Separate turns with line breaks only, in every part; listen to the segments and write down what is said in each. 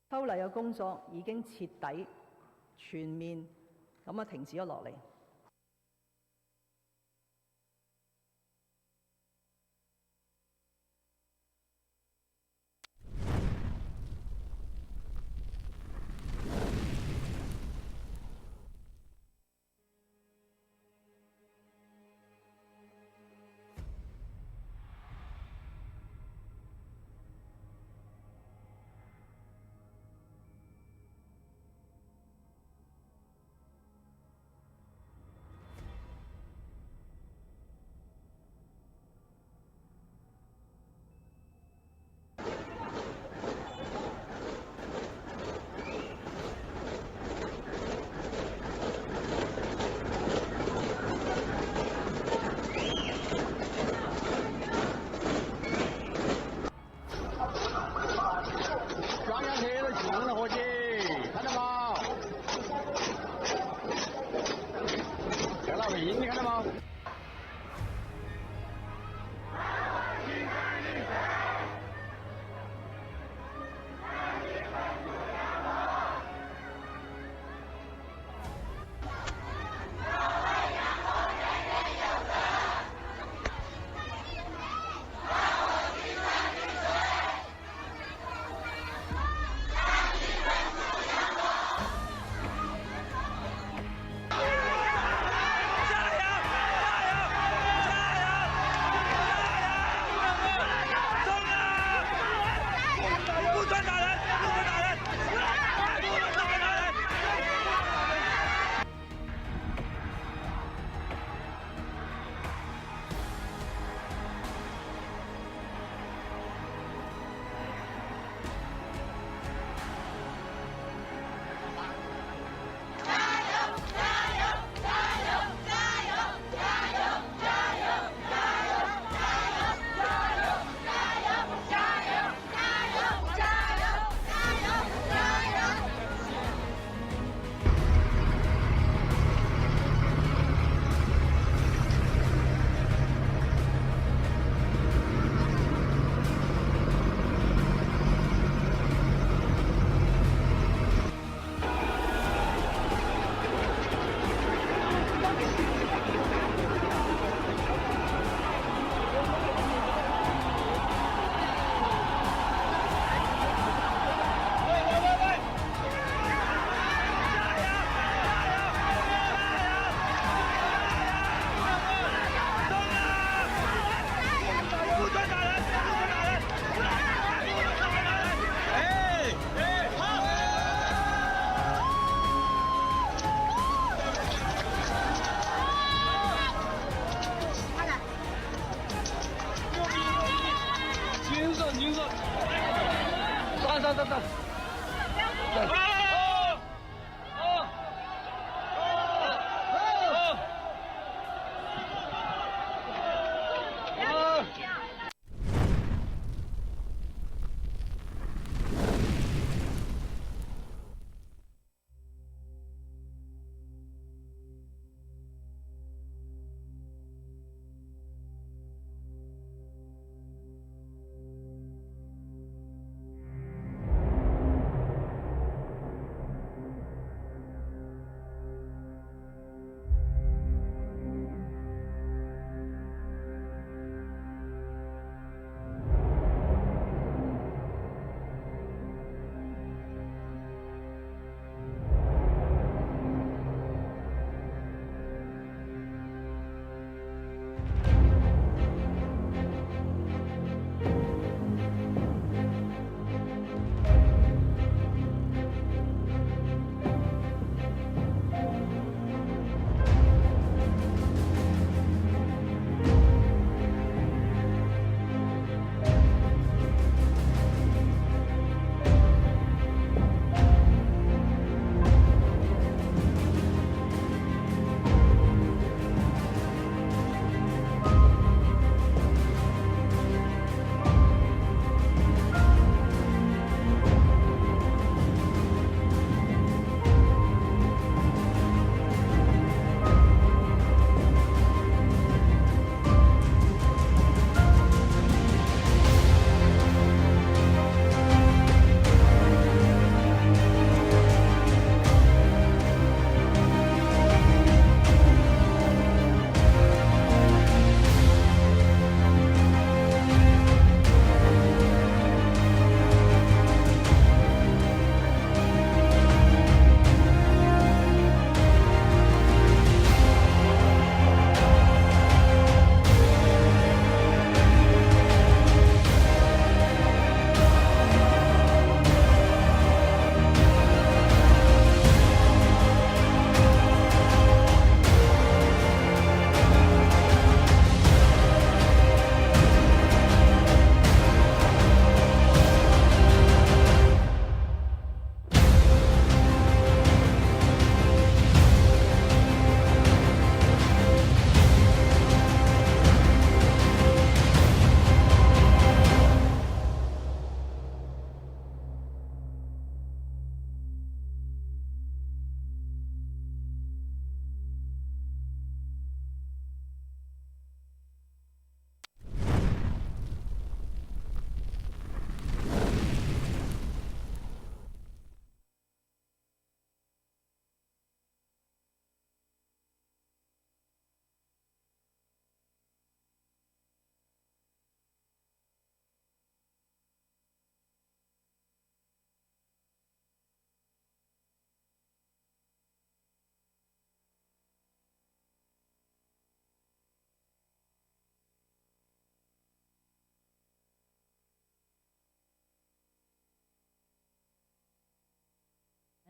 修例嘅工作已經徹底、全面咁停止咗落嚟。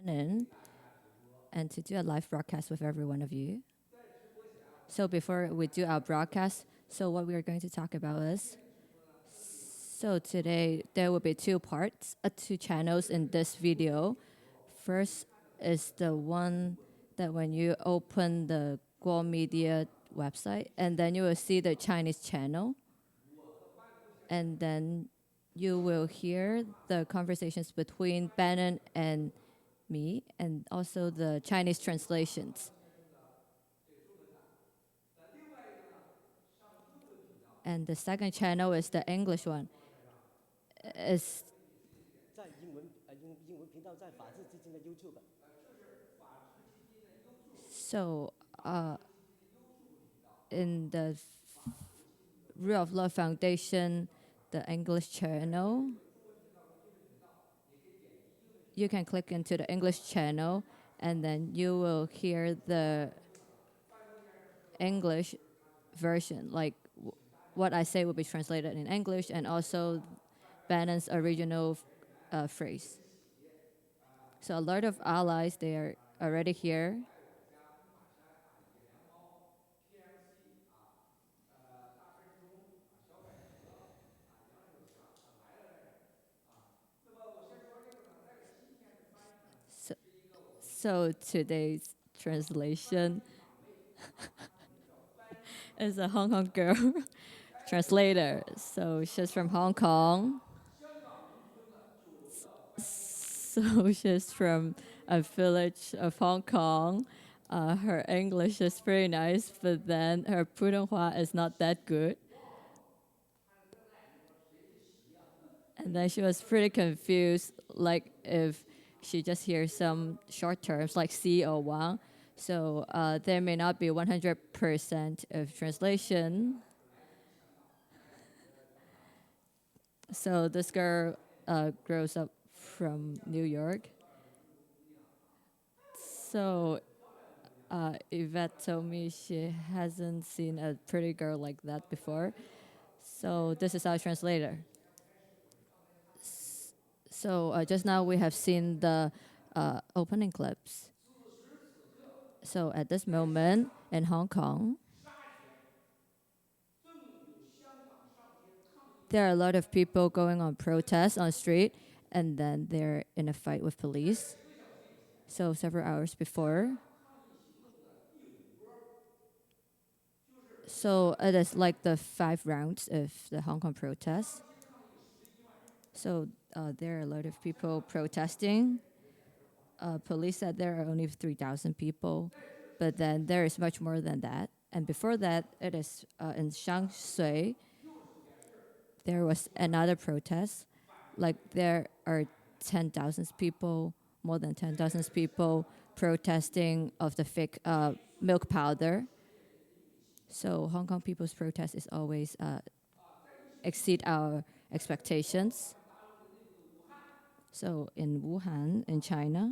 in and to do a live broadcast with every one of you. So before we do our broadcast, so what we are going to talk about is, so today there will be two parts, two channels in this video. First is the one that when you open the Guo Media website, and then you will see the Chinese channel. And then you will hear the conversations between Bannon and me, and also the Chinese translations. And the second channel is the English one. Is
在英文频道在法治基金的 YouTube。
so in the Rule of Law Foundation, the English channel, you can click into the English channel, and then you will hear the English version, like what I say will be translated in English, and also Bannon's original phrase. So a lot of allies, they are already here. So today's translation is a Hong Kong girl translator. So she's from Hong Kong. So she's from a village of Hong Kong. Her English is pretty nice, but then her Putonghua is not that good. And then she was pretty confused, like if she just hears some short terms like Si or Wang. So there may not be 100% of translation. So this girl grows up from New York. So Yvette told me she hasn't seen a pretty girl like that before. So this is our translator. So just now we have seen the opening clips. So at this moment in Hong Kong, there are a lot of people going on protests on street, and then they're in a fight with police. So several hours before. So it is like the 5 rounds of the Hong Kong protests. So there are a lot of people protesting. Police said there are only 3,000 people, but then there is much more than that. And before that, it is in Shangshui, there was another protest. Like there are 10,000 people, more than 10,000 people protesting of the fake milk powder. So Hong Kong people's protest is always exceed our expectations. So in Wuhan, in China,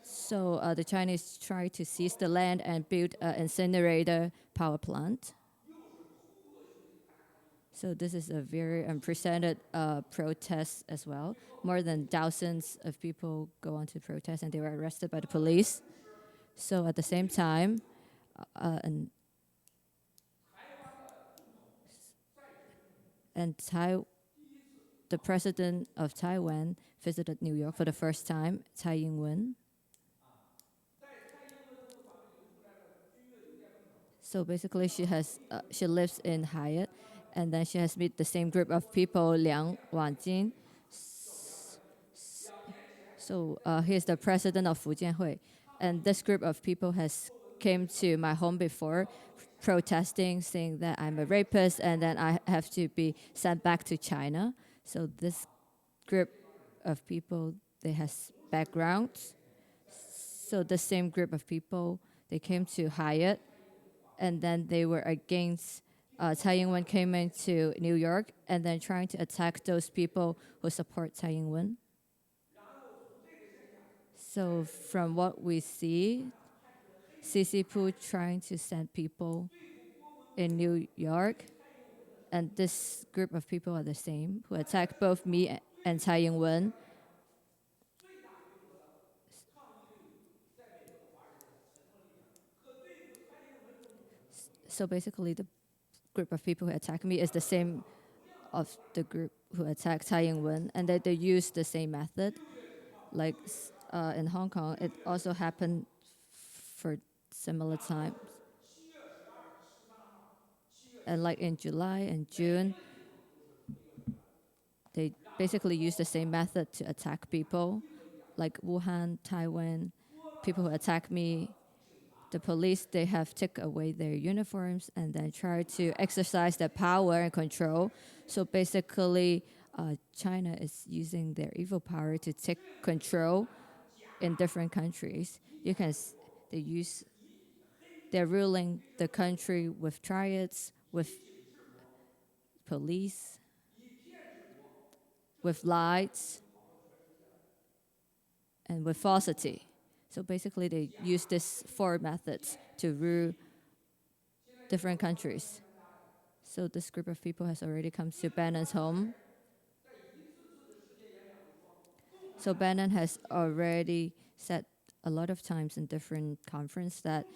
so the Chinese tried to seize the land and build an incinerator power plant. So this is a very unprecedented protest as well. More than thousands of people go on to protest, and they were arrested by the police. So at the same time, the president of Taiwan visited New York for the first time, Tsai Ing-wen. So basically, she lives in Hyatt, and then she has met the same group of people, Liang Wanjin. So he is the president of Fujianhui, and this group of people has came to my home before, protesting, saying that I'm a rapist, and then I have to be sent back to China. So this group of people, they has backgrounds. So the same group of people, they came to Hyatt, and then they were against Tsai Ing-wen came into New York, and then trying to attack those people who support Tsai Ing-wen. So from what we see, CC Poo trying to send people in New York, and this group of people are the same, who attacked both me and Tsai Ing-wen. So basically, the group of people who attack me is the same of the group who attacked Tsai Ing-wen, and that they use the same method. Like in Hong Kong, it also happened for similar times. And like in July and June, they basically use the same method to attack people, like Wuhan, Taiwan, people who attack me. The police, they have taken away their uniforms and then try to exercise their power and control. So basically, China is using their evil power to take control in different countries. They're ruling the country with riots, with police, with lies, and with falsity. So basically, they use these four methods to rule different countries. So this group of people has already come to Bannon's home. So Bannon has already said a lot of times in different conferences that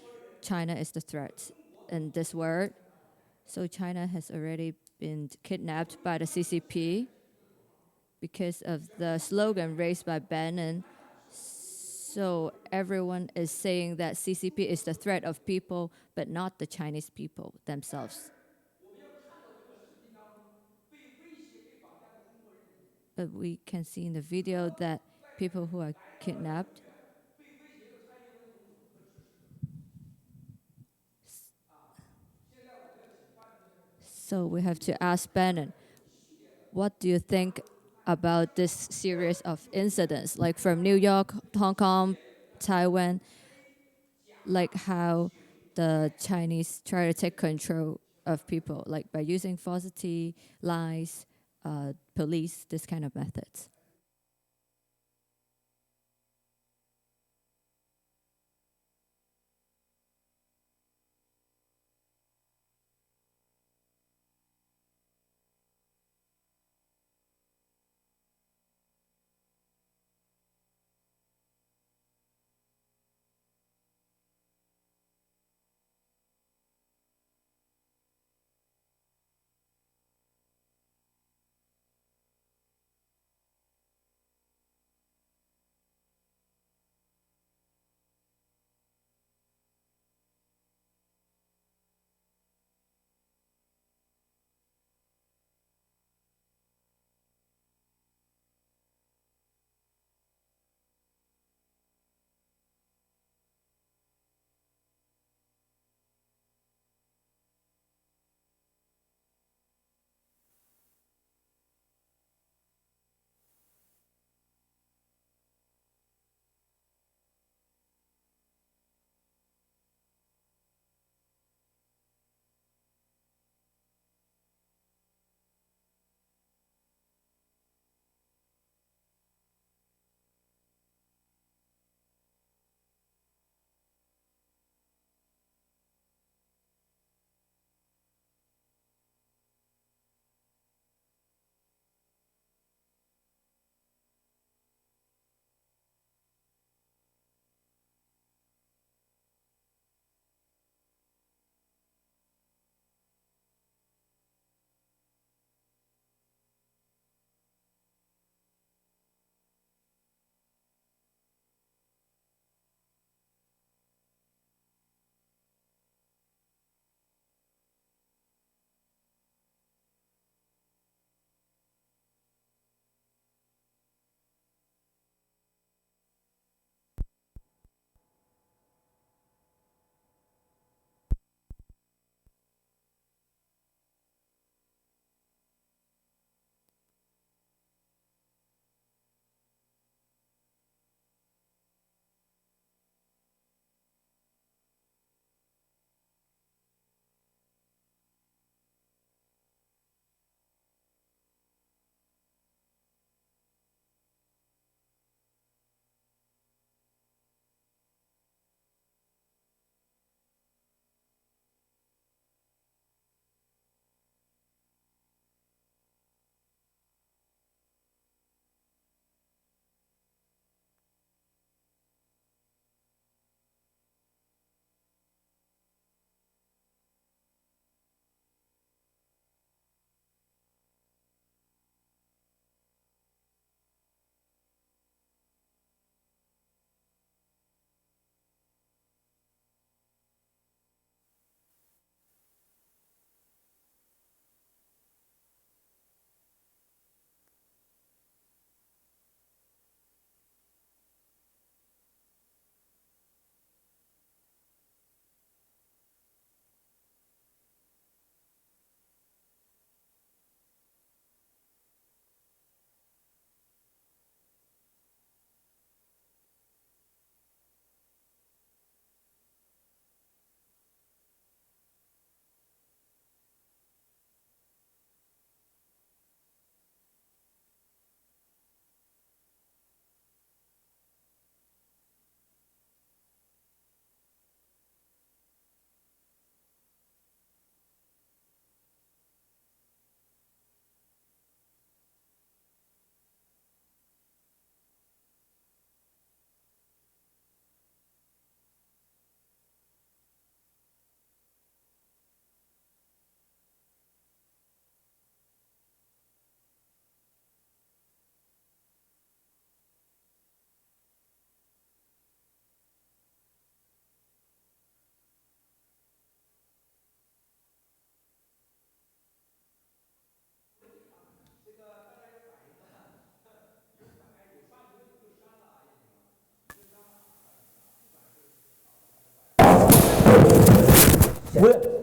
China is the threat in this world. So China has already been kidnapped by the CCP because of the slogan raised by Bannon. So everyone is saying that CCP is the threat of people, but not the Chinese people themselves. But we can see in the video that people who are kidnapped, so we have to ask Bannon, what do you think about this series of incidents, like from New York, Hong Kong, Taiwan, like how the Chinese try to take control of people, like by using falsity, lies, police, this kind of methods?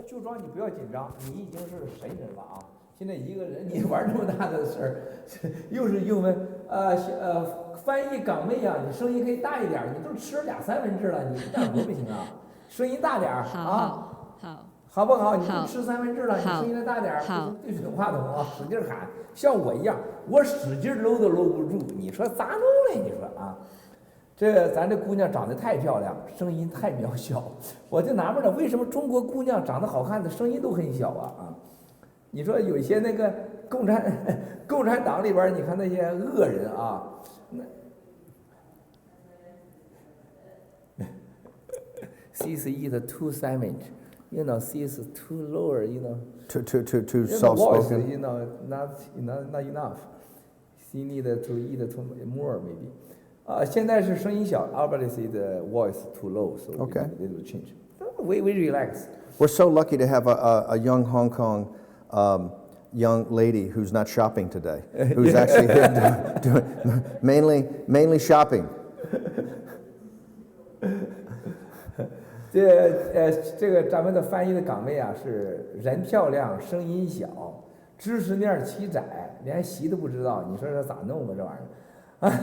就装你不要紧张，你已经是神人了啊！现在一个人你玩这么大的事儿，又是英文，翻译岗位啊，你声音可以大一点，你都吃了2、3分制了，你干活不行啊？声音大点儿啊！好不好？你都吃3分制了，你声音再大点儿，对准话筒啊，使劲喊，像我一样，我使劲搂都搂不住，你说咋弄嘞？你说啊？咱这姑娘长得太漂亮，声音太渺小，我就纳闷了，为什么中国姑娘长得好看的声音都很小啊？你说有一些那个共产党里边，你看那些恶人啊，she's either too savage, she's too lower,
too soft spoken.
Not enough. She need to eat too more maybe. 现在是声音小 obviously the voice too low, so
okay.
It will change. We relax.
We're so lucky to have a young Hong Kong young lady who's not shopping today, who's actually here doing mainly shopping.
这个咱们的翻译的岗位啊，是人漂亮，声音小，知识面奇窄，连习都不知道，你说这咋弄啊？这玩意儿啊？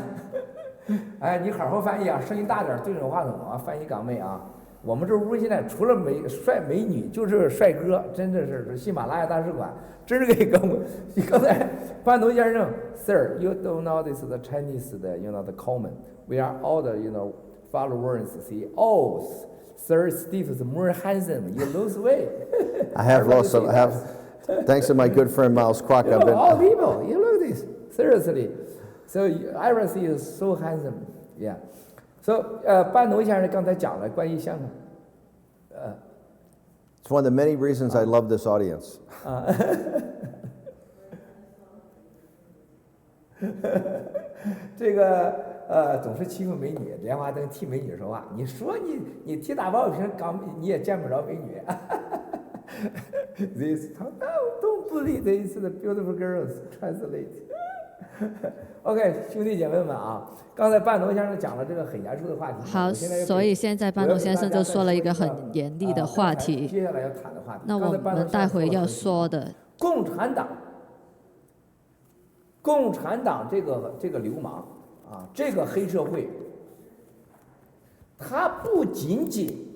哎，你好好翻译啊，声音大点，对准话筒啊，翻译岗位啊。我们这屋现在除了帅美女，就是帅哥，真的是喜马拉雅大使馆，真是给跟我。你刚才班农先生 ，Sir, you don't know this is the Chinese 的 the common. We are all the followers. See, oh, Sir Steve is more handsome. You lose weight.
I have lost some. I have, thanks to my good friend Miles Kwok. I've been.
All people, you look at this seriously. So everything is so handsome, yeah. So 班农先生刚才讲了关于香港
，It's one of the many reasons I love this audience.
这个总是欺负美女，莲花灯替美女说话。你说你替大包瓶刚你也见不着美女。This don't believe this the beautiful girls translate. OK， 兄弟姐妹们啊，刚才班农先生讲了这个很严肃的话题。
好，所以现在班农先生就说了一个很严厉的话题。
接下来要谈的话题。
那我们待会要说的，
共产党这个流氓啊，这个黑社会，他不仅仅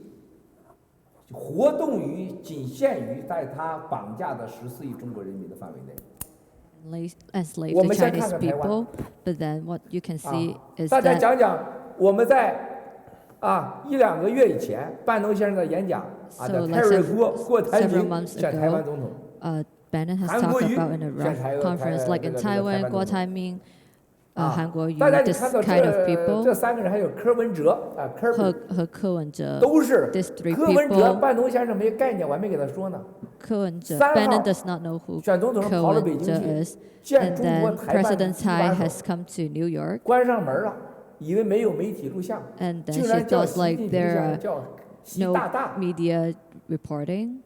活动于仅限于在他绑架的14亿中国人民的范围内。
enslave the Chinese people, but then what you can see is
大家
that
讲讲我们在1、2个月以前班农先生的演讲
So
在
like
泰瑞郭台
several
铭
months
选台湾
ago,
总统。
Bannon has
韩国
talked
瑜
about in a
选台
conference, like in
这个
Taiwan,
台湾
Guo
总统。
Taiming, 韩国瑜
大家你
this
看到
kind of
这
people
3个人，还有柯文哲
和柯文哲
都是
these three
柯文哲
people
班农先生没概念，我还没给他说呢。
柯文哲
3
Bannon
号
does not know who
选总统时
柯
跑到北
文哲
京去
is,
见
and
中国
then
台办
President
机
Tsai
关
has come to New York,
关上门了，以为没有媒体录像，
and then
竟
she
然叫
thought
习
like
近平
there
先
are
生叫习
no
大大。
media reporting,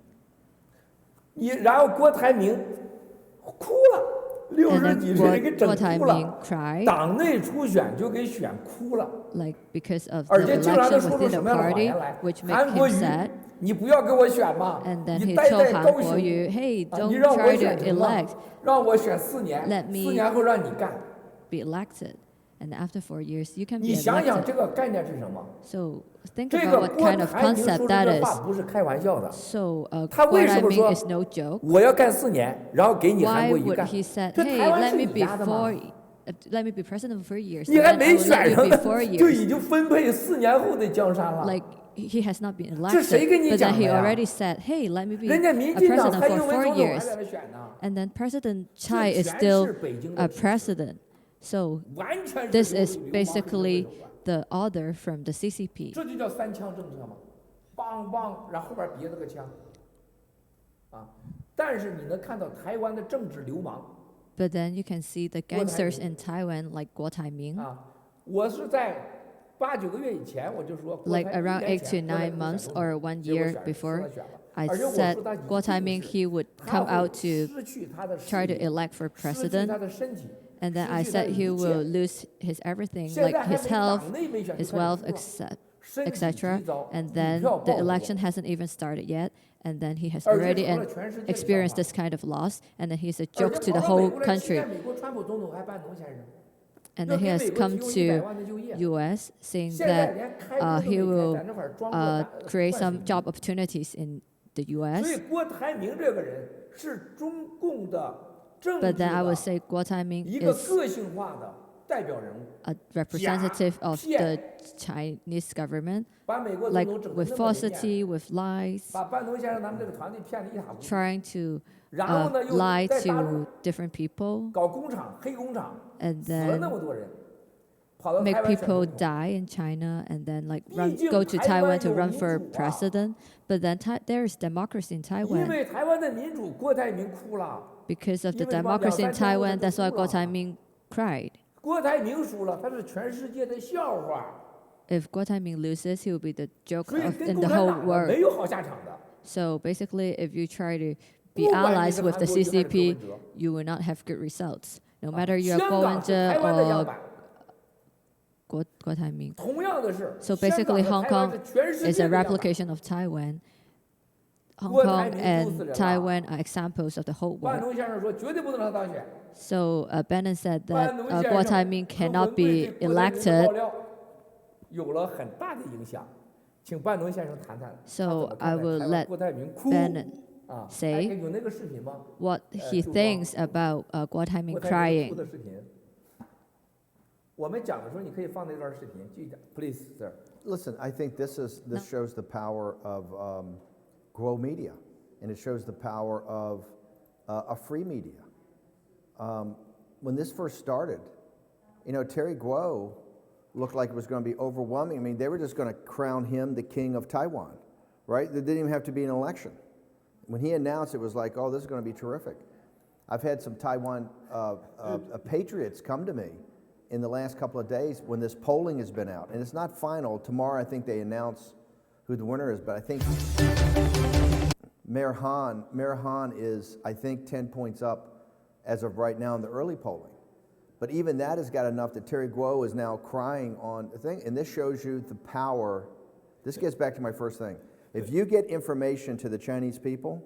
然后郭台铭哭了，60
and
几
then
岁人给整
郭台
哭
铭
了，
cried,
党内初选就给选哭了，
like because of
而
the
且竟然
election
都说出
within
什
the
么样的谎
party,
言来？
which made
韩国
him
瑜
sad.，
你不要给我选嘛，
And then
你
he
待
told
在高
Han
雄，
Kuo-yu, hey,
你
don't
让我
try
选
to
什么
elect,
让我选4年
Let me
，4年后让你干。
be elected. And after 4 years, you can
你
be
想想这
elected.
个概念是什么？
So think
这
about
个
what
郭
kind of
台铭
concept
说
that
这
is.
话不是开玩笑的。
So
他
Guo
为什么
Taiming
说
is no joke.
我要干4年，然后给你韩
Why
国瑜
would
干？
he said,
这
hey,
台湾
let
是
me
你家的嘛？
let me be president for 4 years.
你
and
还
then I
没
will
选
let you
上
be
呢
4，
就
years.
已经分配4年后的江山了。
Like he has not been
这谁
elected,
跟你
but then
讲的
he
呀？
already said, hey, let me be
人
a
家民进党
president
蔡
for
英文
4
总统还
years.
在那选呢，
And then President
这
Tsai is
全
still
是北京
a
的指示，
president. So
完全是
this
流
is
氓黑社会
basically
手段
the order from the CCP.
这就叫3枪政策嘛，梆梆，然后后边别了个枪，但是你能看到台湾的政治流氓
But then you can see the gangsters in Taiwan like Guo Taiming.
我是在8、9个月以前我就说，
Like around 8 to 9 months or 1 year before, I said Guo Taiming he would come out to try to elect for president. And then I said he will lose his everything, like his health, his wealth,
身体
etc.
急躁，
And
股
then
票
the
暴跌，
election hasn't even started yet, and then he has
而且
already
成了全世界的笑
experienced
话，
this kind of loss, and then he's a
而
joke
且
to the
跑到美
whole
国来期
country.
待美国川普总统还班农先生，
And
要
then he
给
has
美国
come
提供100
to
万的就业。
US saying
现在
that
连开工都
he
没
will
开，在那块儿装作
create
惯
some
性
job opportunities in the
所以
US.
郭台铭这个人是中共的政治
But then I
的
would say Guo Taiming
一个
is
个性化的代表人物，
a representative of the
骗
Chinese government,
把美国总
like
统整得
with
那么没面子，
falsity, with lies,
把班农先生他们这个团队骗得一塌糊涂，
trying to
然后呢又
lie
在大陆
to different people
搞工厂、黑工厂，
and
死了那
then
么多人，跑到
make
台湾选
people
总统。
die in China and then like
毕竟
go to
台湾
Taiwan to
有
run
民
for
主啊，
president. But then there is democracy in
因
Taiwan.
为台湾的民主，郭台铭哭了。
Because of the
因为什么？
democracy in
2-3天后
Taiwan,
他就
that's why
输
Guo
了。
Taiming cried.
郭台铭输了，他是全世界的笑话，
If Guo Taiming loses, he will be the joke
所以
of
跟
in
共
the
产
whole
党的
world.
没有好下场的。
So basically, if you try to be
不管你
allies
是
with
韩
the
国瑜还是柯文
CCP,
哲，
you will not have good results. No matter you are
香港是台
Guo
湾的样
or
板。
Guo Taiming.
同样的是，
So
香港
basically,
和
Hong
台湾
Kong
是全世
is
界
a
的样板。
replication of Taiwan. Hong
郭
Kong
台铭
and
就是人了。
Taiwan are examples of the whole
班
world.
农先生说绝对不能让他当选。
So Bannon said
班
that
农
Guo
先生
Taiming
和
cannot
文贵
be
对郭台铭的爆
elected.
料有了很大的影响，请班农先生谈谈。
So
他怎么看
I
待
will
台湾
let
郭台铭哭
Bannon
啊，
say
哎有那个视频吗？
what he
就
thinks about Guo Taiming
郭台铭哭
crying.
的视频。我们讲的时候，你可以放那段视频，继续讲，please sir。
Listen, I think this
No.
shows the power of Guo media, and it shows the power of a free media. When this first started, you know, Terry Guo looked like it was going to be overwhelming. I mean, they were just going to crown him the king of Taiwan, right? There didn't even have to be an election. When he announced, it was like, oh, this is going to be terrific. I've had some Taiwan patriots come to me in the last couple of days when this polling has been out, and it's not final. Tomorrow, I think they announce who the winner is, but I think Mayor Han is, I think, 10 points up as of right now in the early polling. But even that has got enough that Terry Guo is now crying on the thing, and this shows you the power. This gets back to my first thing. If you get information to the Chinese people,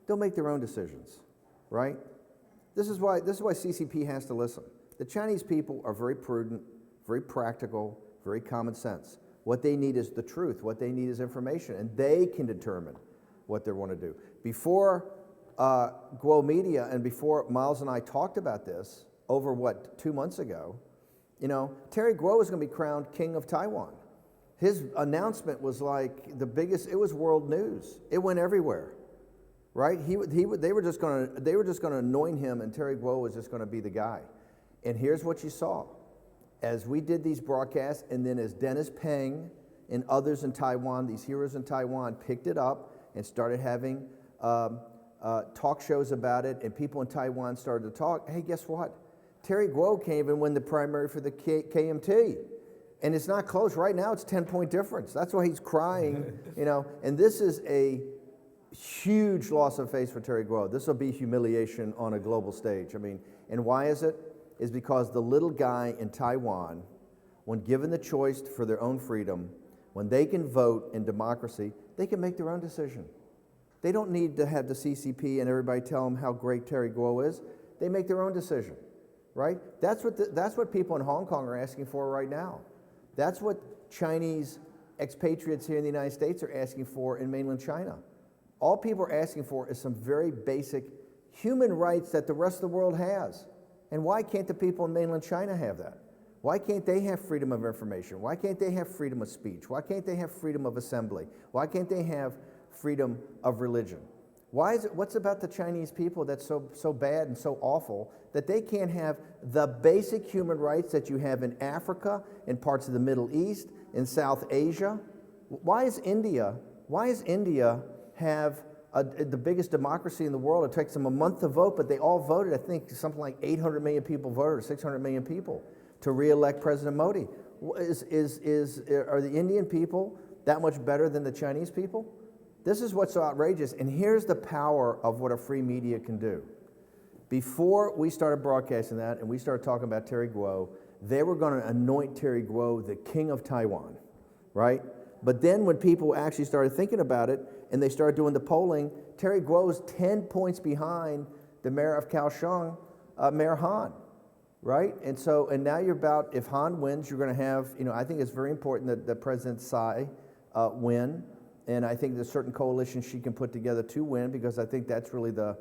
they'll make their own decisions, right? This is why CCP has to listen. The Chinese people are very prudent, very practical, very common sense. What they need is the truth. What they need is information, and they can determine what they want to do. Before Guo Media and before Miles and I talked about this over, 2 months ago, you know, Terry Guo was going to be crowned king of Taiwan. His announcement was like the biggest, it was world news. It went everywhere, right? They were just going to anoint him, and Terry Guo was just going to be the guy. And here's what you saw. As we did these broadcasts, and then as Dennis Peng and others in Taiwan, these heroes in Taiwan, picked it up and started having talk shows about it, and people in Taiwan started to talk, hey, guess what? Terry Guo can't even win the primary for the KMT. And it's not close. Right now, it's 10-point difference. That's why he's crying, you know. And this is a huge loss of face for Terry Guo. This will be humiliation on a global stage. I mean, and why is it? Is because the little guy in Taiwan, when given the choice for their own freedom, when they can vote in democracy, they can make their own decision. They don't need to have the CCP and everybody tell them how great Terry Guo is. They make their own decision, right? That's what people in Hong Kong are asking for right now. That's what Chinese expatriates here in the United States are asking for in mainland China. All people are asking for is some very basic human rights that the rest of the world has. And why can't the people in mainland China have that? Why can't they have freedom of information? Why can't they have freedom of speech? Why can't they have freedom of assembly? Why can't they have freedom of religion? What's about the Chinese people that's so bad and so awful that they can't have the basic human rights that you have in Africa, in parts of the Middle East, in South Asia? Why is India have the biggest democracy in the world? It takes them a month to vote, but they all voted. I think something like 800 million people voted, or 600 million people, to re-elect President Modi. Are the Indian people that much better than the Chinese people? This is what's so outrageous, and here's the power of what a free media can do. Before we started broadcasting that and we started talking about Terry Guo, they were going to anoint Terry Guo the king of Taiwan. right? But then when people actually started thinking about it and they started doing the polling, Terry Guo's 10 points behind the mayor of Kaohsiung, Mayor Han, right? And now you're about, if Han wins, you're going to have, I think it's very important that President Tsai win. And I think there's certain coalitions she can put together to win, because I think that's really the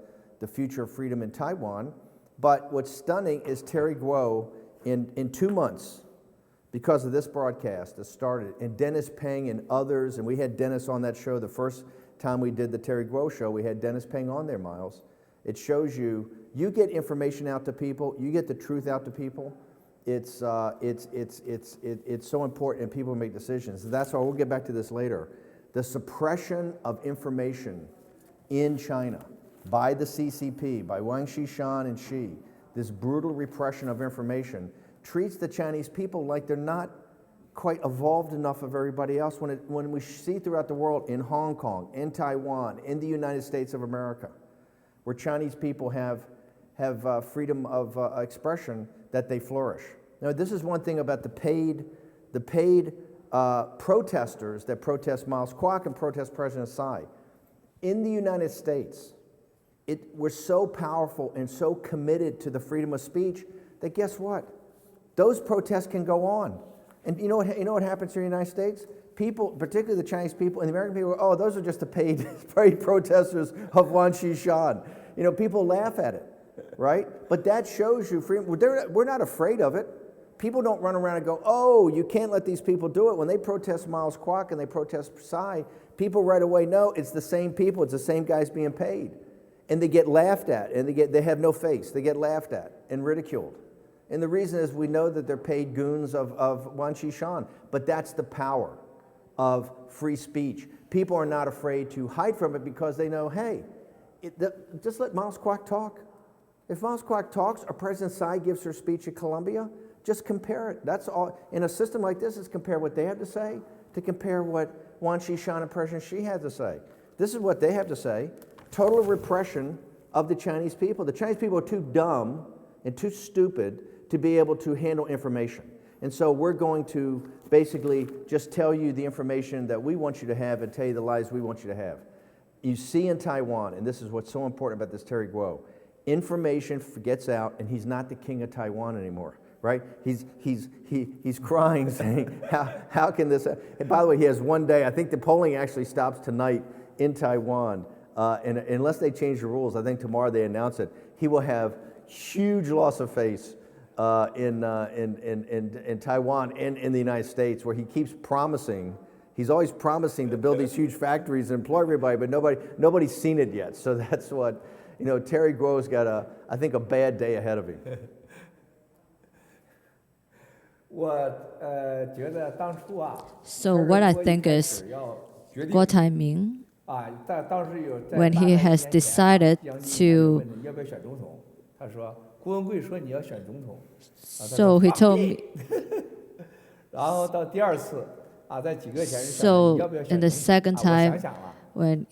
future of freedom in Taiwan. But what's stunning is Terry Guo in 2 months, because of this broadcast that started, and Dennis Peng and others, and we had Dennis on that show the first time we did the Terry Guo show, we had Dennis Peng on there, Miles. It shows you get information out to people, you get the truth out to people. It's so important, and people make decisions. That's why we'll get back to this later. The suppression of information in China by the CCP, by Wang Xishan and Xi, this brutal repression of information, treats the Chinese people like they're not quite evolved enough of everybody else. When we see throughout the world, in Hong Kong, in Taiwan, in the United States of America, where Chinese people have freedom of expression, that they flourish. Now, this is one thing about the paid protesters that protest Miles Kwok and protest President Tsai. In the United States, we're so powerful and so committed to the freedom of speech that guess what? Those protests can go on. And you know what happens here in the United States? People, particularly the Chinese people and the American people, oh, those are just the paid protesters of Wang Xishan. People laugh at it, right? But that shows you freedom. We're not afraid of it. People don't run around and go, oh, you can't let these people do it. When they protest Miles Kwok and they protest Tsai, people right away know it's the same people, it's the same guys being paid. And they get laughed at, and they have no face. They get laughed at and ridiculed. And the reason is we know that they're paid goons of Wang Xishan, but that's the power of free speech. People are not afraid to hide from it because they know, hey, just let Miles Kwok talk. If Miles Kwok talks or President Tsai gives her speech at Columbia, just compare it. That's all. In a system like this, is compare what they have to say to compare what Wang Xishan and President Xi had to say. This is what they have to say. Total repression of the Chinese people. The Chinese people are too dumb and too stupid to be able to handle information. And so we're going to basically just tell you the information that we want you to have and tell you the lies we want you to have. You see in Taiwan, and this is what's so important about this Terry Guo, information gets out, and he's not the king of Taiwan anymore, right? He's crying, saying, how can this? And by the way, he has one day. I think the polling actually stops tonight in Taiwan, and unless they change the rules, I think tomorrow they announce it. He will have huge loss of face in Taiwan and in the United States, where he keeps promising. He's always promising to build these huge factories and employ everybody, but nobody's seen it yet. So that's what, Terry Guo's got I think a bad day ahead of him.
我觉得当初啊
So what I think is Guo Taiming, when he has decided to, so he told me, so in the second time when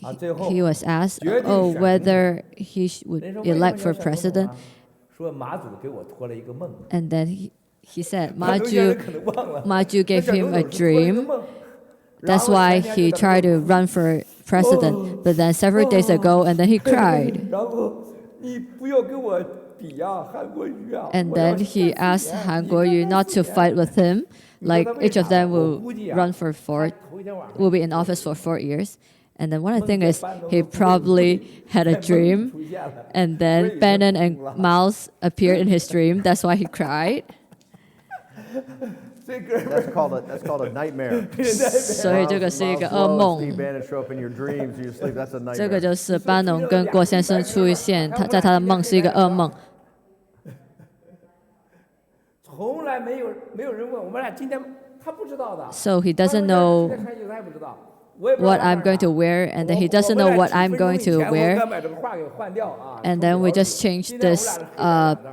he was asked, whether he would elect for president, and then he said Maju gave him a dream. That's why he tried to run for president. But then several days ago, and then he cried. And then he asked Han Kuo-yu not to fight with him. Like each of them will will be in office for 4 years. And then what I think is he probably had a dream, and then Bannon and Miles appeared in his dream. That's why he cried.
That's called a nightmare.
所以这个是一个噩梦。
Steve Bannon show up in your dreams, you sleep. That's a
这个
nightmare.
就是班农跟郭先生出现，在他的梦是一个噩梦。
从来没有人问我们俩今天他不知道的。
So he doesn't know what I'm going to wear, and then he doesn't know what I'm going to wear. And then we just changed this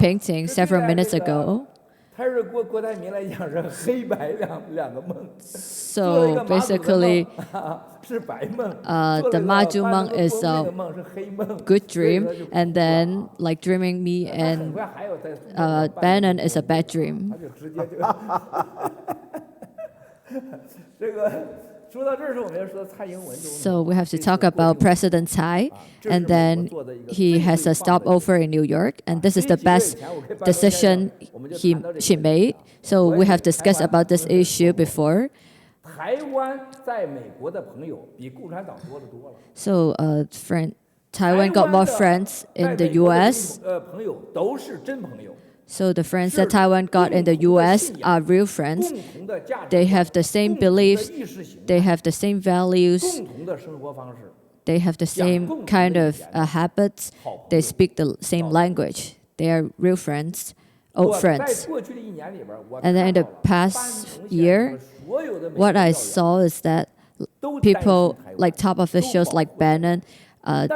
painting several minutes ago. So basically, the Maju Meng is a good dream, and then like dreaming me and Bannon is a bad dream.
这个说到这儿时候，我们要说蔡英文总统。
So we have to talk about President Tsai, and then he has a stopover in New York, and this is the best decision she made. So we have discussed about this issue before.
台湾在美国的朋友比共产党多得多了。
So Taiwan got more friends in the U.S.
朋友都是真朋友。
So the friends that Taiwan got in the U.S. are real friends. They have the same beliefs. They have the same values.
共同的生活方式。
They have the same kind of habits. They speak the same language. They are real friends, old
在
friends.
过去的一年里边，我
And then in
看到
the
了
past
班
year,
所有的美国
what I
教员
saw is that
都担心
people,
台湾
like top officials like Bannon,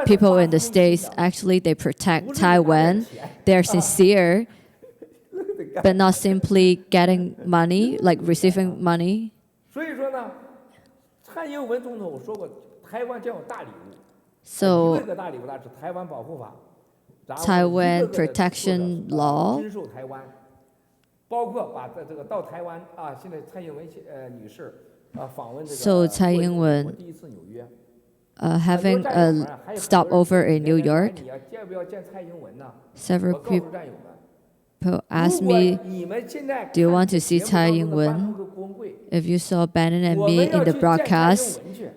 people in the States, actually they protect Taiwan. They're sincere, but not simply getting money, like receiving money.
所以说呢，蔡英文总统说过，台湾将有大礼物。
So
一个大礼物，那是台湾保护法，然后
Taiwan
一个个的
protection
说的
law
军售台湾，包括把这个到台湾啊，现在蔡英文女士访问这个
So 蔡英文
我第一次纽约，
having a stopover in New York.
你要见不要见蔡英文呢？
Several
我告诉战友们，
people asked
如果
me
你们现在
do you want to
看
see
节目当中的
蔡英文？
办公室顾问会
if you saw Bannon and
我
me
们
in
要
the
去见蔡英
broadcast,
文去，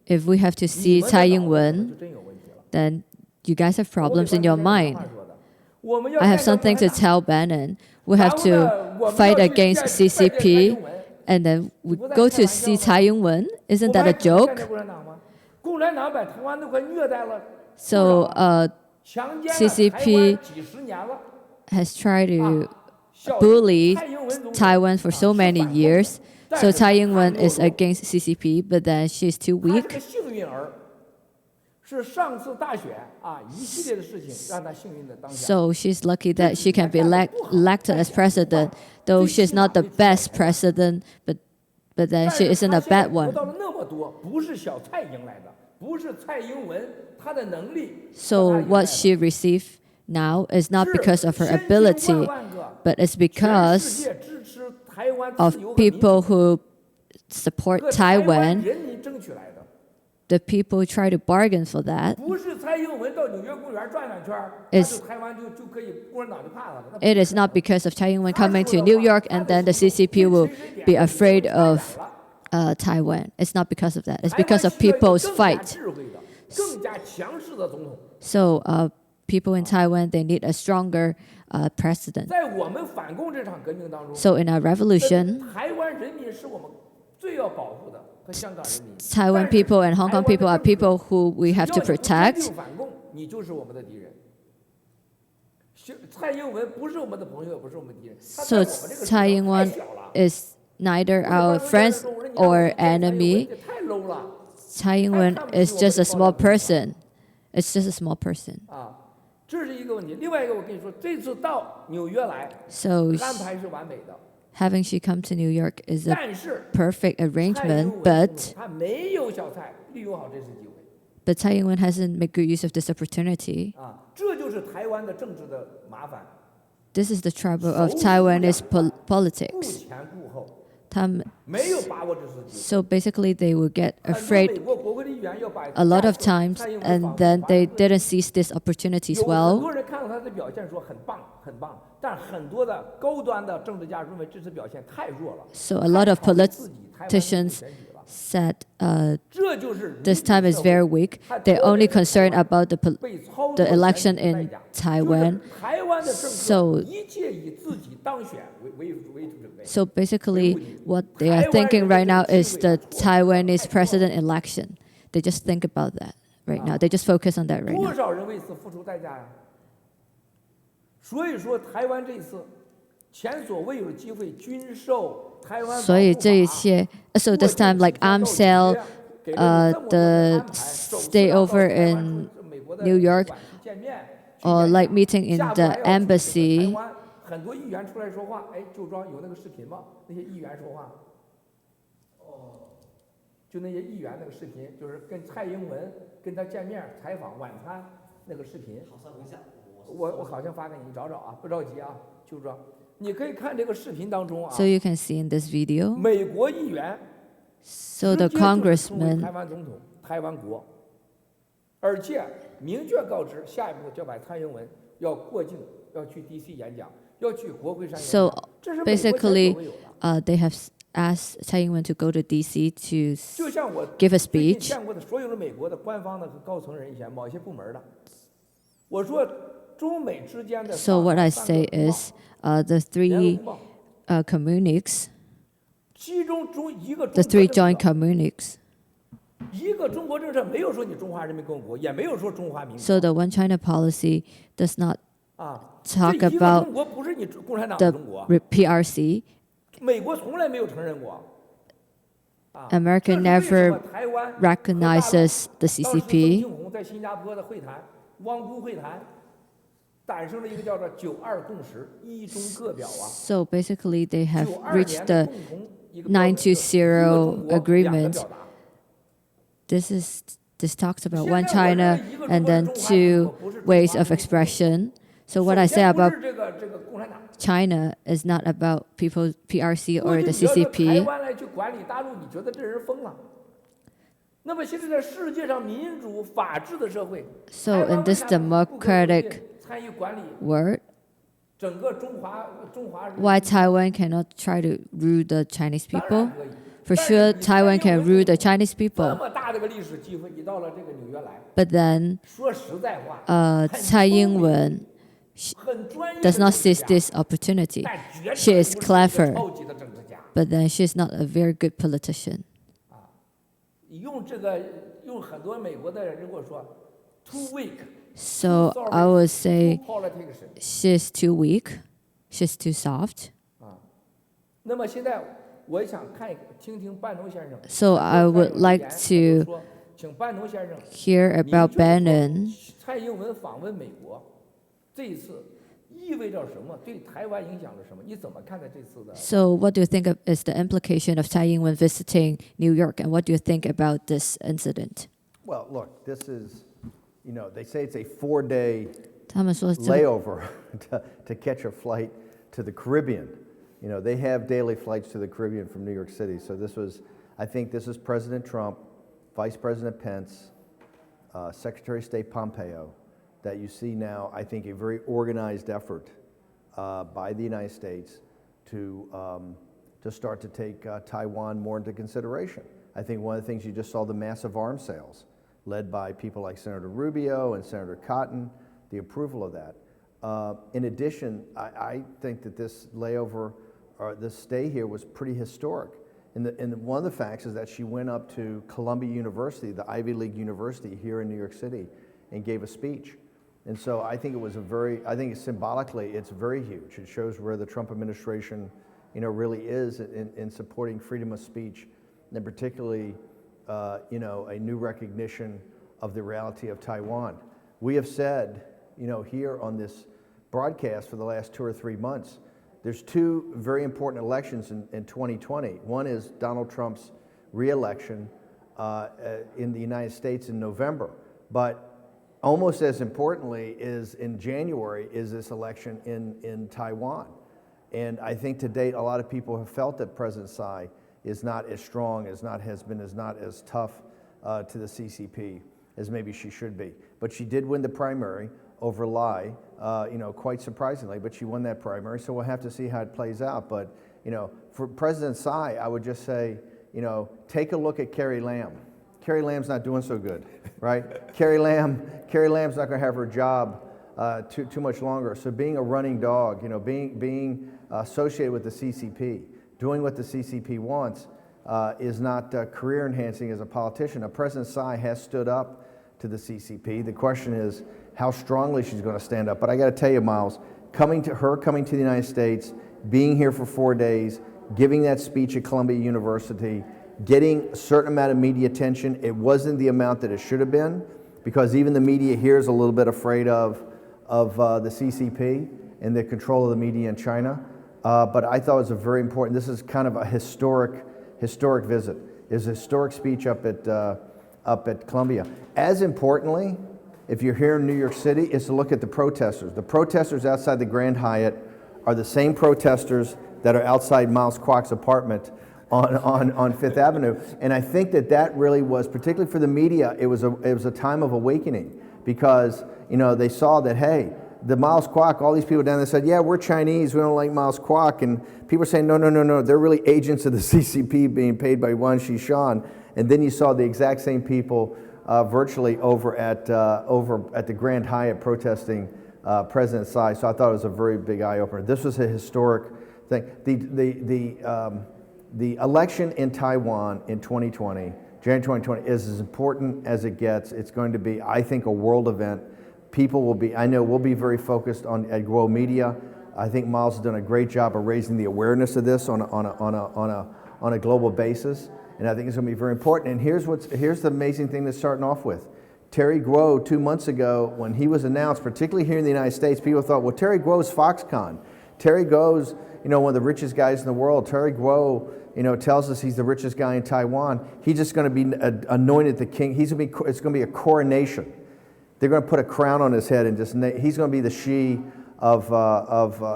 if we have to
你
see
们的
Tsai
脑子
Ing-wen,
就真有问题了。
then you guys have
我给
problems in your
关键
mind.
话说的，我们要
I have
见到
something
共
to
产党
tell Bannon. We have
然后
to
呢，我们
fight
要去
against
拜见蔡
CCP,
英文
and then we
你不在
go
开
to
玩
see
笑吗？
Tsai Ing-wen. Isn't
我
that
们
a
还可能见
joke?
着共产党吗？共产党把台湾都快虐待了，
So
强奸了
CCP
台湾几十年了。
has tried to
效
bully
蔡英文总统
Taiwan for so
是
many
反共的
years.
但
So
是
Tsai
他
Ing-wen
懦
is
弱
against CCP, but then she's too
他是
weak.
个幸运儿，是上次大选一系列的事情让他幸运的当选。
So she's lucky that she can be elected as president, though she's not the best president, but then
但
she
是
isn't
他
a
现在
bad
得
one.
到了那么多，不是小蔡赢来的，不是蔡英文他的能力。
So
让他赢来
what
的
she received now is not
是
because of her
千千
ability,
万万个
but it's
全世
because
界支持台湾
of
自由和民主
people who support
和台湾
Taiwan.
人民争取来的。
The people try to bargain for that.
不是蔡英文到纽约公园转两圈儿，
It's-
台湾就可以共产党就怕他了。那
It is not because of Tsai Ing-wen coming to New York and then the CCP will be afraid of Taiwan. It's not because of that. It's
台湾
because of
需要一个
people's
更加
fight.
智慧的、更加强势的总统。
So people in Taiwan, they need a stronger president.
在我们反共这场革命当中，
So in our revolution,
台湾人民是我们最要保护的，和香港人民。
Taiwan people and Hong Kong people are people who we have to
只要你不坚
protect.
定反共，你就是我们的敌人。蔡英文不是我们的朋友，也不是我们的敌人。他在
So
我们这个
Tsai
地方太
Ing-wen
小了。
is neither our friends or enemy.
太 low 了
Tsai Ing-wen is just a small person. It's just a small person.
啊！这是一个问题。另外一个，我跟你说，这次到纽约来
So
安排是完美的，
having she come to New York is a
但是
perfect
蔡英
arrangement,
文
but
他没有小蔡利用好这次机会
Tsai Ing-wen hasn't made good use of this opportunity.
啊！这就是台湾的政治的麻烦，
This is the trouble of Taiwanese
顾
politics.
前顾后，
他们
没有把握这次机会。
So basically, they will get
很多
afraid
美国国会的议员要把
a lot of
蔡
times,
英文
and
访
then
华
they
会
didn't seize these opportunities
有很
well.
多人看到他的表现说很棒很棒，但很多的高端的政治家认为这次表现太弱了。
So a lot of
太考虑自己台湾的
politicians
选举了
said
这就是
this time is very weak. They're only concerned about
被操作
the
选举
election
的代
in
价
Taiwan.
就是台湾的政
So-
客一切以自己当选为主准备。
So basically, what they are thinking right now is the Taiwanese president election. They just think about that right now. They just focus on that right
多
now.
少人为此付出代价呀？所以说，台湾这一次前所未有的机会，军售台湾保护法，
所以这一切, so this time, like arm sale, the stayover in New York, or like meeting in the embassy.
很多议员出来说话，哎，就装有那个视频吗？那些议员说话，就那些议员那个视频，就是跟蔡英文跟他见面采访晚餐那个视频。
好，稍等一下，我
我好像发给你，找找啊，不着急啊，就说你可以看这个视频当中啊，
So you can see in this video.
美国议员
So the
直接就是称为
congressman.
台湾总统、台湾国，而且明确告知下一步就把蔡英文要过境，要去 DC 演讲，要去国会山演
So
讲，这是美国前所
basically,
未有的。
they have asked Tsai Ing-wen to go to DC to
就像我
give a
最近
speech.
见过的所有的美国的官方的和高层人员，某些部门的，我说中美之间的
So what I
三个
say
公报
is, the
联合
three
公报
communiques,
其中一个
the
中
three
国政
joint
策，
communiques.
一个中国政策没有说你中华人民共和国，也没有说中华民国
So the One China policy does not
啊。
talk
这一个
about
中国不是你共产党
the
的中国，
PRC.
美国从来没有承认过。啊，
America
这是为什么
never
台湾和大陆
recognizes the
当时曾
CCP.
庆红在新加坡的会谈，汪辜会谈，诞生了一个叫做“92共识”，一中各表啊。
So basically, they have
92 年
reached
的
the
共同一个标准就是一个
920
中国两个
agreement.
表达。
This talks about
现
one
在我
China
认为一个中
and
国是
then
中华民
two
国，不是中
ways
华
of
民国。
expression. So what I
首
say
先不
about
是这个共产党。
China is not about people PRC
过
or
去
the
你要说台
CCP.
湾来去管理大陆，你觉得这人疯了？那么现在在世界上民主法治的社会，
So
台湾
in
为
this
啥不可以
democratic
参与管理
world,
整个中华人民
why Taiwan cannot try to rule the Chinese
当然
people?
可以。
For
但是
sure,
你
Taiwan
蔡英
can
文
rule the
总统
Chinese
这
people.
么大的个历史机会，你到了这个纽约来，
But then
说实在话，
Tsai
很聪明
Ing-wen
很专业
does
的
not
政治
seize
家，
this opportunity.
但绝
She
对
is
不是一个
clever.
超级的政治家。
But then she's not a very good politician.
用很多美国的人如果说 too weak，
So I would
too
say
politician。
she's too weak, she's too soft.
那么现在我也想听听班农先生。
So I would like
他就
to
说请班农先生
hear
明
about
确地说
Bannon.
蔡英文访问美国，这一次意味着什么？对台湾影响了什么？你怎么看待这次的？
So what do you think is the implication of Tsai Ing-wen visiting New York, and what do you think about this incident?
Well, look, this is, they say it's a 4-day
他们说这
layover to catch a flight to the Caribbean. They have daily flights to the Caribbean from New York City. So I think this is President Trump, Vice President Pence, Secretary of State Pompeo, that you see now, I think, a very organized effort by the United States to start to take Taiwan more into consideration. I think one of the things you just saw, the massive arms sales, led by people like Senator Rubio and Senator Cotton, the approval of that. In addition, I think that this layover, or this stay here, was pretty historic. And one of the facts is that she went up to Columbia University, the Ivy League university here in New York City, and gave a speech. And so I think it was I think symbolically, it's very huge. It shows where the Trump administration, really is in supporting freedom of speech, and particularly, a new recognition of the reality of Taiwan. We have said, here on this broadcast for the last 2 or 3 months, there's 2 very important elections in 2020. One is Donald Trump's re-election in the United States in November. But almost as importantly is in January is this election in Taiwan. And I think to date, a lot of people have felt that President Tsai is not as strong, is not as tough to the CCP as maybe she should be. But she did win the primary over Lai, quite surprisingly, but she won that primary, so we'll have to see how it plays out. But, for President Tsai, I would just say, take a look at Carrie Lam. Carrie Lam's not doing so good, right? Carrie Lam's not going to have her job too much longer. So being a running dog, being associated with the CCP, doing what the CCP wants, is not career enhancing as a politician. Now, President Tsai has stood up to the CCP. The question is how strongly she's going to stand up. But I got to tell you, Miles, coming to the United States, being here for 4 days, giving that speech at Columbia University, getting a certain amount of media attention. It wasn't the amount that it should have been, because even the media here is a little bit afraid of the CCP and the control of the media in China. But I thought it was a very important, this is kind of a historic visit. It's a historic speech up at Columbia. As importantly, if you're here in New York City, is to look at the protesters. The protesters outside the Grand Hyatt are the same protesters that are outside Miles Kwok's apartment on Fifth Avenue. And I think that really was, particularly for the media, it was a time of awakening, because, you know, they saw that, hey, the Miles Kwok, all these people down there said, yeah, we're Chinese, we don't like Miles Kwok. And people were saying, no, they're really agents of the CCP being paid by Wan Shishan. And then you saw the exact same people virtually over at the Grand Hyatt protesting President Tsai. So I thought it was a very big eye-opener. This was a historic thing. The election in Taiwan in 2020, January 2020, is as important as it gets. It's going to be, I think, a world event. People will be, I know, will be very focused at Guo Media. I think Miles has done a great job of raising the awareness of this on a global basis, and I think it's going to be very important. And here's the amazing thing that's starting off with. Terry Guo, 2 months ago, when he was announced, particularly here in the United States, people thought, well, Terry Guo's Foxconn. Terry Guo's, you know, one of the richest guys in the world. Terry Guo, you know, tells us he's the richest guy in Taiwan. He's just going to be anointed the king. It's going to be a coronation. They're going to put a crown on his head and he's going to be the Xi of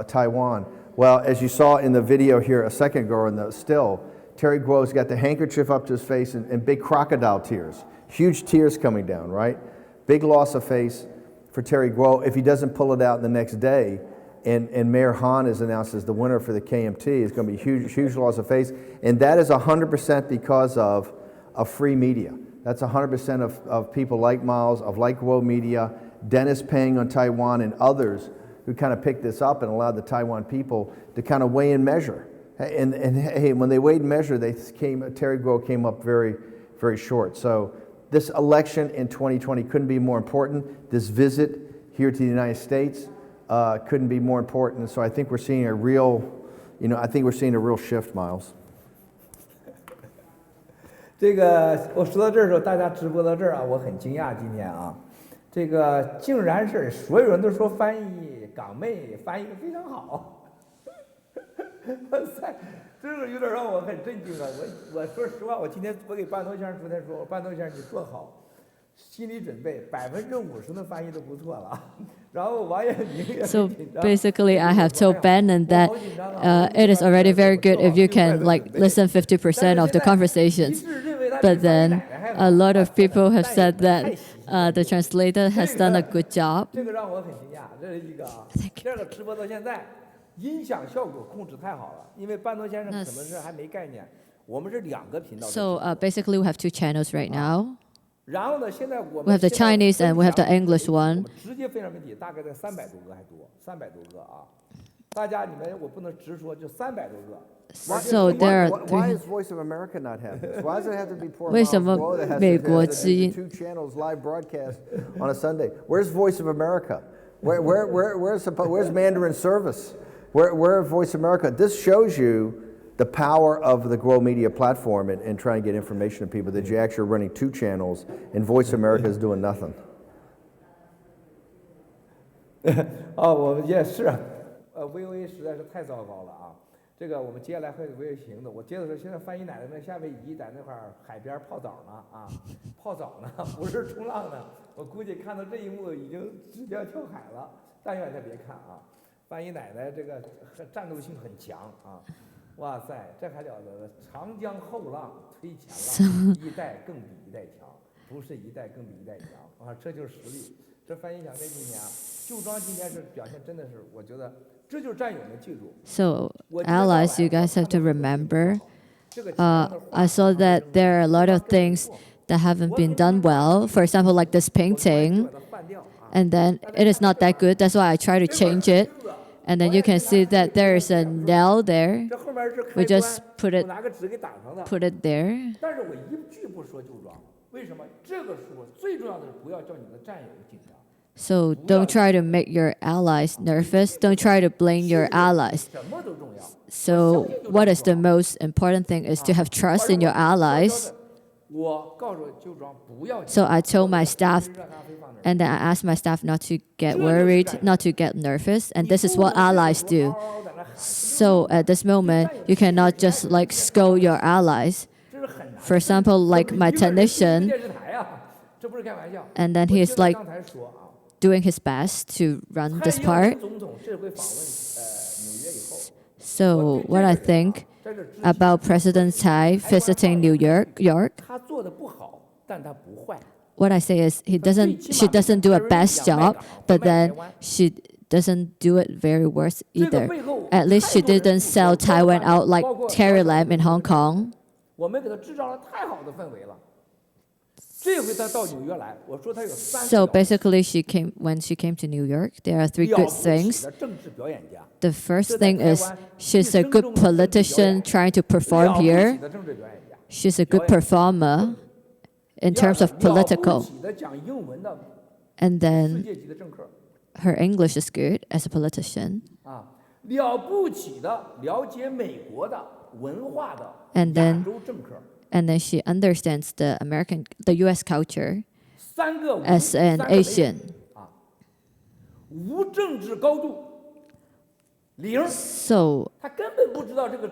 Taiwan. Well, as you saw in the video here a second ago in the still, Terry Guo's got the handkerchief up to his face and big crocodile tears. Huge tears coming down, right? Big loss of face for Terry Guo if he doesn't pull it out the next day. And Mayor Han is announced as the winner for the KMT. It's going to be huge loss of face. And that is 100% because of free media. That's 100% of people like Miles, like Guo Media, Dennis Peng on Taiwan, and others who kind of picked this up and allowed the Taiwan people to kind of weigh and measure. And hey, when they weighed and measured, Terry Guo came up very, very short. So this election in 2020 couldn't be more important. This visit here to the United States couldn't be more important. So I think we're seeing a real shift, Miles.
这个我说到这儿的时候，大家直播到这儿啊，我很惊讶今天啊，这个竟然是所有人都说翻译港妹翻译的非常好，哇塞，这个有点让我很震惊啊！我说实话，我今天我给半头先生昨天说，半头先生你做好心理准备，50%的翻译都不错了。
So basically, I have told Bannon that it is already very good if you can listen 50% of the conversations. But then a lot of people have said that the translator has done a good job.
这个让我很惊讶，这是一个啊。第二个，直播到现在，音响效果控制太好了，因为半头先生可能是还没概念，我们是2个频道。
So basically, we have 2 channels right now.
然后呢，现在我们
We have the Chinese and we have the English one.
直接分享媒体大概在300多个还多，300多个啊。大家你们我不能直说，就300多个。
So there are
Why is Voice of America not having this? Why does it have to be poor
为什么
Miles Guo that has
美
to
国
have
之音
2 channels live broadcast on a Sunday? Where's Voice of America? Where's Mandarin service? Where Voice of America? This shows you the power of the Guo Media platform and trying to get information to people, that you actually are running 2 channels and Voice America is doing nothing.
哦，我们也是，VOA 实在是太糟糕了啊！这个我们接下来会行动。我接着说，现在翻译奶奶在夏威夷在那块儿海边泡澡呢啊，泡澡呢，不是冲浪呢。我估计看到这一幕已经直接跳海了。但愿他别看啊，翻译奶奶这个战斗性很强啊。哇塞，这还了得！长江后浪推前浪，一代更比一代强，不是一代更比一代强啊，这就是实力。这翻译小妹今年啊，旧庄今年是表现真的是，我觉得这就是战友们记住。
So allies, you guys have to remember. I saw that there are a lot of things that haven't been done well. For example, like this painting, and then it is not that good. That's why I try to change it. And then you can see that there is a nail there. We just put it there.
但是我一句不说旧庄，为什么？这个时候最重要的是不要叫你的战友紧张。
So don't try to make your allies nervous. Don't try to blame your allies.
什么都重要。
So what is the most important thing is to have trust in your allies.
我告诉旧庄不要紧
So I told my staff,
让咖啡放那儿。
and then I asked my staff not to get worried, not to get nervous. And this is what allies do. So at this moment, you cannot just scold your allies. For example, like my technician,
这不是开玩笑。
And then
我
he
接
is
着
like
刚才说啊，
doing his best to run
蔡
this
英
part.
文总统这回访问纽约以后，
So what I think
在这之前
about President Tsai visiting New York,
他做的不好，但他不坏。
what I say is she doesn't do a best job, but then she doesn't do it very worse either. At least she didn't sell Taiwan out like Carrie Lam in Hong Kong.
我们给他制造了太好的氛围了。这回他到纽约来，我说他有三
So
个
basically, when she came to New York, there are 3
了
good
不起
things.
的政治表演家，
The first thing is she's a good politician trying to
了
perform
不起
here.
的政治表演家，
She's a good performer in terms of
了
political.
不起的讲英文的
And
世
then
界级的政客
her English is good as a politician.
啊，了不起的了解美国的文化的
And
亚
then
洲政客，
and then she understands the US culture
三个无
as an
三个没有
Asian.
无政治高度，零，
So
他根本不知道这个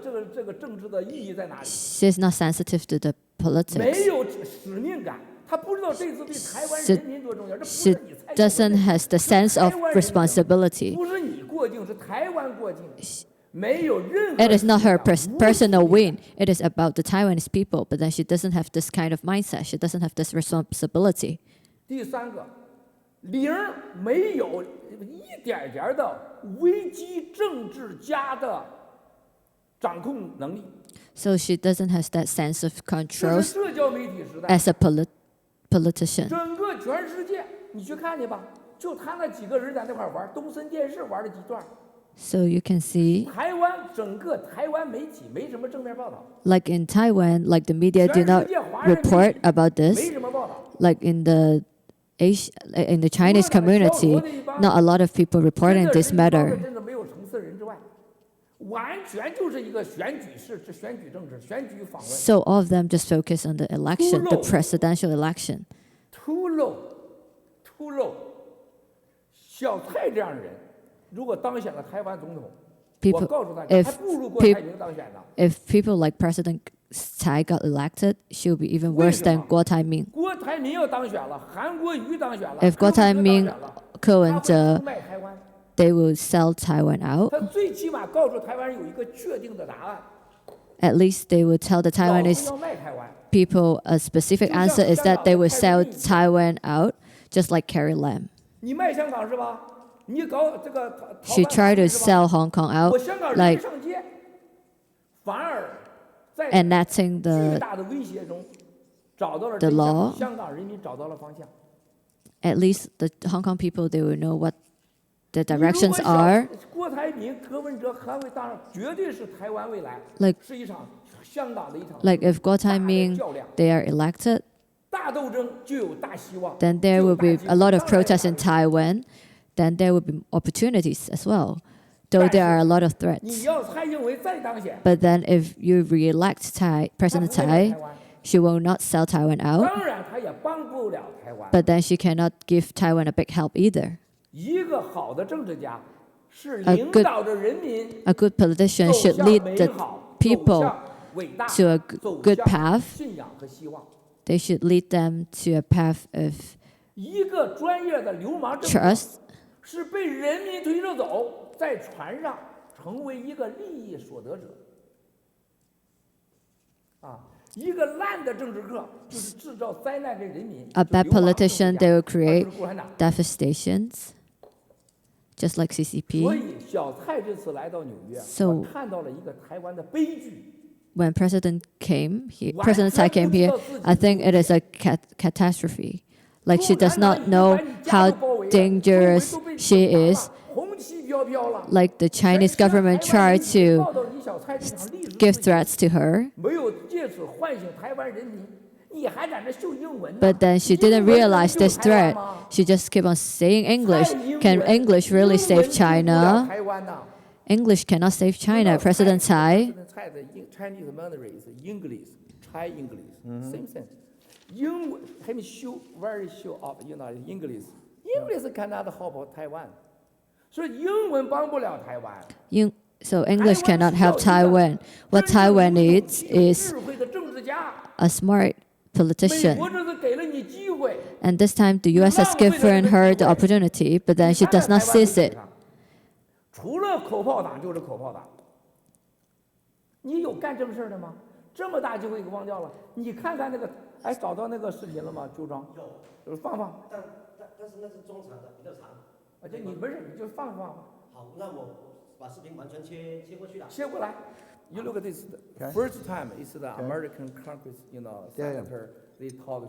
政治的意义在哪里，
she's not sensitive to the
没
politics.
有使命感，他不知道这次对台湾
She-
人民多重要，这不
She
是你蔡英文
doesn't has the
是
sense of
台湾人民
responsibility.
不是你过境，是台湾过境，没有任何
It is not her
使命感
personal
无使命
win. It is about the Taiwanese people. But then she doesn't have this kind of mindset. She doesn't have this responsibility.
第三个，零没有一点点的危机政治家的掌控能力。
So she doesn't have that sense of
这
control
是社交媒体时代，
as a politician.
整个全世界你去看去吧，就他那几个人在那块玩，东森电视玩了几段，
So you can see,
台湾整个台湾媒体没什么正面报道，
like in Taiwan, like the media do not report about
没
this.
什么报道。
Like in the Chinese community, not a lot of people reporting
真的
this
是一帮
matter.
子真的没有层次的人之外，完全就是一个选举这选举政治、选举访问，
So all of them just focus on the election, the presidential election.
秃漏。小蔡这样的人，如果当选了台湾总统，我
People,
告诉大家，
if
还不如郭台铭当选呢。
if people like President Tsai got elected, she'll be even worse than
为什么？
Guo Taiming.
郭台铭要当选了，韩国瑜当选了，
If
柯
Guo
文哲当选
Taiming,
了，
Ko
他
Wen
会
Je,
出卖台湾。
they will sell Taiwan out.
他最起码告诉台湾人有一个确定的答案，
At least they will tell the
老子
Taiwanese
要卖台湾。
people a specific answer is that they will sell Taiwan out, just like Carrie Lam.
你卖香港是吧？你搞这个逃
She
犯
tried to
是吧
sell Hong Kong
我
out,
香港人没
like
上街，反而在
enacting
巨
the
大的威胁中找到了
the
真相
law.
香港人民找到了方向。
at least the Hong Kong people, they will know what the
你如果
directions
想
are.
郭台铭、柯文哲、韩伟当然绝对是台湾未来，
Like
是一场香港的一场
like if Guo
大的
Taiming
较量，
they are elected,
大斗争就有大希望，
then there
就有
will
大
be
机
a
会
lot of
当然有
protests
大
in
机会
Taiwan. Then there will be opportunities as well, though there are a lot of
你
threats.
要蔡英文再当选，
But then if you re-elect
他
President
不会卖
Tsai,
台湾，
she will not sell Taiwan out,
当然他也帮不了台湾。
but then she cannot give Taiwan a big help either.
一个好的政治家是
A
领
good-
导着人民
A good politician
走
should
向
lead
美
the
好，
people
走向伟大，
to a
走
good
向
path.
信仰和希望。
They should lead them to a path of
一个专业的流氓政府
trust.
是被人民推着走，在船上成为一个利益所得者。啊，一个烂的政治客就是制造灾难给人民。
A
就
bad
流氓政治
politician,
家
they will
或者
create
是共产党。
devastations, just like
所
CCP.
以小蔡这次来到纽约，
So-
我看到了一个台湾的悲剧。
When President Tsai came here, I think it is a catastrophe. Like she does not know how dangerous she is.
红旗飘飘了。
Like the Chinese government tried to
报道李小蔡这场历史
give
事件
threats to her,
没有借此唤醒台湾人民，你还在这秀英文呢
but then she
英
didn't
文能
realize
救
this
台湾
threat.
吗
She just kept on saying English.
太英
Can
文
English really
英
save
文救不了
China?
台湾呐
English cannot save China. President Tsai.
Tsai 的 Chinese Mandarin 是 English, Chai English, same thing. 英文还没 show very show off, you know English. English cannot help Taiwan. 所以英文帮不了台湾。
So English cannot help Taiwan. What Taiwan needs is
智慧的政治家。
a smart
美
politician.
国这是给了你机会，
And this time, the U.S. has given her the opportunity, but then she does not seize it.
除了口炮党就是口炮党。你有干正事的吗？这么大机会给忘掉了。你看看那个，哎，找到那个视频了吗？周庄，就是放放。
但是那是中长的，比较长。
就你没事，你就放放。
好，那我把视频完全切过去了。
切过来。You look at this. First time it's the American Congress, senator. They talk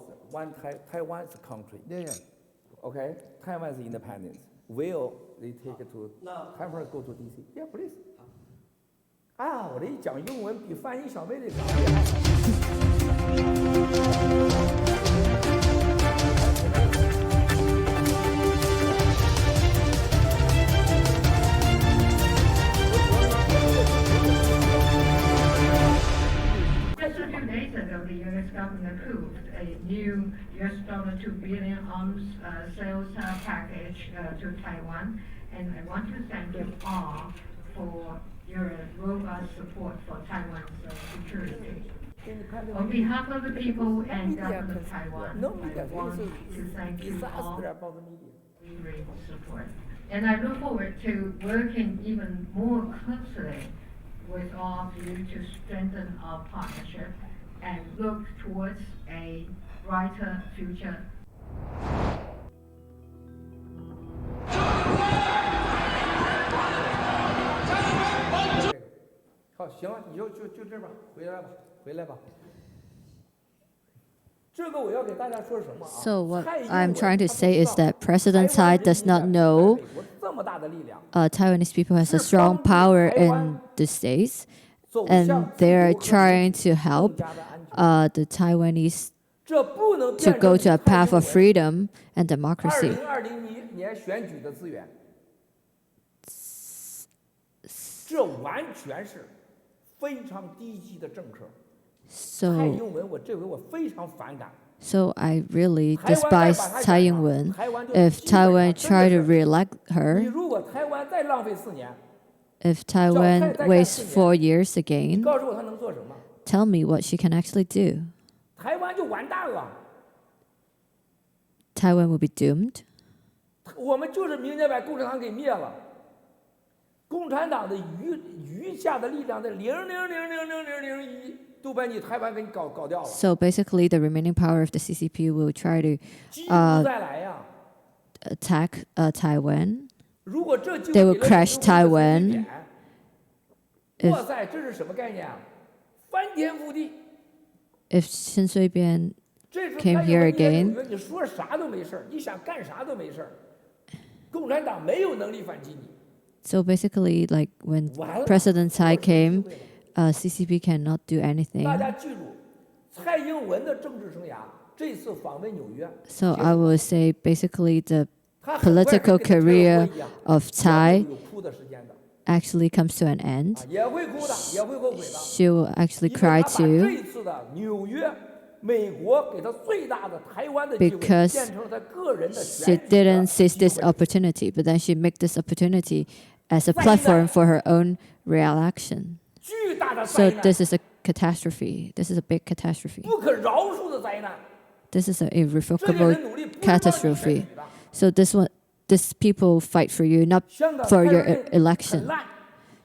Taiwan is a country. Okay, Taiwan is independent. Will they take it to Taiwan go to DC? Yeah, please. 啊，我这一讲英文比翻译小妹妹更厉害。
Just a few days ago, the U.S. government approved a new $2 billion arms sales package to Taiwan, and I want to thank you all for your robust support for Taiwan's security. On behalf of the people and government of Taiwan, I want to thank you all for your support. And I look forward to working even more closely with all of you to strengthen our partnership and look towards a brighter future.
好，行，你就这吧，回来吧。这个我要给大家说什么啊？
So what I'm trying to say is that President Tsai does not know Taiwanese people has a strong power in the States, and they're trying to help the Taiwanese to go to a path of freedom and democracy.
2020年选举的资源，这完全是非常低级的政客。蔡
So
英文，我这回我非常反感。
So I really despise Tsai Ing-wen. If Taiwan try to re-elect
你
her,
如果台湾再浪费4年，
if Taiwan waits 4 years
你
again,
告诉我他能做什么？
tell me what she can actually do.
台湾就完蛋了。
Taiwan will be doomed.
我们就是明年把共产党给灭了。共产党的余下的力量在0.0000001都把你台湾给你搞掉了。
So basically, the remaining power of the CCP will try to
机不再来呀！
attack Taiwan.
如果这就
They will crash Taiwan.
哇塞，这是什么概念啊？翻天覆地！
If Shin Sui-bian
这是
came here again.
你说啥都没事儿，你想干啥都没事儿。共产党没有能力反击你。
So basically, like when
完了
President Tsai came, CCP cannot do anything.
大家记住，蔡英文的政治生涯这次访问纽约，
So I will say basically the
他很快
political
跟特
career
会一样
of Tsai
有哭的时间的，
actually comes to an end.
也会哭的，也会后悔的。
She will actually
因为
cry
他把
too
这次的纽约，美国给他最大的台湾的机会，
because
变成了他个人的
she
选举
didn't
的
seize
机
this
会。
opportunity, but then she made this opportunity as a platform for her own re-election.
巨大的
So
灾难，
this is a catastrophe. This is a big catastrophe.
不可饶恕的灾难。
This is an
这些
irrevocable
人努力不是帮你选
catastrophe.
举的。
So this people fight for you, not
香港
for
蔡
your
英文
election.
很烂，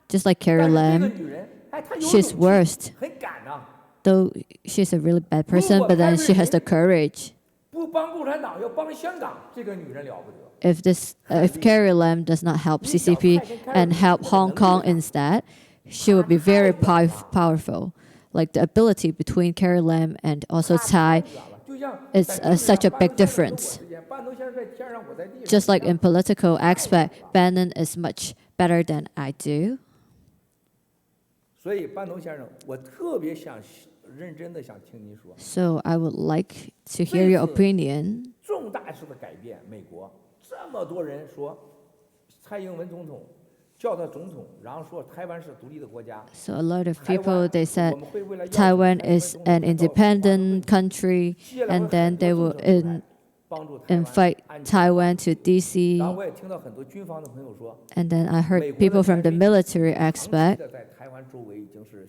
Just like
但
Carrie
是这个
Lam,
女人，哎，她有
she's
勇气，
worst.
很敢呐。
Though she's a really bad person, but then she has the courage.
不帮共产党，要帮香港，这个女人了不得。
If Carrie Lam does not help CCP and help Hong Kong instead, she will be very powerful. Like the ability between Carrie Lam and also Tsai,
就像
it's such a big difference.
半头先生在天上，我在地上。
Just like in political aspect, Bannon is much better than I do.
所以半头先生，我特别想认真的想听您说，
So I would like to hear your opinion.
重大式的改变，美国这么多人说，蔡英文总统叫他总统，然后说台湾是独立的国家。
So a lot of people, they
我
said
们会为了要求
Taiwan
蔡英文
is
总统
an
到
independent country,
接下来
and
会
then
很
they
多
will
政策出来帮助台湾
invite
安全
Taiwan to
然后
DC.
我也听到很多军方的朋友说，
And then I
美
heard
国
people
的
from the
战
military
机长期
aspect.
的在台湾周围已经是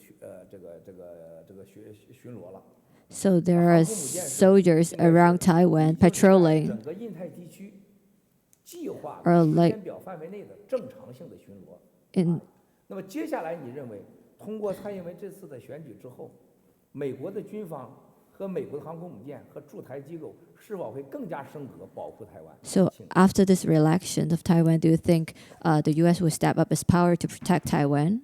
巡逻了。
So there are soldiers around Taiwan
整
patrolling
个印太地区计划
or
时
like
间表范围内的正常性的巡逻。
in
那么接下来你认为，通过蔡英文这次的选举之后，美国的军方和美国的航空母舰和驻台机构是否会更加升格保护台湾？
So after this re-election of Taiwan, do you think the U.S. will step up its power to protect Taiwan?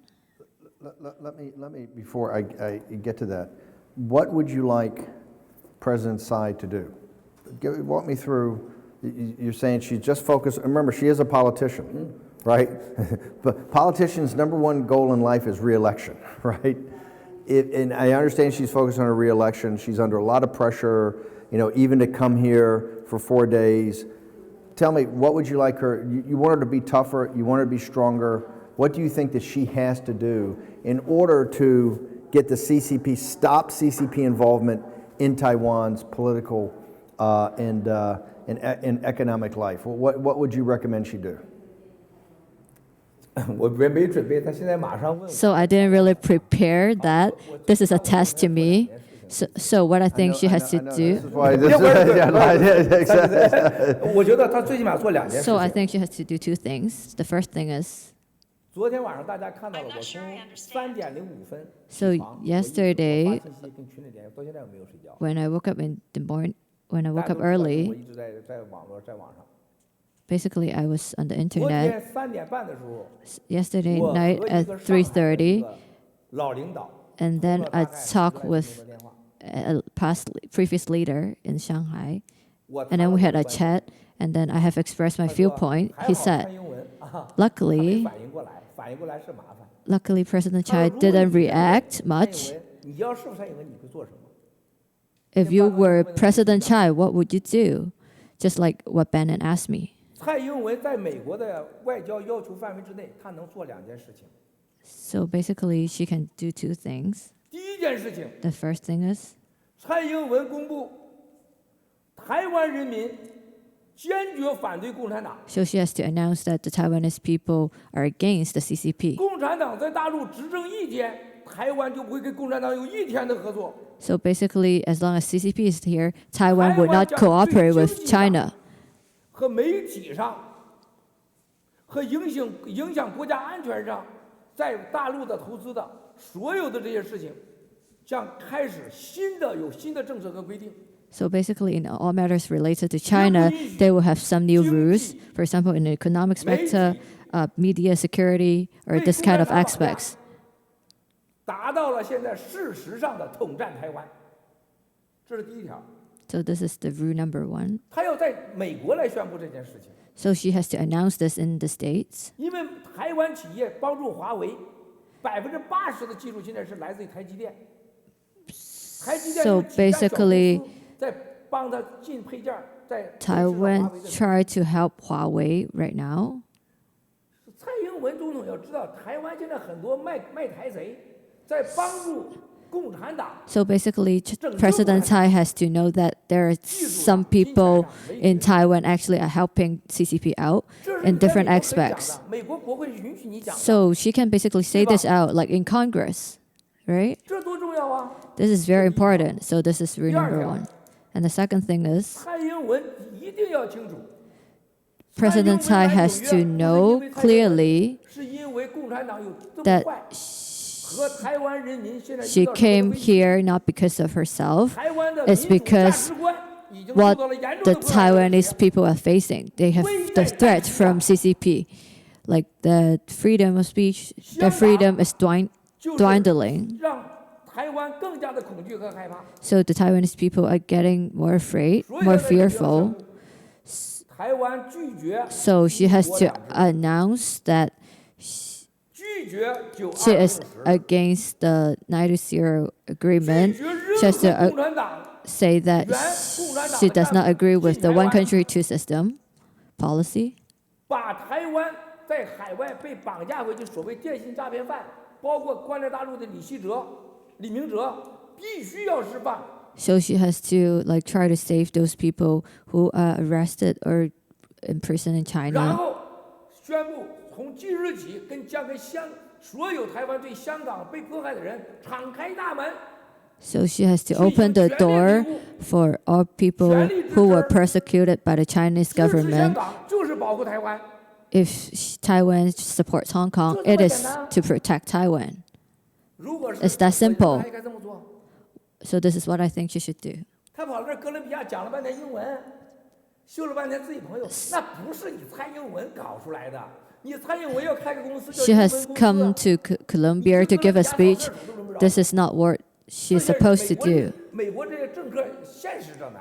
Let me before I get to that, what would you like President Tsai to do? Walk me through. You're saying she's just focused. Remember, she is a politician, right? But politicians' number one goal in life is re-election, right? And I understand she's focused on her re-election. She's under a lot of pressure, even to come here for 4 days. Tell me, what would you like her? You want her to be tougher. You want her to be stronger. What do you think that she has to do in order to get the CCP, stop CCP involvement in Taiwan's political and economic life? What would you recommend she do?
我没准备，他现在马上问我。
So I didn't really prepare that. This is a test to me. So what I think she has to do.
我觉得他最起码做2件事
So I
情。
think she has to do 2 things. The first thing is,
昨天晚上大家看到了，我从3点05分
So
起床，
yesterday
我一直发信息跟群里联系，到现在我没有睡觉。
when I woke up in the morning, when I
大
woke
家
up
都知道我
early,
一直在网上。
basically I was on the
昨
internet
天3点半的时候，
yesterday
我和
night
一
at
个上海的一
3:30,
个老领导
and
通
then
了
I
大概10
talked
来分
with
钟的电话。
a previous leader in Shanghai,
我
and then we
谈
had
了
a
关系
chat, and then I have expressed my
他说
viewpoint.
还
He
好蔡
said,
英文他没
luckily,
反应过来，反应过来是麻烦。
luckily President
他说
Chai
如果你
didn't
是
react
蔡英
much.
文，你要是蔡英文，你会做什么？
If you were President Chai, what would you do? Just like what Bannon asked me.
蔡英文在美国的外交要求范围之内，他能做2件事情。
So basically, she can do 2 things.
第一件事情，
The first thing is,
蔡英文公布，台湾人民坚决反对共产党。
so she has to announce that the Taiwanese people are against the CCP.
共产党在大陆执政1天，台湾就不会跟共产党有1天的合作。
So basically, as long as CCP is here, Taiwan would not cooperate with China.
和媒体上，和影响国家安全上，在大陆的投资的所有的这些事情，将开始有新的政策和规定。
So basically, in all matters related to China, they will have some new rules. For example, in the economic sector, media security, or this kind of aspects.
达到了现在事实上的统战台湾，这是第1条。
So this is the rule number 1.
他要在美国来宣布这件事情，
So she has to announce this in the States.
因为台湾企业帮助华为，80%的技术现在是来自于台积电。台积电
So
有几家小公司
basically,
在帮他进配件儿，在
Taiwan
维持着华为的
tried to help Huawei right now.
蔡英文总统要知道，台湾现在很多卖台贼，在帮助共产党。
So basically, President Tsai has to know that there are some people in Taiwan actually are helping CCP out
这是
in
在
different
美国可以讲
aspects.
的，美国国会允许你讲的，
So she can basically say this out, like in Congress, right?
这多重要啊！
This is very important. So this is rule number 1. And the second thing is,
蔡英文一定要清楚
President Tsai has to know clearly
是因为共产党有这么
that
坏，和台湾人民现在
she
遇到什么
came
危机
here not because of herself.
台湾的
It's
民主价
because
值观已经受
what
到了严重
the
的破坏和威
Taiwanese
胁
people are facing. They have the threat from CCP, like the freedom of speech, the freedom is
就是
dwindling.
让台湾更加的恐惧和害怕。
So the Taiwanese people are getting more afraid,
所有
more
的人都要宣
fearful.
布台湾拒绝
So she has
一国
to
两制
announce that
拒绝
she is
9/20
against the 90 agreement.
拒绝
She has
任
to
何共产党
say that she does not agree with the one country, 2 system policy.
把台湾在海外被绑架回去所谓电信诈骗犯，包括关在大陆的李明哲，必须要释放。
So she has to like try to save those people who are arrested or imprisoned in
然
China.
后宣布从即日起将跟所有台湾对香港被迫害的人敞开大门，
So she has to open the door for all people who were persecuted by the Chinese
支持香
government.
港就是保护台湾。
If Taiwan supports Hong Kong, it is to protect Taiwan.
如果是
It's that simple.
他应该这么做。
So this is what I think you should do.
他跑到这儿哥伦比亚讲了半天英文，修了半天自己朋友，那不是你蔡英文搞出来的。你蔡英文要开个公司叫
She
英
has
文公
come
司。
to Colombia to give a speech. This is not what she's supposed to do.
美国这些政客现实着呢，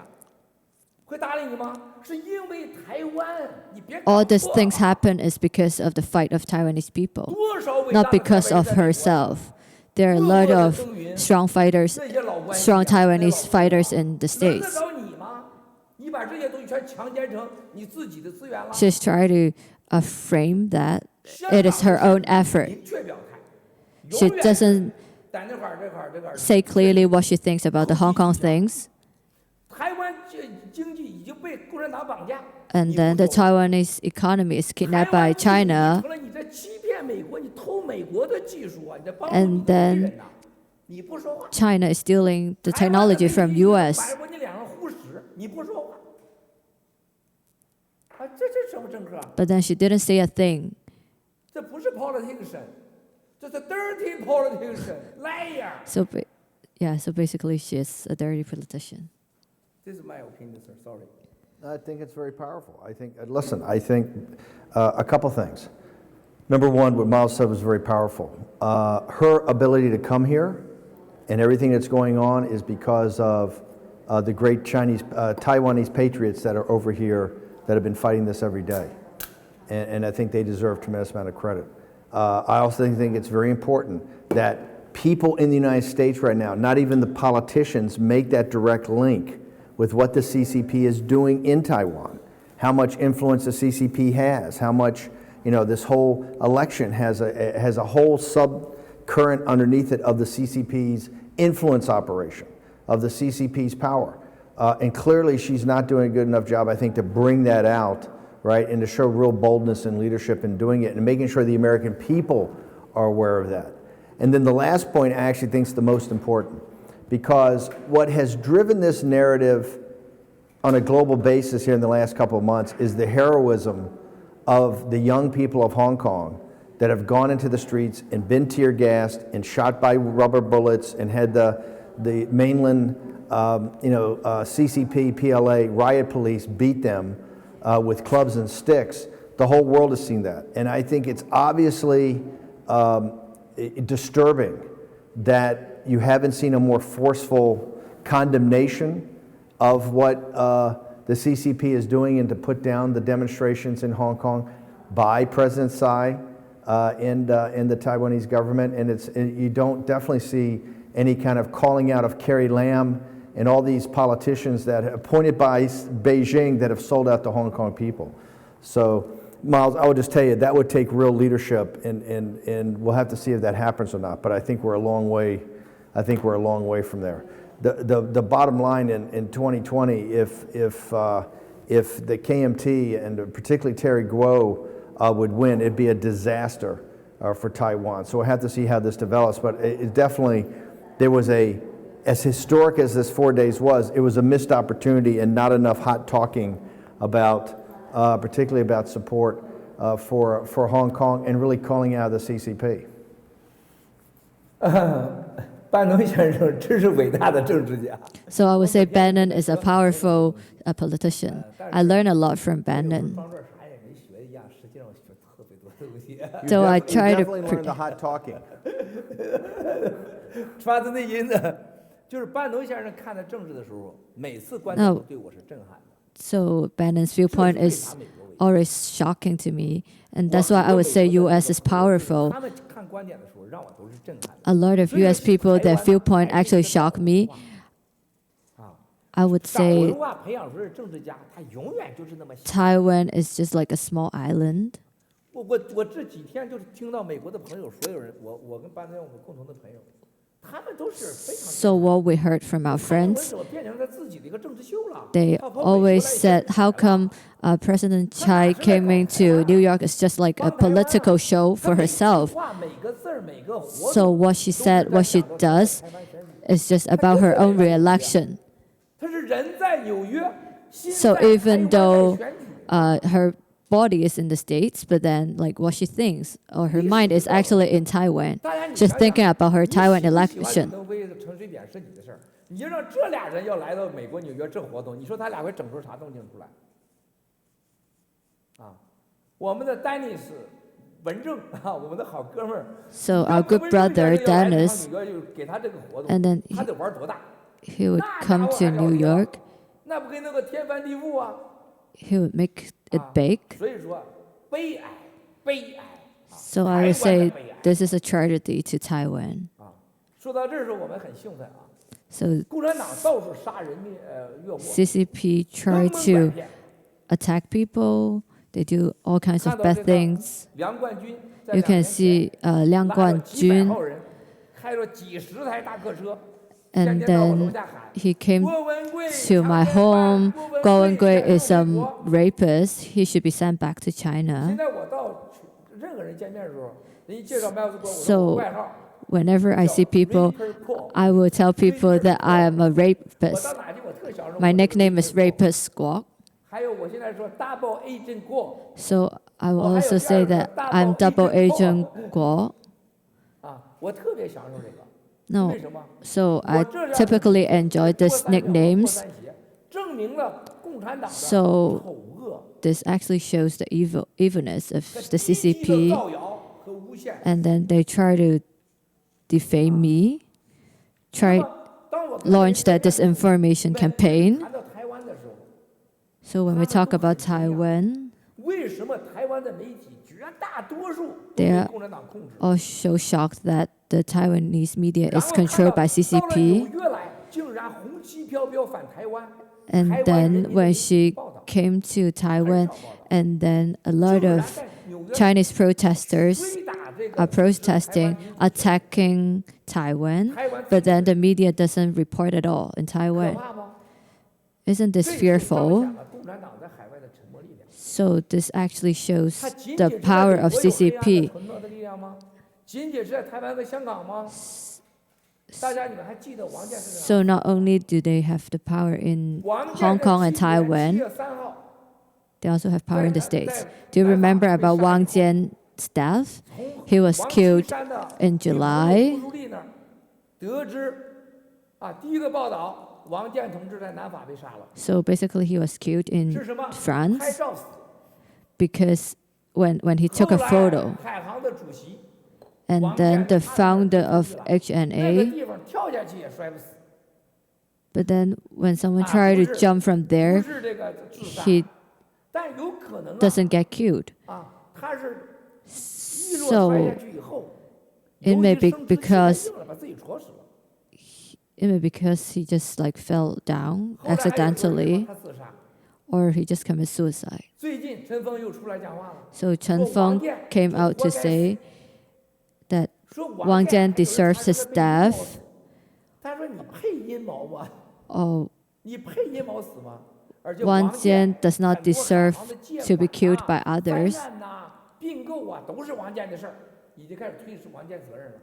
会搭理你吗？是因为台湾，你别搞
All these
错
things
了
happen is because of the fight of Taiwanese people,
多少伟大
not
的
because
台湾
of
人在美国
herself. There are a lot of strong fighters,
这些老关系
strong
啊
Taiwanese
这些老
fighters in the
轮得
States.
着你吗？你把这些东西全强奸成你自己的资源了。
She's trying to frame that it is her own effort.
明确表态，
She
永远
doesn't
在那块儿这块儿这块儿。
say clearly what she thinks about the Hong Kong things.
台湾经济已经被共产党绑架。
And then the Taiwanese economy is kidnapped by China.
成了你在欺骗美国，你偷美国的技术啊，你在帮助
And
你的敌
then
人呐。你不说话。
China is stealing the technology from US.
摆过你脸上呼屎，你不说话。啊，这是什么政客啊？
But then she didn't say a thing.
这不是 politician， 这是 dirty politician，liar。
So, so basically, she is a dirty politician.
This is my opinion, sir. Sorry.
I think it's very powerful. I think, listen, I think a couple things. Number one, what Miles said was very powerful. Her ability to come here and everything that's going on is because of the great Taiwanese patriots that are over here that have been fighting this every day. And I think they deserve a tremendous amount of credit. I also think it's very important that people in the United States right now, not even the politicians, make that direct link with what the CCP is doing in Taiwan, how much influence the CCP has, how much, this whole election has a whole subcurrent underneath it of the CCP's influence operation, of the CCP's power. And clearly she's not doing a good enough job, I think, to bring that out, right, and to show real boldness and leadership in doing it and making sure the American people are aware of that. And then the last point I actually think is the most important, because what has driven this narrative on a global basis here in the last couple of months is the heroism of the young people of Hong Kong that have gone into the streets and been tear gassed and shot by rubber bullets and had the mainland CCP, PLA, riot police beat them with clubs and sticks. The whole world has seen that. And I think it's obviously disturbing that you haven't seen a more forceful condemnation of what the CCP is doing and to put down the demonstrations in Hong Kong by President Tsai and the Taiwanese government. And you don't definitely see any kind of calling out of Carrie Lam and all these politicians that are appointed by Beijing that have sold out the Hong Kong people. So, Miles, I would just tell you, that would take real leadership, and we'll have to see if that happens or not. But I think we're a long way. I think we're a long way from there. The bottom line in 2020, if the KMT and particularly Terry Guo would win, it'd be a disaster for Taiwan. So we'll have to see how this develops. But it definitely, there was as historic as this 4 days was, it was a missed opportunity and not enough hot talking about, particularly about support for Hong Kong and really calling out the CCP.
班农先生真是伟大的政治家。
So I would say Bannon is a powerful politician. I learned a lot from Bannon.
装这儿啥也没学一样，实际上我学特别多东西。
So I
You
try to
definitely learned the hot talking.
发自内心的，就是班农先生看待政治的时候，每次观点都对我是震撼的。
So Bannon's viewpoint is always shocking to me, and that's why I would say U.S. is powerful.
他们看观点的时候，让我都是震撼的。
A lot of U.S. people, their viewpoint actually shock me. I would
党文
say
化培养出来的政治家，他永远就是那么小。
Taiwan is just like a small island.
我这几天就是听到美国的朋友，所有人，我跟班农我们共同的朋友，他们都是非常。
So what we heard from our
蔡英文
friends,
怎么变成他自己的一个政治秀了？
they
他跑美国
always
来
said, how come President Tsai came into New York is just like a political show for herself.
每个字儿每个活动
So what she said, what she does, is just about her own re-election.
她是人在纽约，心
So
在
even
台湾在
though
选举。
her body is in the States, but then like what she thinks or her mind is actually in Taiwan.
大家你
She's
想
thinking
想，
about her
你
Taiwan
喜不喜欢
election.
李登辉的陈水扁是你的事儿，你就让这俩人要来到美国纽约这活动，你说他俩会整出啥动静出来？啊，我们的丹尼斯文正啊，我们的好哥们儿，
So our good brother Dennis,
纽约就给他这个活动，
and then
他得玩多大？
he would come to New York.
那不跟那个天翻地覆啊！
He would make it
啊
big.
所以说，悲哀，悲哀。
So I would say this is a tragedy to Taiwan.
啊，说到这儿的时候，我们很兴奋啊！
So
共产党到处杀人灭越货，
CCP
蒙
try
蒙拐
to
骗。
attack people. They do all kinds
看
of
到
bad
这个
things.
梁冠军在
You
2
can
年
see
前
Liang
拉了几百
Guanjun,
号人，开了几十台大客车，
and
天天到我楼
then
下喊
he came
郭文贵
to
强
my
奸犯
home.
郭
Guo
文
Wengui
贵
is
遣
a
送回国。
rapist. He should be sent back to
现
China.
在我到任何人见面的时候，人一介绍麦克斯国，我
So
说我外号
Whenever I
叫
see people,
Raper Paul。
I will tell people that I am a
我
rapist.
到哪去我特小声。
My
我说
nickname is
Raper Paul。
Rapist Squawk.
还有我现在说 Double Agent 郭
So I will
我还有
also
第二
say
个
that
Double
I'm double
Agent
agent Guo.
啊，我特别享受这个。
No,
为什么？
so
我
I
这样
typically enjoy
过
these
三秒过
nicknames.
三邪证明了共产党的
So
丑恶。
this actually shows the evilness of
它
the
积极地
CCP,
造谣和诬陷。
and then they try to defame me,
那
try
么当我跟人
launch that
见面
disinformation
每
campaign.
谈到台湾的时候，
So when we talk about Taiwan,
为什么台湾的媒体绝大多数都
They
被
are
共产党控制？
all so shocked that the Taiwanese media
然
is
后看
controlled
到
by
到了
CCP.
纽约来，竟然红旗飘飘反台湾。
And
台湾人
then
民的
when
媒
she
体报道
came to
很
Taiwan,
少报道
and then a lot
竟然
of
在纽约
Chinese protesters
追打这个
are
支持台湾
protesting,
民主的
attacking Taiwan,
台湾
but then the media doesn't report at all in
可
Taiwan.
怕吗？
Isn't
这
this
就彰
fearful?
显了共产党在海外的沉默力量。
So this actually shows
它仅
the
仅是在
power
美
of
国有黑暗的
CCP.
沉默的力量吗？仅仅是在台湾和香港吗？大家你们还记得王建是谁
So not only do they have the power in
王
Hong
建
Kong
在
and
7 月
Taiwan,
3号
they also have power in the States.
在
Do you
南法
remember
被
about
杀以
Wang
后
Jian's death?
从
He was
王岐
killed
山的
in
女朋友
July.
胡淑丽那儿得知第一个报道，王建同志在南法被杀了，
So basically, he was killed
是
in
什么？拍
France
照死。
because when he took
后
a
来
photo,
海航的主席
and then the founder of
那个
HNA,
地方跳下去也摔不死，
but then when someone tried to jump from
不
there,
是这个自杀，
he
但有可能
doesn't get killed.
他是一落
So
摔下去以后，
it
由
may
于
be
生殖器太
because
硬了，把自己戳死了。
it may be because he just like fell down
后来还有说什么
accidentally,
他自杀。
or he just committed suicide.
最近陈峰又出来讲话了，
So Chen Feng came out to say that
说
Wang Jian deserves his death.
他说你配阴谋吗？
Oh,
你配阴谋死吗？而且
Wang
王建
Jian does not
很多
deserve
海航的借
to be
款
killed
啊
by others.
灾难呐、并购啊，都是王建的事儿，已经开始推王建责任了。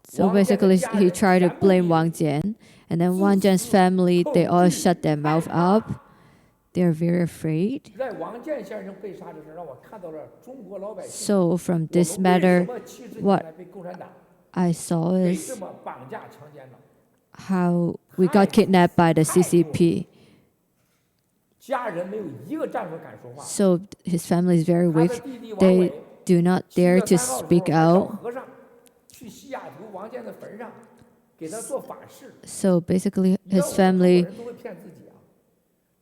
So
王建的
basically,
家
he
人
tried to
全部
blame
以
Wang Jian, and then Wang Jian's family, they all shut their mouth up. They're very afraid.
在王建先生被杀的时候，让我看到了中国老百姓
So from
我
this
们为什
matter,
么70年
what
来被共产党
I saw
给
is
这么绑架强奸了？
how we got kidnapped by the CCP.
家人没有一个站出来敢说话。
So his family is very
他
weak.
的弟弟王
They
伟
do not
7
dare
月
to
3号的时候
speak
还找
out.
和尚去西雅图王建的坟上给他做法事。
So basically,
你知道
his
我们中国
family
人都会骗自己啊。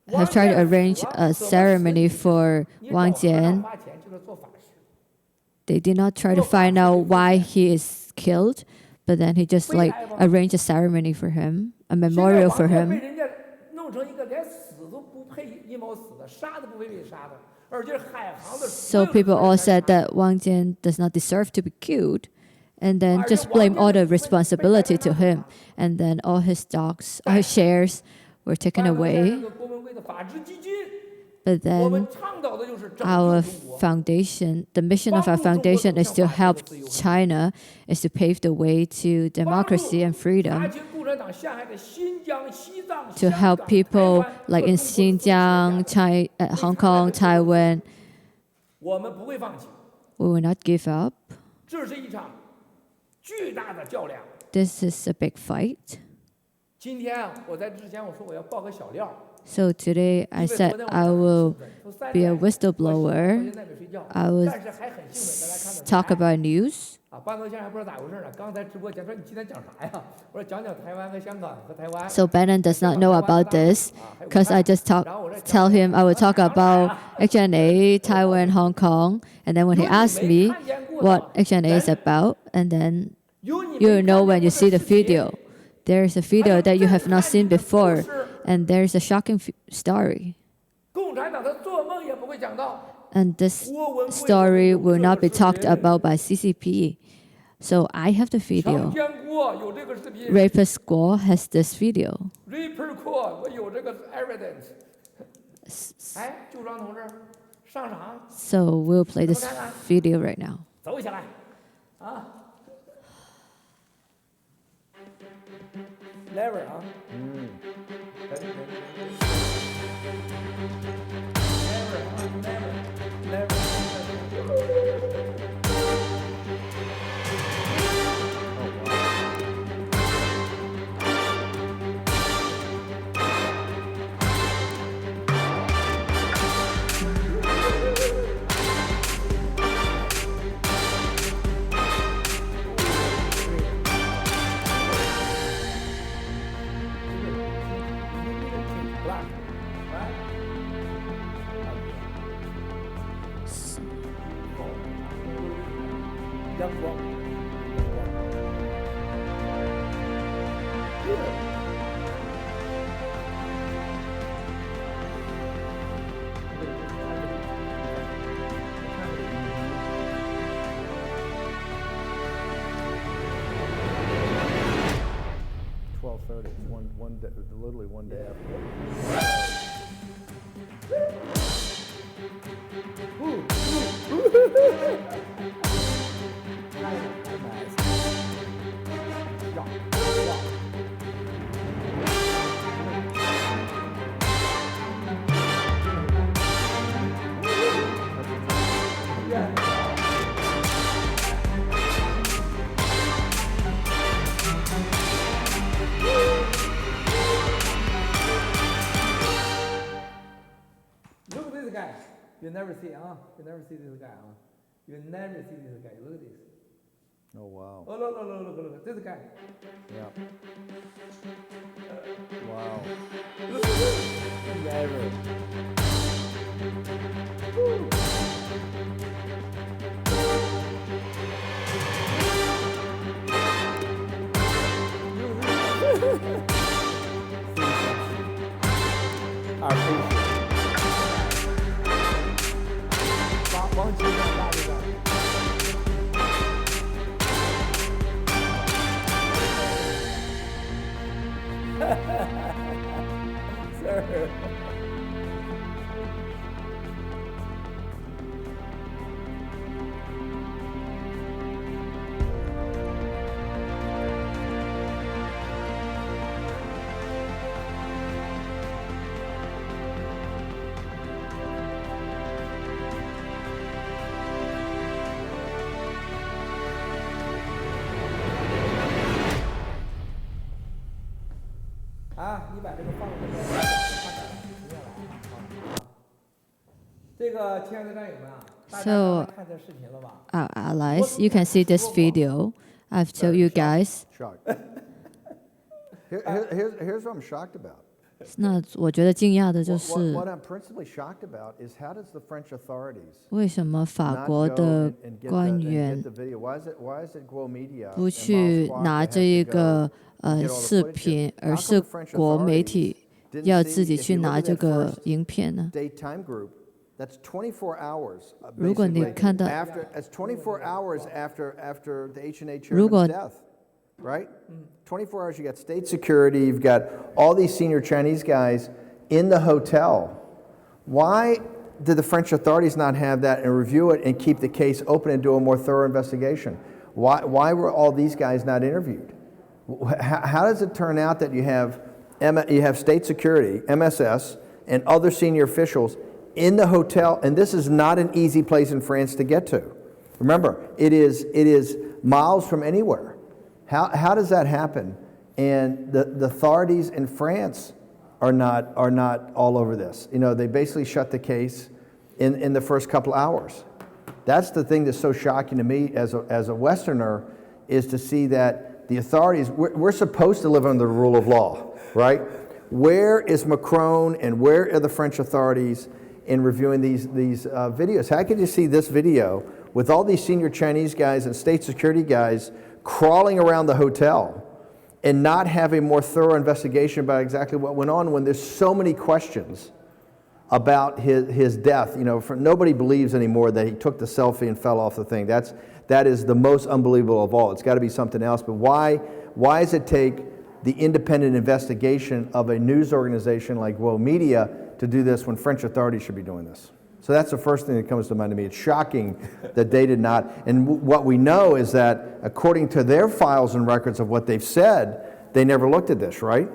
have tried to
王建
arrange
死了
a
怎么
ceremony
死
for
你
Wang
找和尚
Jian.
花钱就是做法事。
They did not try to find out why he is killed, but then he just like arranged a ceremony for him, a
现在
memorial
王
for
建被
him.
人家弄成一个连死都不配阴谋死的，杀都不配被杀的，而且海航的所
So
有的
people
责
all
任
said
全是
that Wang Jian does not deserve to be killed, and then
而且
just
王
blame
建
all
的
the
被
responsibility to
被逮
him, and then all his stocks, all his shares were taken
办公在那
away.
个郭文贵的法治基金
But
我们
then
倡导的就是拯
our
救中国。
foundation, the mission of our foundation is to help China, is to pave the way to democracy and
打
freedom,
击共产党陷害的新疆、西藏、
to
香
help
港、
people
台湾
like
和
in
中国所有的
Xinjiang,
国家。
Hong Kong, Taiwan.
我们不会放弃，
We will not give up.
这是一场巨大的较量。
This is a big fight.
今天我在之前我说我要爆个小料，
So today
因
I
为昨
said
天我
I
很
will
兴奋，从3
be a
点我到
whistleblower.
现在没睡觉，
I was
但是还很兴奋。大家看到
talk
台
about news.
啊，班头先生还不知道咋回事呢。刚才直播间说你今天讲啥呀？我说讲讲台湾和香港和台湾。
So Bannon does not know about this because I just tell him I will talk about HNA, Taiwan, Hong Kong, and then when he asks me what HNA is about, and then
有你
you
没
know
看
when
见
you
过
see
的
the
视频
video. There's a video that you have not seen before, and there's a shocking story.
共产党他做梦也不会想到，
And this
郭文贵
story
有
will
这
not
个
be
视
talked
频
about by CCP. So I have the
强
video.
奸过有这个视频
Rapist Squad has this video.
，Raper 过我有这个 evidence。哎，旧庄同志，上场
So we'll play this video right now.
走起来，啊 ，Never 啊。阳光。
12:30. It's one day, literally one day after.
Look at this guy. You never see, huh? You never see this guy, huh? You never see this guy. Look at this.
Oh wow.
Oh, look. This guy.
Yeah. Wow.
Never. Our patient. 王局长大队长。Sir.啊，你把这个放在这边，放这儿，停下来啊！这个亲爱的战友们啊，大家刚才看这视频了吧？
Our allies, you can see this video. I've told you guys.
Shocked. Here's what I'm shocked about.
那我觉得惊讶的就
What,
是
what I'm principally shocked about is how does the French authorities
为什么法
not
国
go
的
and get
官
the
员
video? Why is it Guo Media
不
and
去
Moscow
拿
that
这
have
一
to
个
go and get all the
视
footage?
频，
How
而
come
是
the French
国媒
authorities
体
didn't
要
see-
自己
if
去
you
拿
look at
这
that
个
first
影片呢？
daytime group, that's 24 hours.
如果你
Basically,
看到
after it's 24 hours after the H&A
如果
chairman's death, right? 24 hours. You got state security. You've got all these senior Chinese guys in the hotel Why did the French authorities not have that and review it and keep the case open and do a more thorough investigation? Why were all these guys not interviewed? How does it turn out that you have state security, MSS, and other senior officials in the hotel, and this is not an easy place in France to get to. Remember, it is miles from anywhere. How does that happen? And the authorities in France are not all over this. You know, they basically shut the case in the first couple hours. That's the thing that's so shocking to me as a Westerner, is to see that the authorities, we're supposed to live under the rule of law, right? Where is Macron and where are the French authorities in reviewing these videos? How could you see this video with all these senior Chinese guys and state security guys crawling around the hotel and not have a more thorough investigation about exactly what went on, when there's so many questions about his death? You know, nobody believes anymore that he took the selfie and fell off the thing. That is the most unbelievable of all. It's got to be something else. But why does it take the independent investigation of a news organization like World Media to do this when French authorities should be doing this? So that's the first thing that comes to mind to me. It's shocking that they did not. And what we know is that according to their files and records of what they've said, they never looked at this, right?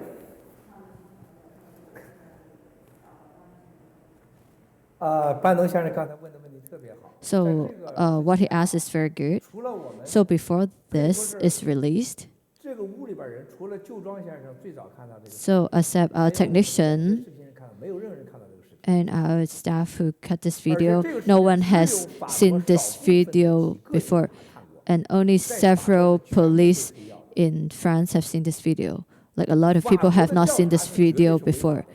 So what he asked is very good. So before this is released, so except our technician and our staff who cut this video, no one has seen this video before. And only several police in France have seen this video. Like a lot of people have not seen this video before.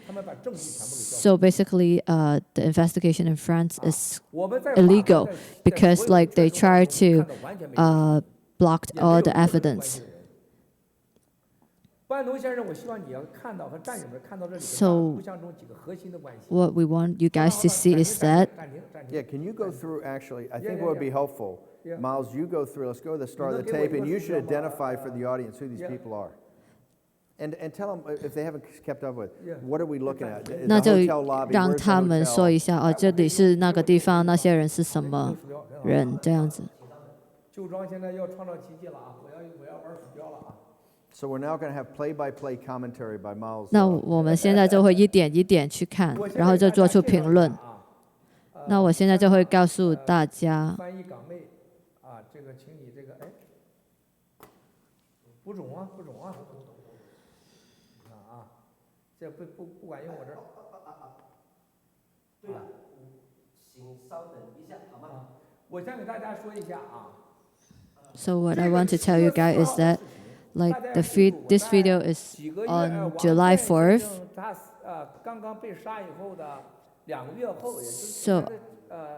So basically, the investigation in France is illegal because like they try to block all the evidence. So what we want you guys to see is that.
Yeah, can you go through actually, I think what would be helpful, Miles, you go through, let's go to the start of the tape, and you should identify for the audience who these people are. And tell them, if they haven't kept up with, what are we looking at? The
那就
hotel lobby,
让
where's the
他们
hotel?
说一下，这里是那个地方，那些人是什么人，这样子。
So we're now going to have play-by-play commentary by Miles.
那我们现在就会一点一点去看，然后就做出评论。那我现在就会告诉大家。
不中啊！这不管用我这儿。对了，请稍等一下，好吗？我先给大家说一下啊。
So what I want to tell you guys is that, like this video is on July 4th. So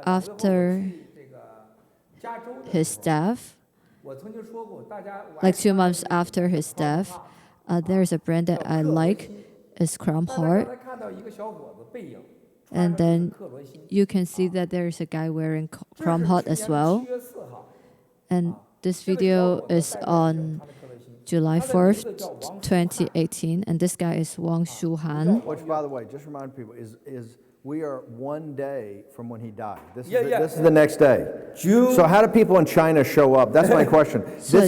after his death, like 2 months after his death, there's a brand that I like. Is Chrome Heart. And then you can see that there's a guy wearing Chrome Heart as well. And this video is on July 4th, 2018. And this guy is Wang Shuhan.
Which, by the way, just remind people, is we are 1 day from when he died. This is the next day. So how do people in China show up? That's my question. I just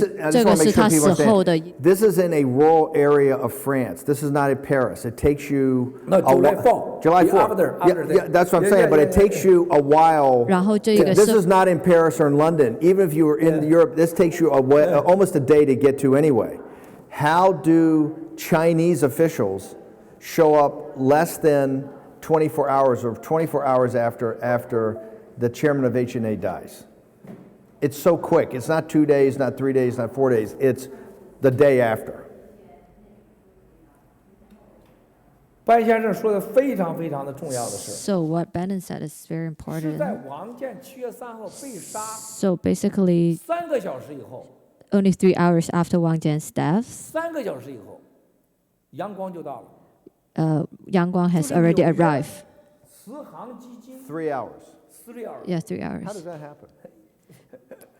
want to make sure people understand. This is in a rural area of France. This is not in Paris. It takes you
July 4th.
July 4th. Yeah, that's what I'm saying. But it takes you a while. This is not in Paris or in London. Even if you were in Europe, this takes you almost a day to get to anyway. How do Chinese officials show up less than 24 hours or 24 hours after the chairman of HNA dies? It's so quick. It's not 2 days, not 3 days, not 4 days. It's the day after.
班先生说的非常非常的重要的是。
So what Bannon said is very
是
important.
在王建7月3号被杀
So basically,
3个小时以后，
only 3 hours after Wang Jian's death,
3个小时以后，阳光就到了。
Yang Guang has already arrived.
慈航基金
3 hours.
4 hours。
Yeah, 3
How
hours.
does that happen?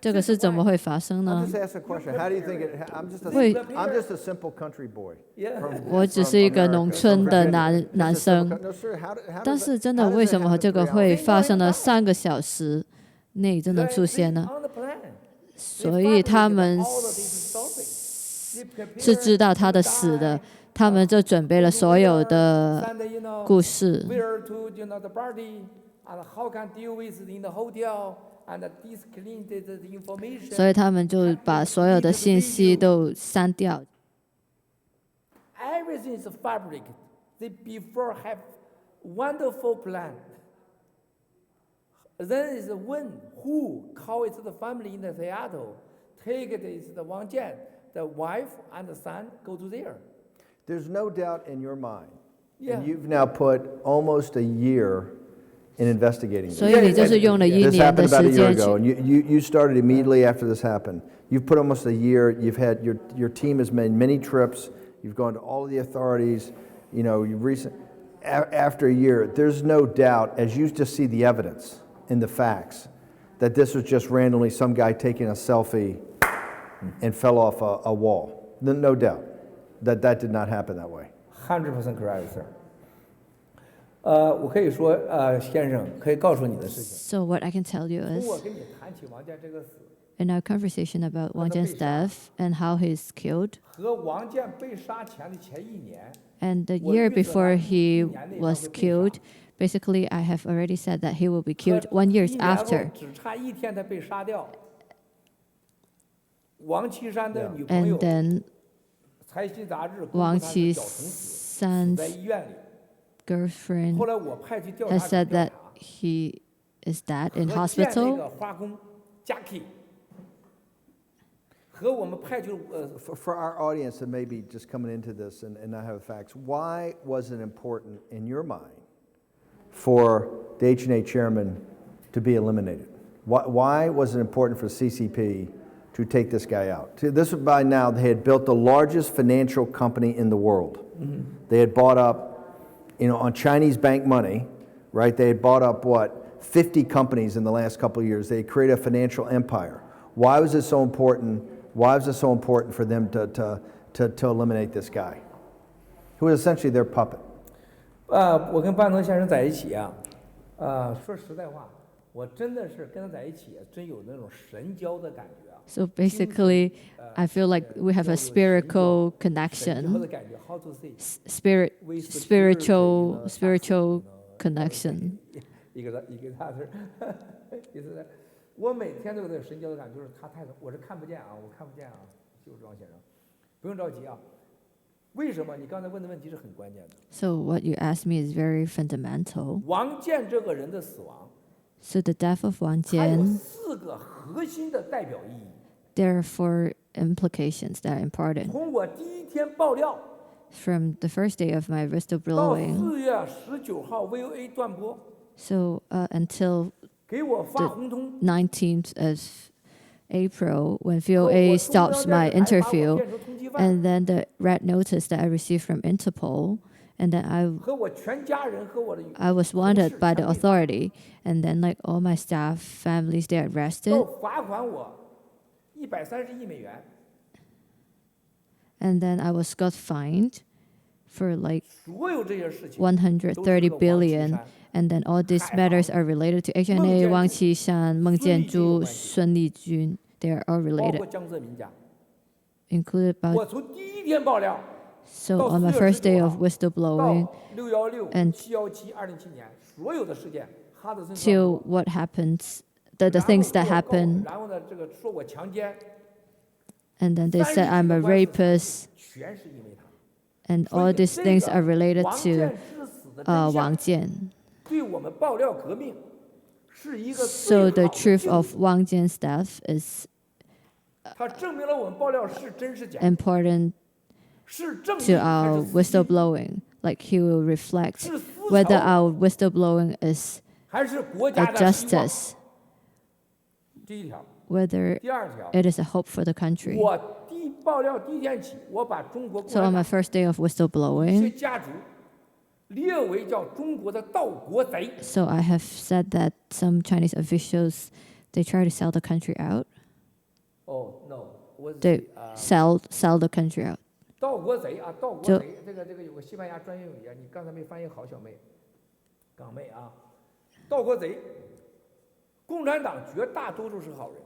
这个是怎么会发生
I'm
呢？
just asking a question. How do you think it? I'm
Wait.
just a simple country boy.
Yeah.
From,
我只是一个
from
农
America,
村
from
的
Virginia.
男
Just a simple
生
co-，no, sir, how
但
does
是
that-
真
how
的
does
为
that
什么
happen
这
in
个会
reality?
发生了3个小时内就能出现呢？
On the plan.
所以他们
All of these stories. They prepare
是知道他的死的，他们就准备了所有的
send, you know,
故事。
where to, you know, the party, and how can deal with in the hotel, and disclean the information.
所以他们就把所有的信息都删掉。
Everything is fabric. They before have wonderful plan. Then is when who call it the family in the Seattle, take it is the Wang Jian, the wife and the son go to there.
There's no doubt in your mind,
Yeah.
and you've now put almost a year in investigating
所
this.
以你就是用了1
This
年的
happened about a
时
year
间
ago,
去
and you started immediately after this happened. You've put almost a year. You've had your team has made many trips. You've gone to all of the authorities. You know, after a year, there's no doubt, as you just see the evidence and the facts, that this was just randomly some guy taking a selfie and fell off a wall. No doubt that did not happen that way.
100% correct, sir. 我可以说，先生可以告诉你的事情。
So what I can tell you
从
is,
我跟你谈起王建这个死
in our conversation about Wang Jian's death and how he's killed,
和王建被杀前的前1年，
and the year before he was killed, basically I have already said that he will be killed 1 year
1年后
after.
只差1天他被杀掉。王岐山的女朋友
And then
财新杂志公布
王
他是
岐
绞成死，死
San's
在医院里。
girlfriend
后来我派去调
has
查
said
局调
that
查，
he is dead in
和建那
hospital.
个化工 Jackie，和我们派去
For our audience that may be just coming into this and not have the facts, why was it important in your mind for the H&A chairman to be eliminated? Why was it important for CCP to take this guy out? This was by now, they had built the largest financial company in the world. They had bought up, on Chinese bank money, right? They had bought up, 50 companies in the last couple of years. They had created a financial empire. Why was it so important? Why was it so important for them to eliminate this guy, who was essentially their puppet?
我跟半藤先生在一起啊，说实在话，我真的是跟他在一起，真有那种神交的感觉啊。
So basically, I feel like we have a spiritual
神交
connection,
的感觉 ，how to say？
spiritual connection.
一个大字，意思是，我每天都有这神交的感觉，就是他太，我是看不见啊，我看不见啊，就是庄先生，不用着急啊。为什么？你刚才问的问题是很关键的。
So what you asked me is very fundamental.
王建这个人的死亡，
So the death of Wang
它有
Jian,
4个核心的代表意义。
there are 4 implications that are important.
从我第1天爆料
From the first day of my
到
whistleblowing,
4月19号 VOA 断播，
so until
给我发红通，
19th of April, when
和我
VOA
中央
stops
电
my
视台把我
interview,
变成通缉犯，
and then the red notice that I received from Interpol, and then
和我全家人和我的
I was
同
wanted
事
by the
全被
authority, and then like all my staff, families, they are
都
arrested,
罚款我130亿美元，
and then I was got fined for like
所有这些事情
130 billion, and then all these matters are related to HNA, Wang Qishan, Meng Jianzhu, Sun Lijun. They are all
包
related,
括江泽民家。
included
我
about.
从第1天爆料
So
到
on my
4月
first day
19
of
号
whistleblowing
到616、
and
717、2007年所有的事件，哈德森
till what happens, the things that happen,
然后呢，这个说我强奸，
and then they said I'm a rapist,
全是因为他。
and
所
all
以
these
这
things
个
are related
王
to
建之死的真相
Wang Jian.
对我们爆料革命是一个
So
最
the
好的
truth
证
of
据
Wang Jian's death is
它证明了我们爆料是真是假，
important
是正义
to
还
our
是私利，
whistleblowing. Like he will reflect
是私
whether
仇
our whistleblowing is
还是国
a
家的希望。
justice,
第1条，
whether
第2条，
it is a hope for the country.
我爆料第1天起，我把中国共
So on
产
my
党
first day of
一些
whistleblowing,
家族列为叫中国的盗国贼。
so I have said that some Chinese officials, they try to sell the country out.
Oh no，我
they sell the country out.
盗国贼啊，盗国
就
贼，这个有个西班牙专业语啊，你刚才没翻译好，小妹，港妹啊，盗国贼，共产党绝大多数是好人，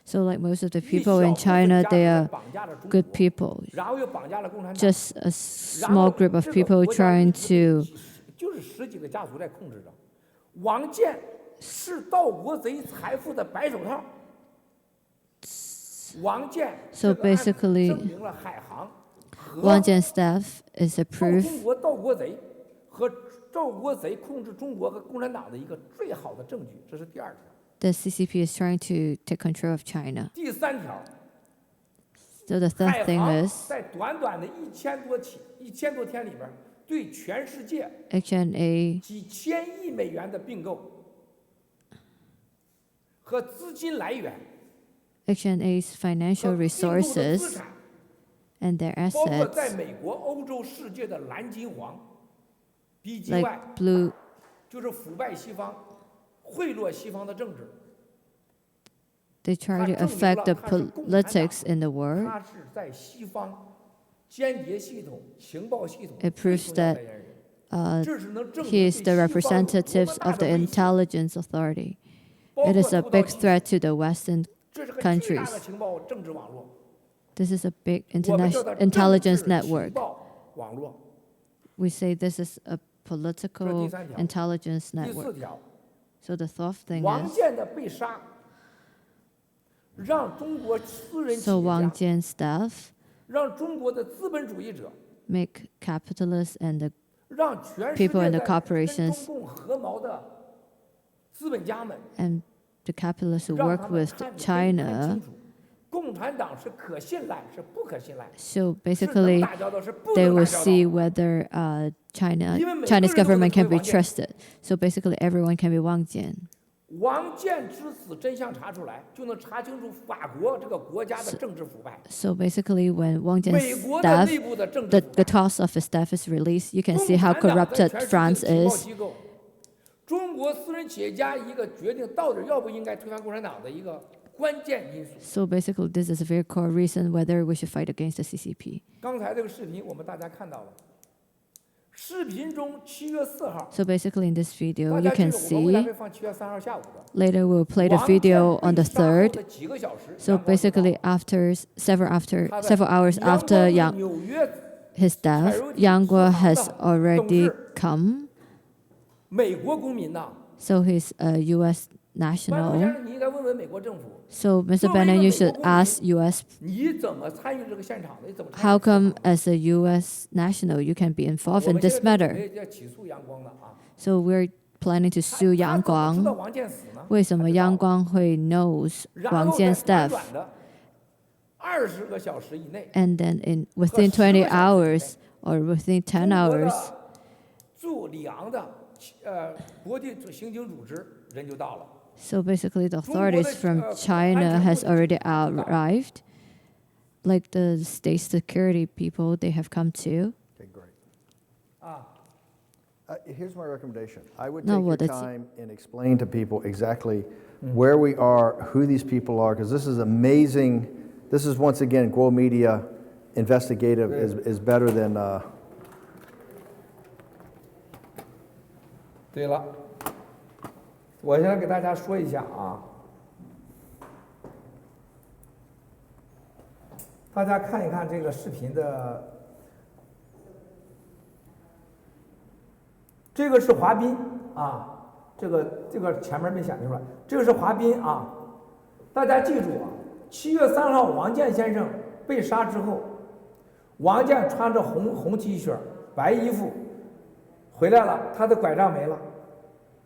So like most of the
一
people
小
in
部分
China,
家
they
族
are
绑架了中
good
国，
people.
然后又绑架了共产党，
Just a
然
small
后
group of
这个
people
国家
trying
一直
to
就是十几个家族在控制着，王建是盗国贼财富的白手套。王建
So
这个案子
basically,
证明了海航和
Wang Jian's death is a
中
proof
国盗国贼和盗国贼控制中国和共产党的一个最好的证据，这是第二条。
the CCP is trying to take control of China.
第三条，
So the
海
third thing
航
is
在短短的1000多天里边，对全世界
HNA
几千亿美元的并购和资金来源
HNA's
和
financial
并购的资
resources
产，
and their
包括在
assets,
美国、欧洲、世界的蓝金黄
like
BGY，
blue,
就是腐败西方、贿赂西方的政治。
they try to
它证明
affect
了
the
它是共产党
politics in the world.
他是在西方间谍系统、情报系统
It
最
proves
重要
that
代言人。
Uh,
这是能证明
he is
对
the
西方有多么
representatives
大
of
的
the
威胁，
intelligence authority.
包
It
括
is a
偷盗
big
技术
threat to the Western
这是个巨大
countries.
的情报政治网络，
This is a big
我们叫
international
它政
intelligence
治情
network.
报网络。
We say this is a political
这是第三条。
intelligence
第
network.
四条，
So the fourth thing
王
is,
建的被杀，让中国私人企
so
业
Wang
家，
Jian's death
让中国的资本主义者，
make capitalists and the
让全世
people
界
in the
在跟
corporations
中共合谋的资本家们。
and the capitalists who
让
work
他们
with
看得非常
China.
清楚，共产党是可信赖，是不可信赖，
So
是能
basically,
打交道，是不
they
能打
will
交
see
道。
whether
Chinese
Chinese government can be
Wang Jian.
trusted. So basically, everyone can be Wang Jian.
王建之死真相查出来，就能查清楚法国这个国家的政治腐败，
So basically, when Wang
美
Jian's
国的
death,
内部的政
the
治腐
the
败。
cause of his death is released, you can
共
see how
产党在
corrupted
全世界的
France
情报
is.
机构，中国私人企业家一个决定到底要不应该推翻共产党的一个关键因素。
So basically, this is a very core reason whether we should fight against the CCP.
刚才这个视频我们大家看到了，视频中7月4号。
So basically, in this video,
大
you
家记
can
住，我们未来
see
会放7月3号下午的。
later we'll play the
王建
video on
被
the
杀后
3rd.
的几个小时，
So
阳光就到
basically, after several hours
阳
after
光
Yang
纽约
his death, Yang Guo has already come.
美国公民呐，
So he's a U.S.
班主
national.
先生，你应该问问美国政府，
So Mr.
作为一个
Bannon, you
美国
should
公民，
ask U.S.
你怎么参与这个现场的？你怎么参与
How
这个现
come
场的
as a U.S. national you can be
我
involved
们
in
现
this
在准
matter?
备要起诉阳光的啊。
So we're planning to
他
sue
他
Yang
怎么知道
Guang.
王建死呢？
为什么
他知道
Yang Guang会 knows
然
Wang
后在
Jian's
短
death?
短的20个小时以内，
And then within 20 hours or within 10
中国
hours,
的驻里昂的国际刑警组织人就到了。
so basically the authorities from
中国的
China has
安全部队
already arrived. Like the state security people, they have come too.
Okay, great.
啊，
Here's my recommendation. I would
No,
take your
what is-
time and explain to people exactly where we are, who these people are, because this is amazing. This is once again, Guo Media investigative is better than.
对了，我先给大家说一下啊，大家看一看这个视频的，这个是华彬啊，这个前面没显示出来，这个是华彬啊，大家记住啊，7月3号王建先生被杀之后，王建穿着红 T 恤、白衣服回来了，他的拐杖没了。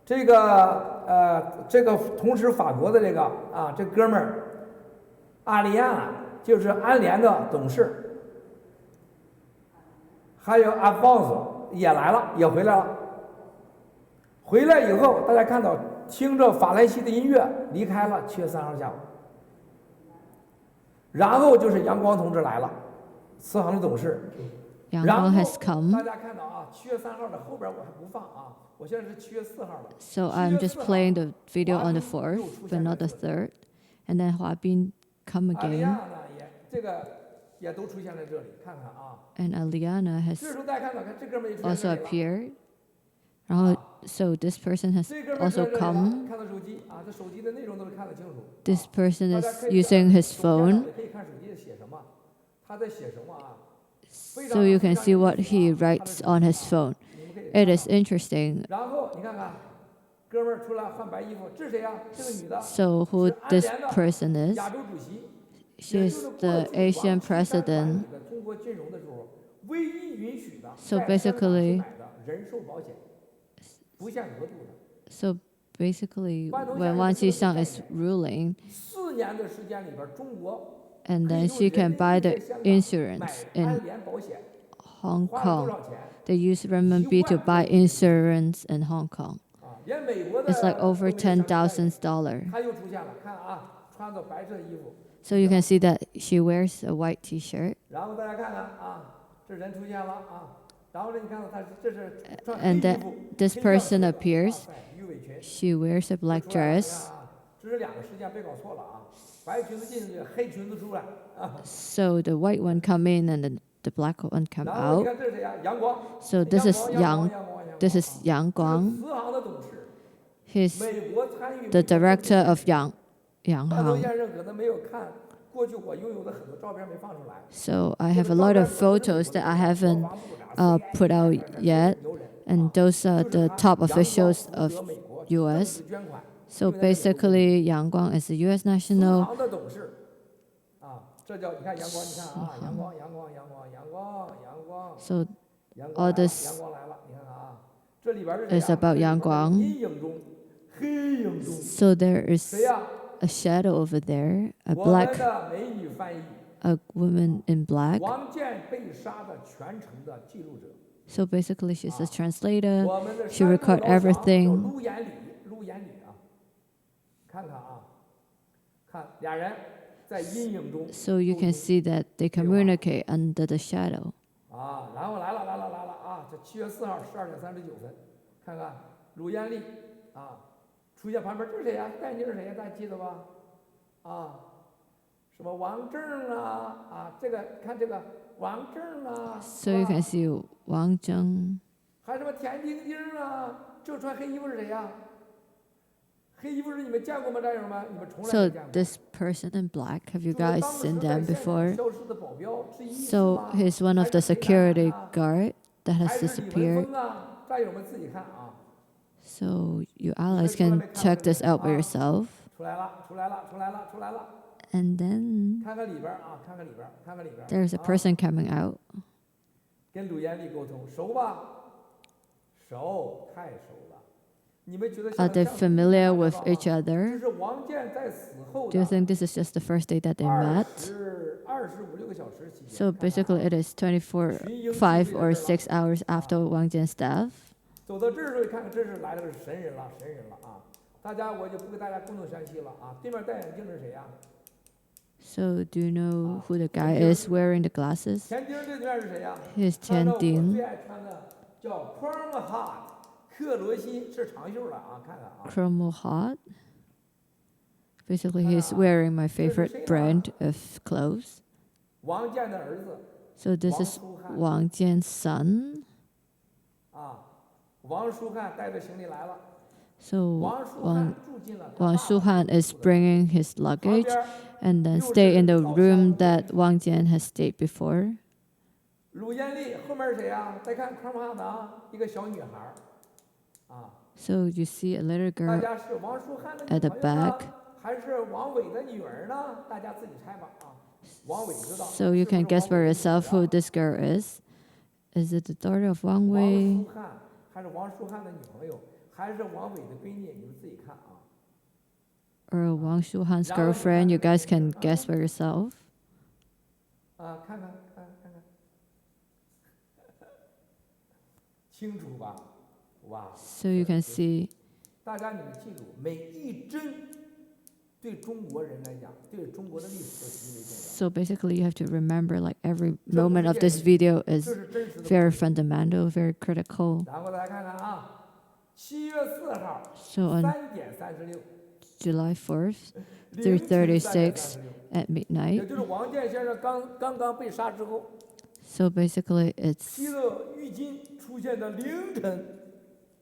这个同时法国的这个啊，这哥们儿阿里亚就是安联的董事，还有阿方索也来了，也回来了。回来以后，大家看到听着法兰西的音乐离开了7月3号下午，然后就是阳光同志来了，慈航的董事。
Yang
然
Guang
后
has come.
大家看到啊，7月3号的后边我还不放啊，我现在是7月4号的。
So I'm just playing the video on the
华彬
4th,
又出
but
现
not the
在这里。
3rd. And then Hua Bin come
阿里亚
again,
呢这个也都出现在这里，看看啊。
and Aliana
这
has
时候大家看到，看这哥们儿也出现
also
这里了。
appeared. 然后 so this person has
这哥们儿
also
出现这里了，
come.
看到手机啊，这手机的内容都是看得清楚。
This person
大
is
家可以
using his
手机上
phone,
也可以看手机写什么，他在写什么啊？
so you can see what he writes on his phone.
你们可以
It
看
is interesting.
然后你看看，哥们儿出来换白衣服，这是谁呀？这个女的
So who
是安
this
联的
person is?
亚洲主席，
She
也
is
就是过
the
去
Asian
王岐山管
president.
理的中国金融的时候，唯一允许的
So
在香港去
basically-
买的人寿保险，不限额度的。
So basically, when Wang Qishan is ruling,
4年的时间里边，中国
and
可以
then
用
she
人
can
民
buy
币
the
在香港
insurance
买
in
安联保险，
Hong
花了多
Kong.
少钱？
They use renminbi to buy insurance in Hong Kong.
啊，连美国的
It's like over
都没有上去贷。
$10,000.
他又出现了，看啊，穿着白色衣服，
So you can see that she wears a white T-shirt,
然后大家看看啊，这人出现了啊，然后呢，你看到他这是穿黑
and
衣
that
服，
this
黑亮色
person
的
appears.
哇塞鱼尾裙。
She wears a black
出来了
dress.
你看啊，这是两个时间，别搞错了啊，白裙子进去，黑裙子出来啊。
So the white one come in and the black one come
然后你
out.
看这是谁呀？阳光。
So this is Yang. This is Yang
这
Guang.
是慈航的董事，
He's
美国参与
the
美国政
director
治
of Yang
很多
Hang.
先生可能没有看，过去我拥有的很多照片没放出来。
So I have a lot of photos that I haven't put out yet, and those are the top officials of U.S. So basically, Yang Guang is a U.S.
慈
national.
航的董事啊，这叫你看阳光，你看啊，阳光，阳光，阳光，阳光，阳光，
So
阳光
all
来了，
this
阳光来了，你看看啊，这里边是谁
is
呀？
about
这里边
Yang
是
Guang.
阴影中，黑影中，
So there is
谁呀？
a shadow over there, a
我们
black,
的美女翻译，
a woman in black.
王健被杀的全程的记录者。
So basically, she's a translator.
我们的
She
山
record
东老乡叫
everything.
陆延礼，陆延礼啊，看看啊，看俩人在阴影中
So you can see that they communicate under the shadow.
啊，然后来了啊，这7月4号12:39，看看陆延礼啊，出现旁边这是谁呀？戴眼镜是谁呀？大家记得吧？啊，什么王正啊，这个看这个王正啊，
So you can see Wang Zheng.
还什么田晶晶啊，这穿黑衣服是谁呀？黑衣服是你们见过吗，战友们？你们从来
So
没见过。
this person in black, have you
就是
guys
当时
seen
在
them
现场
before?
消失的保镖之一是
So
吗？
he's one of
还
the
是谁来
security
啊
guard that
还
has
是李文
disappeared.
峰啊？战友们自己看啊，
So you allies can check this out by yourself.
出来了。
And then
看看里边啊，看看里边。
there's a
啊
person coming out.
跟鲁延丽沟通，熟吧？熟，太熟了。你们觉得
Are
像
they
像
familiar
这
with
样
each
这
other?
是王健在死后
Do you
的
think this is just the first day that they met?
25-26个小时期间。
So
看看啊
basically, it is 5 or 6 hours after Wang Jian's death.
走到这儿的时候，看看这是来了个神人了啊！大家我就不给大家共同详细了啊。对面戴眼镜是谁呀？
So do you know who the guy is wearing the glasses?
田丁这对面是谁呀？
He's
穿着
Tian
我最
Ding,
爱穿的叫 Chrome Hot 克罗西是长袖的啊，看看啊。
Chromo Hot. Basically, he's wearing my favorite brand of clothes.
王健的儿子
So this is Wang Jian's son.
啊，王书汉带着行李来了。
So
王书汉
Wang,
住进了他
Wang
爸
Shuhan
爸
is bringing his
旁
luggage
边
and then stay in the room that Wang Jian has stayed before.
鲁延丽后面是谁呀？再看 Chrome Hot 啊，一个小女孩儿啊。
So you see a little
大
girl
家是王书汉的
at
女
the
朋友呢
back.
还是王伟的女儿呢？大家自己猜吧啊。王伟知道。
So you can guess for yourself who this girl is. Is it the daughter of Wang
王
Wei?
书汉还是王书汉的女朋友，还是王伟的闺女？你们自己看啊。
Or Wang Shuhan's girlfriend? You guys can guess for yourself.
啊，看，清楚吧？哇！
So you can see
大家你们记住，每一帧对中国人来讲，对中国的历史都极为重要。
So basically, you have to remember like every moment of this video
这
is
是真实的。
very fundamental, very critical.
然后大家看看啊，7月4号
So on
3:36，
July 4th,
凌晨3:36
3:36 at
也
midnight.
就是王健先生刚被杀之后，
So basically,
披
it's
着浴巾出现的凌晨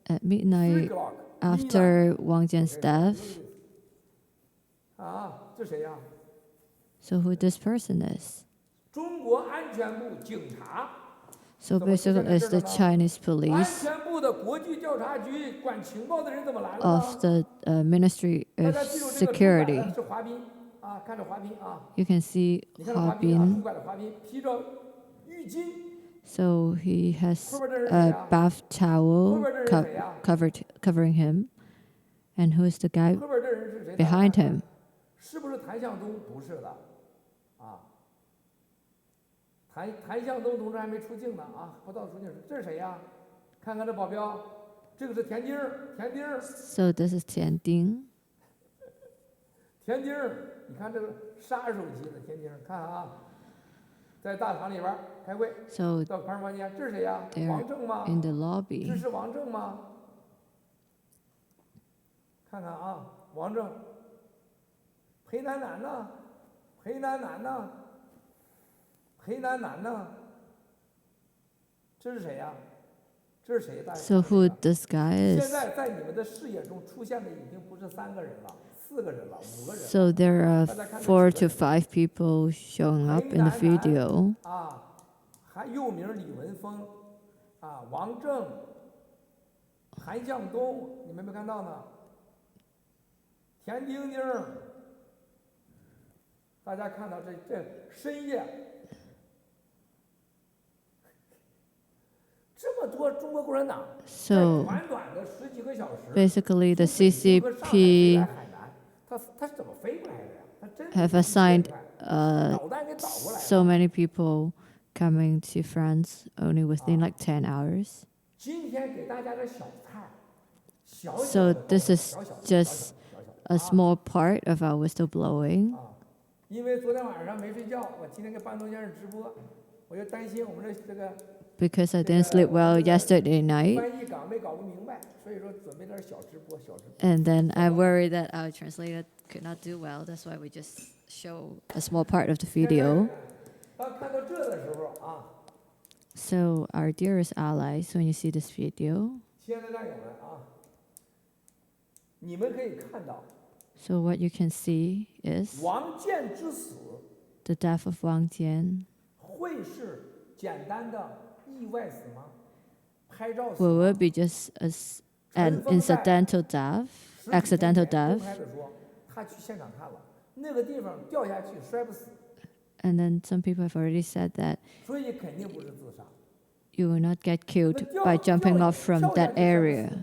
at
3
midnight
o'clock
after Wang Jian's death.
啊，这谁呀？
So who this person is?
中国安全部警察，
So basically, it's the Chinese
安
police
全部的国际调查局管情报的人怎么来了
of
呢？
the Ministry
大
of
家记住这个主管
Security.
的是华彬啊，看着华彬啊，
You can see
你看着华彬啊，主
Harbin.
管的华彬披着浴巾，
So he has
后边的人是
a
谁呀？
bath
后
towel
边的人是谁呀？
covering him. And who is the guy
后边这人是谁？
behind him?
是不是谭向东？不是的，啊，谭向东同志还没出境呢啊，不到出境，这是谁呀？看看这保镖，这个是田丁儿，田丁儿，
So this is Tian Ding.
田丁儿，你看这个杀手级的田丁儿，看啊，在大堂里边儿开会，
So
到旁房间，这是谁呀？
they're
王正吗？
in the lobby.
这是王正吗？看看啊，王正，裴楠楠呢？裴楠楠呢？裴楠楠呢？这是谁呀？这是谁？大家
So
看这
who
个
this guy
现
is?
在在你们的视野中出现的已经不是3个人了，4个人了，5个人了
So there are 4 to 5 people showing up in the video.
啊，还又名李文峰，啊，王正，韩向东，你们没看到呢？田丁丁儿，大家看到这深夜，这么多中国共产党在
So
短短的10几个小时。
basically, the
从北京和上海飞来
CCP
海南，他是怎么飞过来的呀？他真
have
是
assigned
厉害
uh,
导弹给导过来
so
了。
many people coming to France only within like 10 hours.
今天给大家的小菜，小小
So
的
this is
小小的
just a small part of our whistleblowing.
啊，因为昨天晚上没睡觉，我今天给班东先生直播，我就担心我们这个
Because I didn't sleep well yesterday night.
翻译岗没搞不明白，所以说准备点小直播，小直播。
And then I worried that our translator could not do well. That's why we just show a small part of the video.
当看到这的时候啊，
So our dearest allies, when you see this video,
亲爱的战友们啊，你们可以看到
so what you can see is
王健之死
the death of Wang Jian.
会是简单的意外死吗？拍照死
Will
吗？
it be just an incidental death,
10几
accidental
天前
death?
公开的说，他去现场看了，那个地方掉下去摔不死，
And then some people have already said that
所以肯定不是自杀。
you will not get killed
那
by jumping off from
跳下
that
去摔不
area.
死，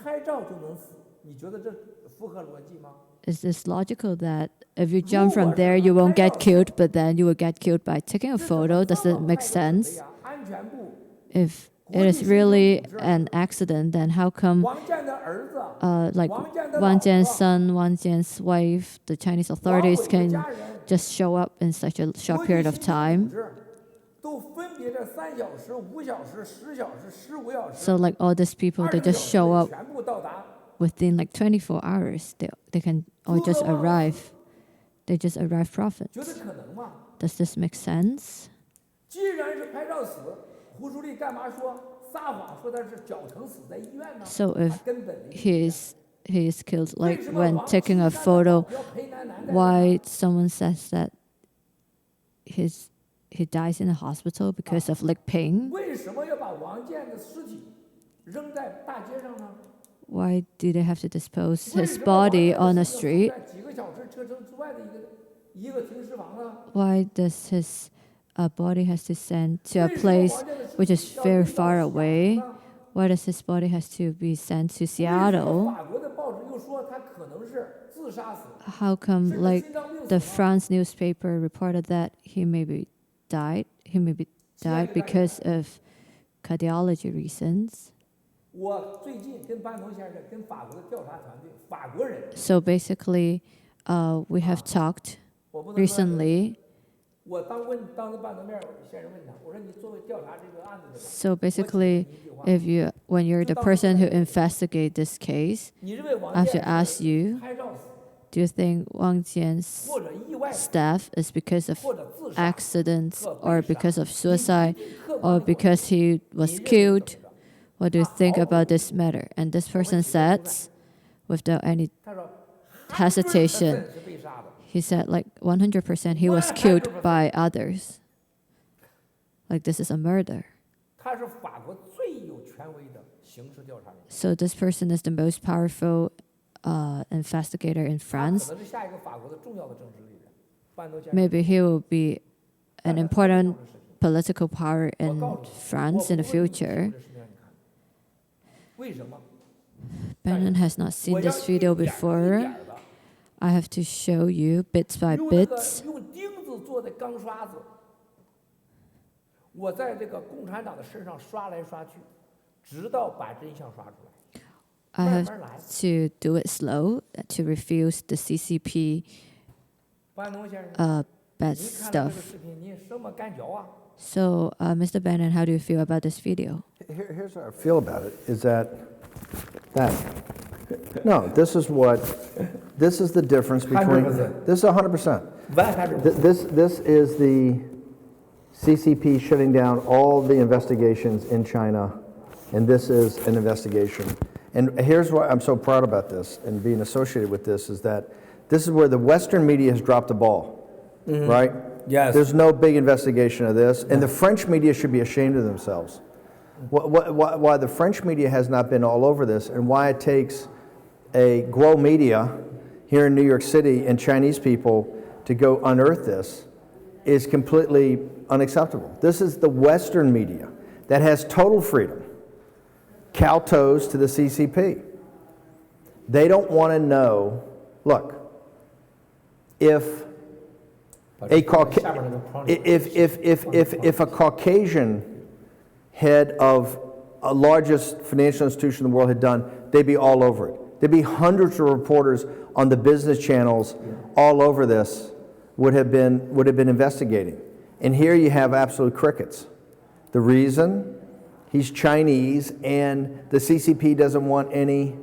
拍照就能死，你觉得这符合逻辑吗？
Is this logical that if you jump from there, you won't get killed, but then you will get killed by taking a
这怎么
photo?
这
Does
么
it make
快就准备
sense?
啊？安全部
If it is really an accident, then how come
王健的儿子，
like
王健的
Wang
老
Jian's
婆，
son, Wang Jian's wife, the Chinese
王
authorities
伟的
can
家人，
just show up in such a
国
short
际
period of
刑警
time?
组织都分别在3小时、5小时、10小时、15小时、
So like all these people, they
20
just
小时
show
内
up
全部到达。
within like 24 hours. They can all just arrive. They just arrive profit.
觉得可能吗？
Does this make sense?
既然是拍照死，胡舒立干嘛说撒谎说他是脚疼死在医院呢？
So
他
if
根本没
he is killed
为
like
什么
when
王
taking
岐
a
山的
photo,
保镖裴楠楠在这儿
why someone says that he dies in the hospital because of leg pain?
为什么要把王健的尸体扔在大街上呢？
Why do they have to dispose
为
his
什么王
body
健的
on a
尸体
street?
在几个小时车程之外的一个停尸房呢？
Why does his body has to send to a
为什么
place
王健的尸
which
体
is
要
very
运到
far
西雅图
away?
呢？
Why does his body has to be sent to
为什么
Seattle?
法国的报纸又说他可能是自杀死？
How come
甚至
like
心脏病
the
死亡？
France newspaper reported that he maybe died because of cardiology reasons?
我最近跟班农先生、跟法国的调查团队，法国人，
So basically, we have talked
我不能说，
recently.
我当着班农面儿先生问他，我说你作为调查这个案子的人，
So basically,
我请问你一句话，
when you're the person who investigates this case,
你认为王
I have
健
to ask
是
you,
拍照死，
Do you think Wang Jian's
或者意外死，
death is because of
或者自杀，
accidents
或
or
被杀
because of
你
suicide
客观
or
地
because he
你
was
认为
killed?
怎么着
What do you think about this matter? And this person said, without any
他说
hesitation,
100% 是被杀的。
he said like 100% he was killed by others. Like this is a murder.
他是法国最有权威的刑事调查人员，
So this person is the most powerful investigator in
他
France.
可能是下一个法国的重要的政治力量。半都见
Maybe he will be an important
政治视频
political power
我
in
告诉你，
France in the
我不会
future.
这视频让你看。为什么？
Bannon has not
我
seen
要
this
一
video
点一
before.
点的
I have to show you bits by
用那个
bits.
用钉子做的钢刷子，我在这个共产党的身上刷来刷去，直到把真相刷出来。
I
慢
have
慢来。
to do it slow to refuse the CCP
班农先生，
bad
您看到这
stuff.
个视频，您什么感觉啊？
So, Mr. Bannon, how do you feel about this video?
Here's how I feel about it, is that, no, this is the difference between,
100%.
this is 100%.
100%。
This is the CCP shutting down all the investigations in China, and this is an investigation. And here's why I'm so proud about this and being associated with this, is that this is where the Western media has dropped the ball, right?
Yes.
There's no big investigation of this, and the French media should be ashamed of themselves. Why the French media has not been all over this, and why it takes a Guo media here in New York City and Chinese people to go unearth this is completely unacceptable. This is the Western media that has total freedom, kowtows to the CCP. They don't want to know, look, if a if a Caucasian head of a largest financial institution in the world had done, they'd be all over it. There'd be hundreds of reporters on the business channels all over this would have been investigating. And here you have absolute crickets. The reason? He's Chinese, and the CCP doesn't want any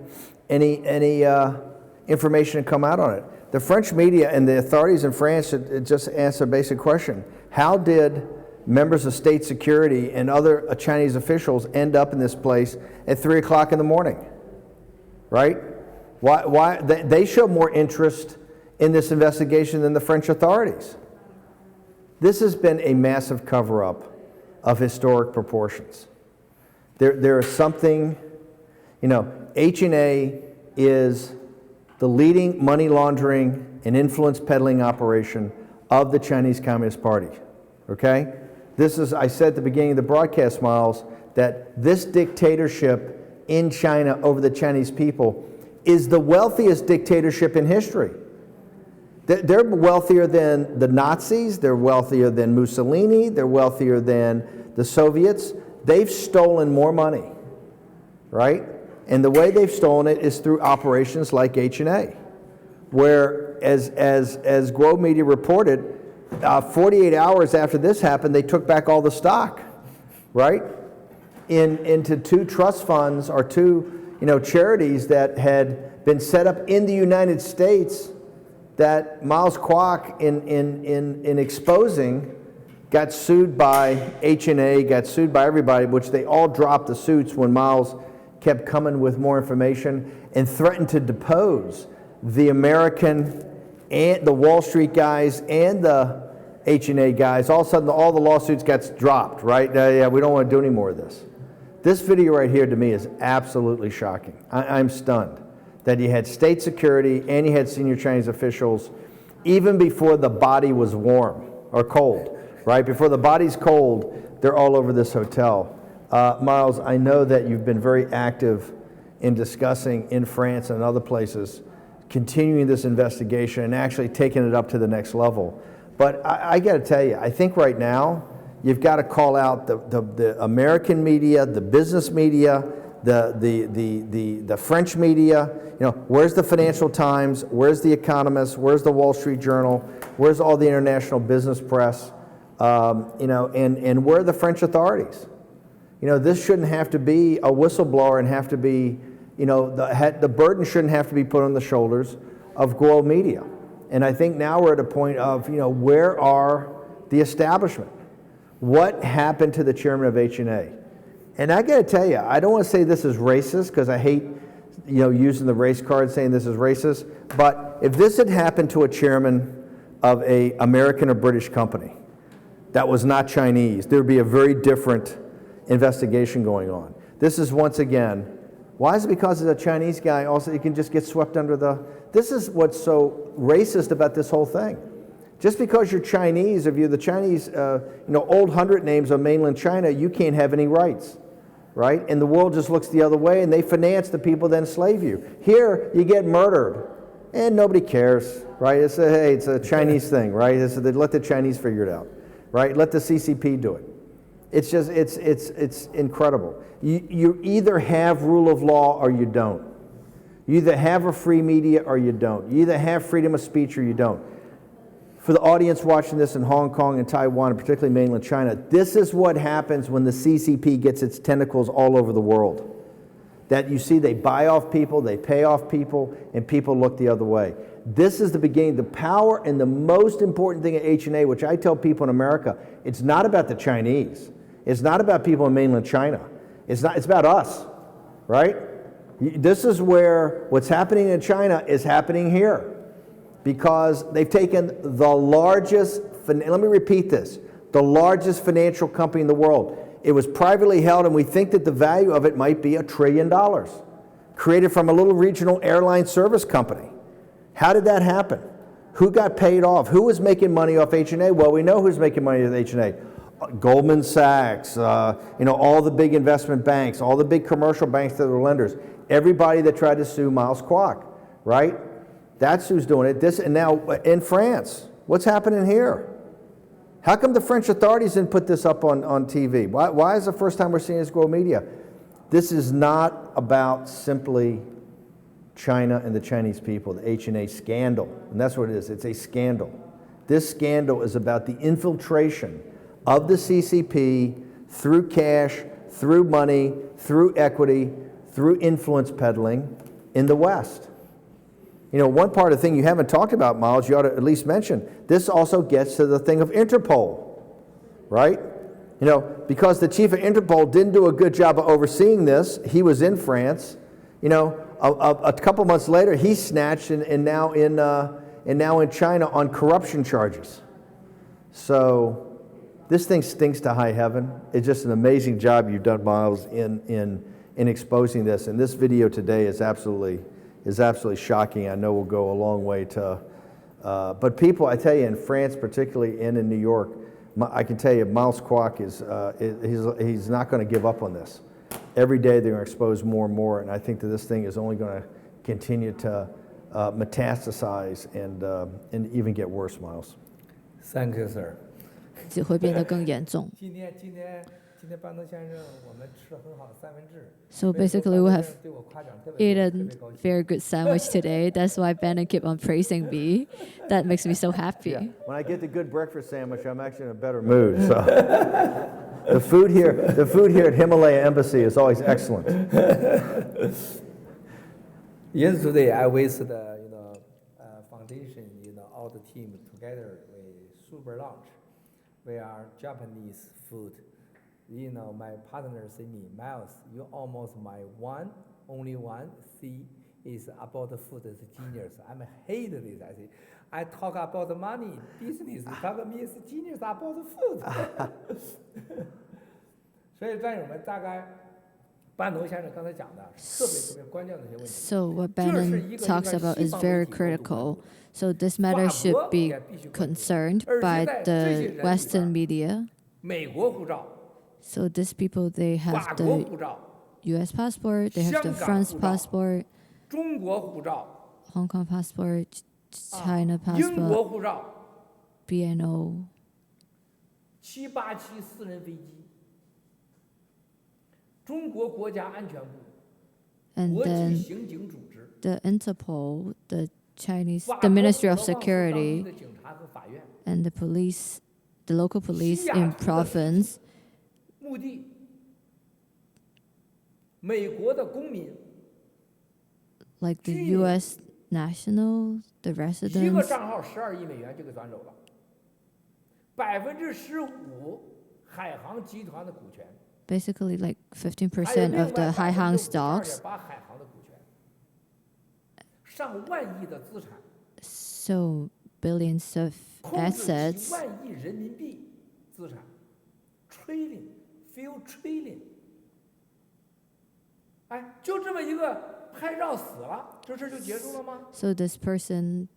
information to come out on it. The French media and the authorities in France should just answer a basic question. How did members of state security and other Chinese officials end up in this place at 3 o'clock in the morning? Right? Why they show more interest in this investigation than the French authorities. This has been a massive cover-up of historic proportions. There is something, H&A is the leading money laundering and influence peddling operation of the Chinese Communist Party, okay? This is, I said at the beginning of the broadcast, Miles, that this dictatorship in China over the Chinese people is the wealthiest dictatorship in history. They're wealthier than the Nazis, they're wealthier than Mussolini, they're wealthier than the Soviets. They've stolen more money, right? And the way they've stolen it is through operations like H&A, where, as Guo Media reported, 48 hours after this happened, they took back all the stock, right? Into two trust funds or two, charities that had been set up in the United States that Miles Kwok, in exposing, got sued by H&A, got sued by everybody, which they all dropped the suits when Miles kept coming with more information and threatened to depose the American and the Wall Street guys and the H&A guys. All of a sudden, all the lawsuits got dropped, right? Yeah, we don't want to do any more of this. This video right here to me is absolutely shocking. I'm stunned that you had state security and you had senior Chinese officials even before the body was warm or cold, right? Before the body's cold, they're all over this hotel. Miles, I know that you've been very active in discussing in France and other places, continuing this investigation and actually taking it up to the next level. But I got to tell you, I think right now you've got to call out the American media, the business media, the French media. Where's the Financial Times? Where's the Economist? Where's the Wall Street Journal? Where's all the international business press? And where are the French authorities? This shouldn't have to be a whistleblower and have to be, the burden shouldn't have to be put on the shoulders of Guo Media. And I think now we're at a point of, where are the establishment? What happened to the chairman of H&A? And I got to tell you, I don't want to say this is racist because I hate, using the race card saying this is racist. But if this had happened to a chairman of a American or British company that was not Chinese, there would be a very different investigation going on. This is once again, why is it because it's a Chinese guy also you can just get swept under the, this is what's so racist about this whole thing. Just because you're Chinese, if you're the Chinese, old 100 names of mainland China, you can't have any rights, right? And the world just looks the other way and they finance the people that enslave you. Here, you get murdered and nobody cares, right? It's a Chinese thing, right? Let the Chinese figure it out, right? Let the CCP do it. It's just, it's incredible. You either have rule of law or you don't. You either have a free media or you don't. You either have freedom of speech or you don't. For the audience watching this in Hong Kong and Taiwan, and particularly mainland China, this is what happens when the CCP gets its tentacles all over the world. That you see they buy off people, they pay off people, and people look the other way. This is the beginning. The power and the most important thing at H&A, which I tell people in America, it's not about the Chinese. It's not about people in mainland China. It's about us, right? This is where what's happening in China is happening here. Because they've taken the largest, let me repeat this, the largest financial company in the world. It was privately held, and we think that the value of it might be $1 trillion, created from a little regional airline service company. How did that happen? Who got paid off? Who was making money off H&A? Well, we know who's making money off H&A. Goldman Sachs, all the big investment banks, all the big commercial banks that are lenders, everybody that tried to sue Miles Kwok, right? That's who's doing it. And now in France, what's happening here? How come the French authorities didn't put this up on TV? Why is the first time we're seeing this Guo Media? This is not about simply China and the Chinese people, the H&A scandal. And that's what it is. It's a scandal. This scandal is about the infiltration of the CCP through cash, through money, through equity, through influence peddling in the West. One part of the thing you haven't talked about, Miles, you ought to at least mention, this also gets to the thing of Interpol, right? Because the chief of Interpol didn't do a good job of overseeing this, he was in France, a couple months later, he's snatched and now in China on corruption charges. So this thing stinks to high heaven. It's just an amazing job you've done, Miles, in exposing this. And this video today is absolutely shocking. I know will go a long way to, but people, I tell you, in France particularly and in New York, I can tell you, Miles Kwok he's not going to give up on this. Every day they're going to expose more and more, and I think that this thing is only going to continue to metastasize and even get worse, Miles.
Thank you, sir.
只会变得更严重。
今天班农先生，我们吃了很好的三文治。
So basically, we have
对我夸奖特别多，
eaten very good sandwich today. That's why Ben keep on praising me. That makes me so happy.
Yeah. When I get the good breakfast sandwich, I'm actually in a better mood. So the food here at Himalaya Embassy is always excellent.
Yesterday, I visited foundation, all the team together with super lunch. We are Japanese food. My partner say me, Miles, you almost my only one. See, is about the food is genius. I'm hate this. I say, I talk about the money, business. You talk me is genius about the food. 所以战友们，大概班农先生刚才讲的特别关键的一些问题。
So what Bannon talks about is very critical. So this matter should be concerned by the Western media.
美国护照。
So these people, they have the U.S. passport, they have the France passport,
中国护照、
Hong Kong passport, China
英国
passport,
护照、
BNO,
787私人飞机、中国国家安全部、
and
国际
then
刑警组织、
the Interpol, the Chinese,
法
the
国
Ministry of
俄罗斯当地
Security,
的警察和法院，
and the police, the local police
西雅
in
图的
province.
目的，美国的公民
Like the
居民
U.S. national, the
一个
residents,
账号12亿美元就给转走了，15%海航集团的股权，
basically like
还有
15% of
另
the
外
Haihang stocks.
52.8%海航的股权，上万亿的资产，
So billions of
控制几
assets.
万亿人民币资产 ，few trillion。哎，就这么一个拍照死了，这事就结束了吗？
So this person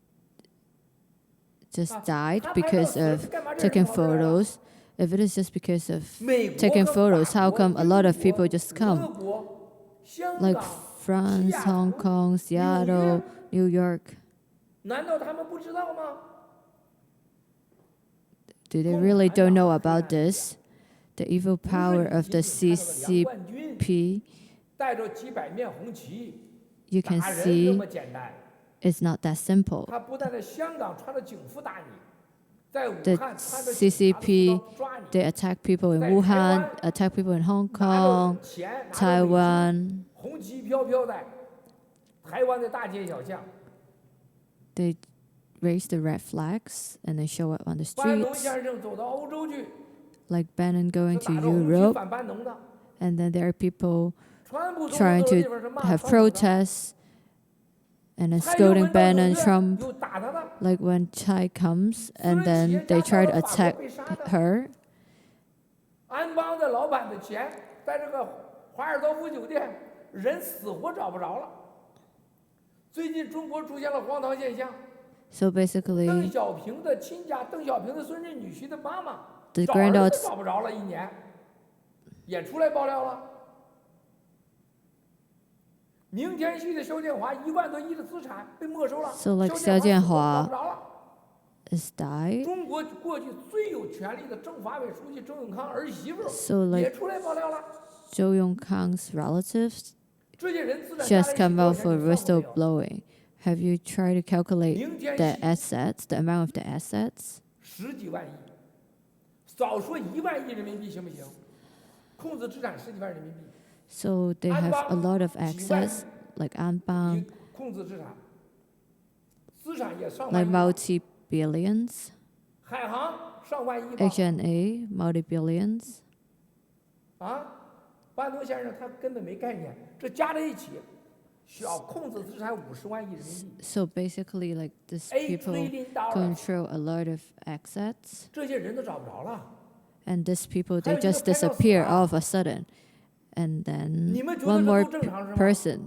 just died
他拍照
because
死了
of
干嘛这
taking
人跑这儿来了？
photos. If it is just because of
美国
taking
和
photos,
法
how
国
come a lot of
英
people
国
just
俄
come?
国、香
Like
港、
France,
西雅
Hong
图、
Kong,
纽
Seattle,
约，
New York.
难道他们不知道吗？
Do they
共
really
产
don't
党
know
的黑
about
暗力量
this? The evil
不是
power
你
of the
仅仅看到的两万军
CCP,
带着几百面红旗
you can
打人那
see
么简单。
it's not that simple.
他不但在香港穿着警服打你，在武
The
汉穿着警察的
CCP,
服装抓你，
they attack people in
在
Wuhan,
台湾
attack people in Hong
拿着
Kong,
钱，拿着美金，
Taiwan.
红旗飘飘在台湾的大街小巷。
They raise the red flags and they show up on the
班农
streets,
先生走到欧洲去，
like Bannon
是
going to
打着红旗
Europe,
反班农的，
and then there are people
川普总统
trying
走的地
to
方是骂
have
川普的，
protests and then
还有
scolding
闻到纽
Bannon
约
Trump,
有打他的，
like when Chai comes
私
and
人企
then
业
they
家
try
到
to
了法国
attack
被杀的，
her.
安邦的老板的钱在这个华尔道夫酒店，人死活找不着了。最近中国出现了荒唐现象，
So
邓
basically,
小平的亲家，邓小平的孙女女婿的妈妈，
the
找儿子
granddaughters
找不着了，1年，也出来爆料了。明天旭的肖建华1万多亿的资产被没收了，
So like
肖建华死活找
肖建华
不着了。
is died.
中国过去最有权力的政法委书记周永康儿媳妇
So
也
like
出来爆料了。
Zhou Yongkang's relatives
这些人资产
just
加在一起
come
多
out
少
for
钱？你算过没有？
whistleblowing. Have you tried to calculate
明天
the
旭
assets, the amount of the assets?
10几万亿，少说1万亿人民币行不行？控制资产10几万人民币，
So they have a lot of
几万
access, like
你
Anbang,
控制资产，资产也上
like
万亿，
multi-billions,
海航上万亿吧？
HNA, multi-billions.
啊，班农先生他根本没概念，这加在一起，需要控制资产50万亿人民币
So basically, like these
，8
people
trillion dollars，
control a lot of assets,
这些人都找不着了。
and these people, they
还有一个
just
拍照死
disappear
了。
all of a sudden. And then
你们觉得
one
这
more
都正常是吗？
person,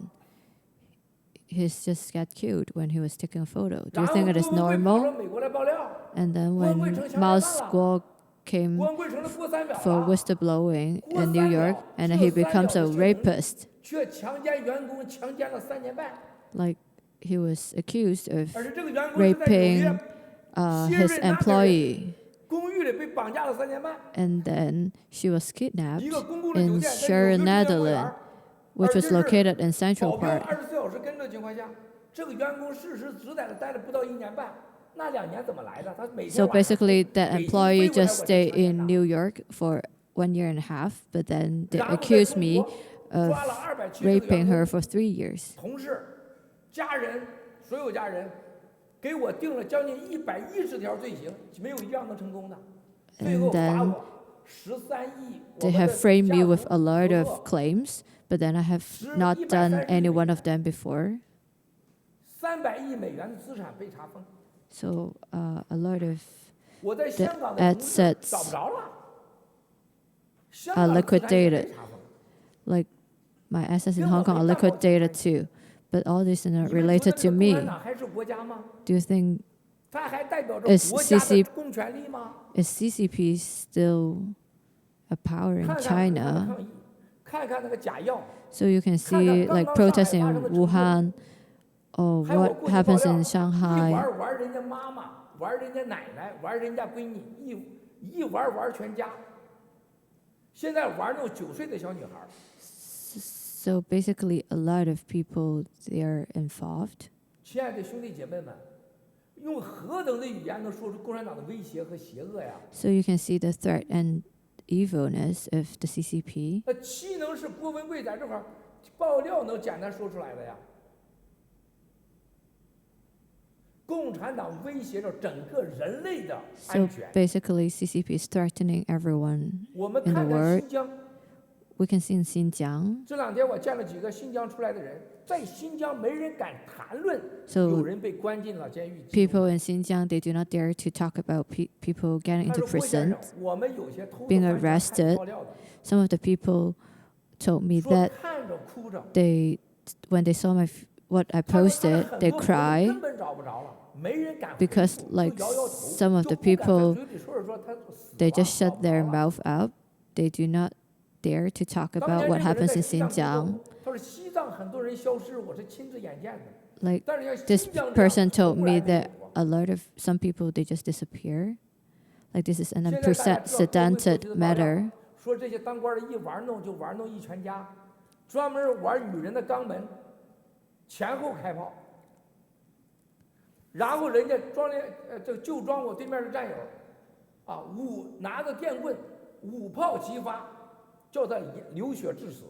he's just got killed when he was taking a photo. Do
然
you
后
think it
郭
is
文贵跑
normal?
到美国来爆料，
And then
郭文
when
贵成强奸
Mao
犯了，
Squaw
郭
came
文贵成了郭三秒
for
了，
whistleblowing
郭
in New
三
York,
秒
and
只
he
有3秒
becomes
的
a
罪名
rapist.
却强奸员工，强奸了3年半，
Like he was accused of
而且这个员工是在纽
raping
约
his
新瑞纳的
employee.
公寓里被绑架了3年半，
And then she was kidnapped
一个公共的酒
in
店在
Sharon,
纽约公
Netherlands,
园，
which
而且
was
是
located in Central
保镖
Park.
24小时跟着的情况下，这个员工事实只在那待了不到1年半，那2年怎么来的？他每天
So
晚上
basically, that
北京
employee
飞过来
just
我就
stayed
强奸
in
他
New York for 1 year and a half, but then they
然后在
accused
中
me
国
of
抓了270个
raping
员
her
工
for 3 years.
同事、家人，所有家人，给我定了将近110条罪行，没有一样能成功的。最后
And
罚
then
我13亿。
They have framed me with a lot of claims, but then I have not done any one of them before.
300亿美元的资产被查封，
So a lot of
我在
the
香港的同事
assets
找不着了。香
are
港的资产也被
liquidated.
查封。
Like my assets in Hong Kong are liquidated too, but all these are not
你们觉得
related
这
to
个共
me.
产党还是国家吗？
Do you think
它还代表着
Is
国家的
CC
公权力吗？
is CCP still a power in
看看武汉的
China?
抗议，看看那个假药，
So you can see like protests in Wuhan or
还有
what
过去爆
happens
料，
in
一
Shanghai.
玩人家妈妈，玩人家奶奶，玩人家闺女，一玩全家。现在玩那种9岁的小女孩，
So basically, a lot of people they are involved.
亲爱的兄弟姐妹们，用何等的语言能说出共产党的威胁和邪恶呀？
So you can see the threat and evilness of the CCP.
那岂能是郭文贵在这块儿爆料能简单说出来的呀？共产党威胁着整个人类的
So
安全。
basically, CCP is threatening everyone
我们
in the
看看
world.
新疆，
We can see in Xinjiang.
这2天我见了几个新疆出来的人，在新疆没人敢谈论
So
有人被关进了监狱。
people in Xinjiang, they do not dare to talk about people getting
他
into
说郭先
prison.
生，我们有些偷渡
being
犯是看
arrested
爆料的，
Some of the people told me
说
that
看着哭着，
when they saw what I
他说他
posted,
很
they
多活动
cry
根本找不着了，没人敢回
because
复
like
就摇摇头，
some of
就
the
不敢在
people,
嘴里说他死
they
了
just
找
shut
不着
their
了。
mouth up. They do not dare to talk
当
about
年
what
日本人
happens
在
in
西藏工
Xinjiang.
作，他说西藏很多人消失，我是亲自眼见的。
Like
但是像
this
新疆这样
person told
从来
me
没有
that
过。
a lot of some people, they just disappear. Like this is an
现在大家知道社会
unprecedented
组织的爆料
matter.
说这些当官的一玩弄就玩弄一全家，专门玩女人的肛门，前后开炮，然后人家这就装我对面的战友，啊，拿着电棍5炮齐发，叫他流血致死。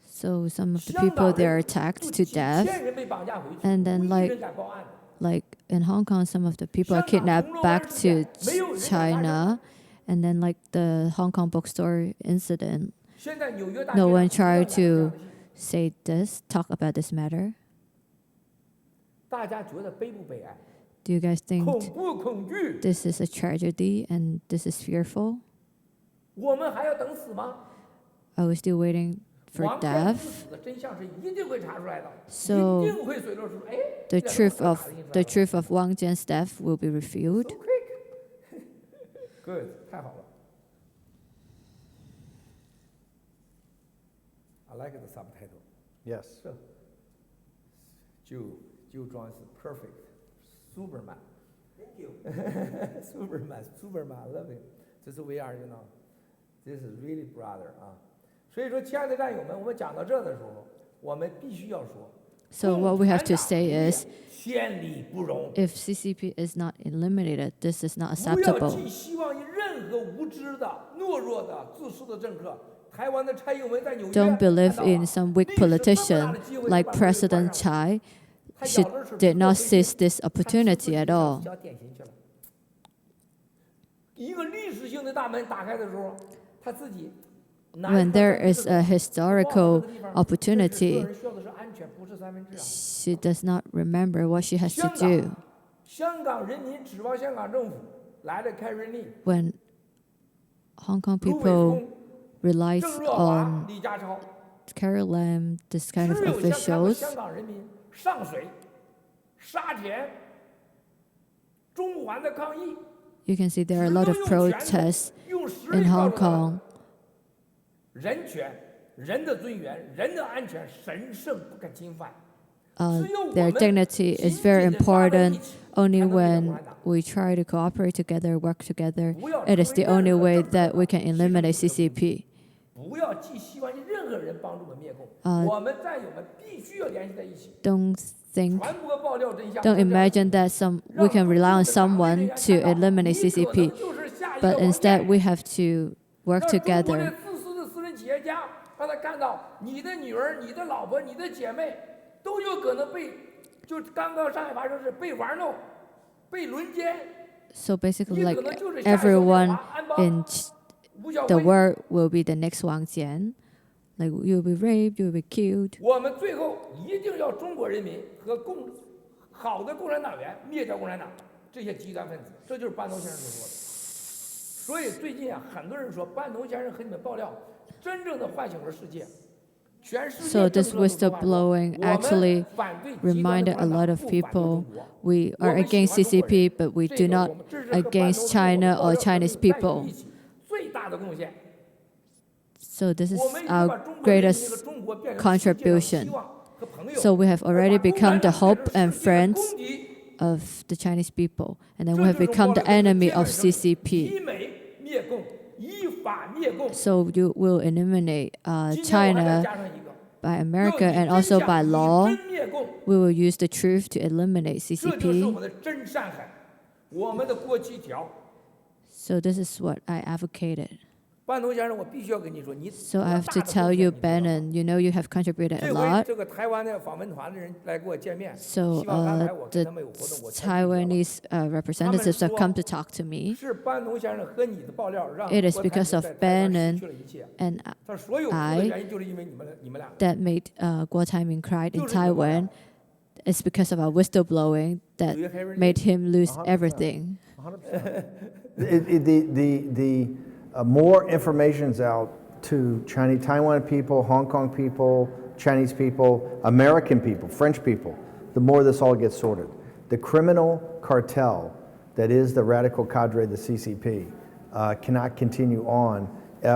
So some of the
香
people,
港
they are
人
attacked
就
to
几
death.
千人被绑架回去，
And then
无一
like
人敢报案的。
like in Hong Kong, some of the people are
香港
kidnapped
铜锣湾
back
事件
to
没有人敢发声。
China, and then like the Hong Kong bookstore incident,
现在纽约大
no
街
one
上同样
tried
演这样
to
的戏
say this, talk about this matter.
大家觉得悲不悲哀？
Do you guys
恐
think
不恐惧？
this is a tragedy and this is fearful?
我们还要等死吗？
Are we still waiting for
王天
death?
之死的真相是一定会查出来的，
So
一定会水落石出。哎，
The
这
truth
两
of
个打得
the
进去
truth of Wang Jian's death will be
了
revealed.
So quick. Good，太好了。I like the subtitle.
Yes.
So, Joe John is perfect. Superman.
Thank you.
Superman, I love it. This is we are, you know. This is really brother 啊。所以说，亲爱的战友们，我们讲到这的时候，我们必须要说，
So what we have to say is,
千里不容。
if CCP is not eliminated, this is not
不要
acceptable.
寄希望于任何无知的、懦弱的、自私的政客。台湾的蔡英文在纽约
Don't believe
看到了
in some weak
历史这么大的
politician
机会
like
把这个关
President
上了
Chai
他咬着是
did not
回去
seize this
他
opportunity at all.
交典型去了。一个历史性的大门打开的时候，他自己拿
When
一块
there
三分
is
之
a
二
historical
这个地方
opportunity,
这是所有人需要的是安全，不是三分之二。
she does not remember what she has to
香
do.
港，香港人民指望香港政府来了开瑞丽、
When Hong Kong
卢伟
people
峰、
relies
郑若骅、
on
李家超，
Carol Lam, this kind of
只有他们
officials,
香港人民上水、沙田、中环的抗议，
you can see there are a lot of
只能用拳头
protests
用实
in
力告
Hong
诉他们
Kong.
人权、人的尊严、人的安全神圣不可侵犯。
Their dignity is very important. Only when we try to cooperate together, work together, it is the only way that we can eliminate CCP.
不要寄希望于任何人帮助我们灭共。我们战友们必须要联系在一起，
Don't think,
传播爆料真相。
don't imagine that we can rely on someone to eliminate CCP, but instead we have to work
让中国
together.
的自私的私人企业家，让他看到你的女儿、你的老婆、你的姐妹都有可能被，就刚刚上海发生是被玩弄、被轮奸。
So basically,
你
like
可能就是下一个
everyone
安邦、
in
吴小
the
辉。
world will be the next Wang Jian. Like you'll be raped, you'll be killed.
我们最后一定要中国人民和好的共产党员灭掉共产党这些极端分子，这就是班农先生所说的。所以最近啊，很多人说班农先生和你们爆料，真正的唤醒了世界。全世界
So
政
this
治人物都说话说，
whistleblowing
我们
actually
反对极端的
reminded
共
a
产
lot
党，
of
不反对
people
中国。
we are
我们喜
against
欢中国人，
CCP, but we
这
do
个
not
我们这是和班农
against
先生
China
爆料
or
的
Chinese
在一
people.
起最大的贡献。
So this is
我们已经把
our
中国人民和
greatest
中国变成世界上的
contribution.
希望和朋友。
So we have already become the hope and
而把共产党变成世界的
friends
公敌。
of the Chinese people, and then
这
we have
就是
become
我
the
们的
enemy
接班
of
生
CCP.
以美灭共，以法灭共。
So you will eliminate
今天我还再
China
加上一个，
by
要
America
以
and
真
also
相
by
以
law.
真灭共，
We will use the truth to eliminate
这就是我
CCP.
们的真善狠。我们的国旗条，
So this is what I advocated.
班农先生，我必须要跟你说，你
So I have to tell you, Bannon, you know you have contributed a
这回
lot.
这个台湾的访问团的人来跟我见面，
So
希望安排我跟
the
他们有活动，我才知道
Taiwanese representatives have come to talk to me.
是班农先生和你的爆料让
It is
国
because
台
of
在台湾
Bannon
失去了一切。
and
他说所有哭的原因就是因为你们俩。
that made Guo Taiming cried in
就是你们俩
Taiwan. It's because of our whistleblowing that
Do you have any-
made him lose
100%.
everything.
The more information's out to Chinese, Taiwan people, Hong Kong people, Chinese people, American people, French people, the more this all gets sorted. The criminal cartel that is the radical cadre, the CCP, cannot continue on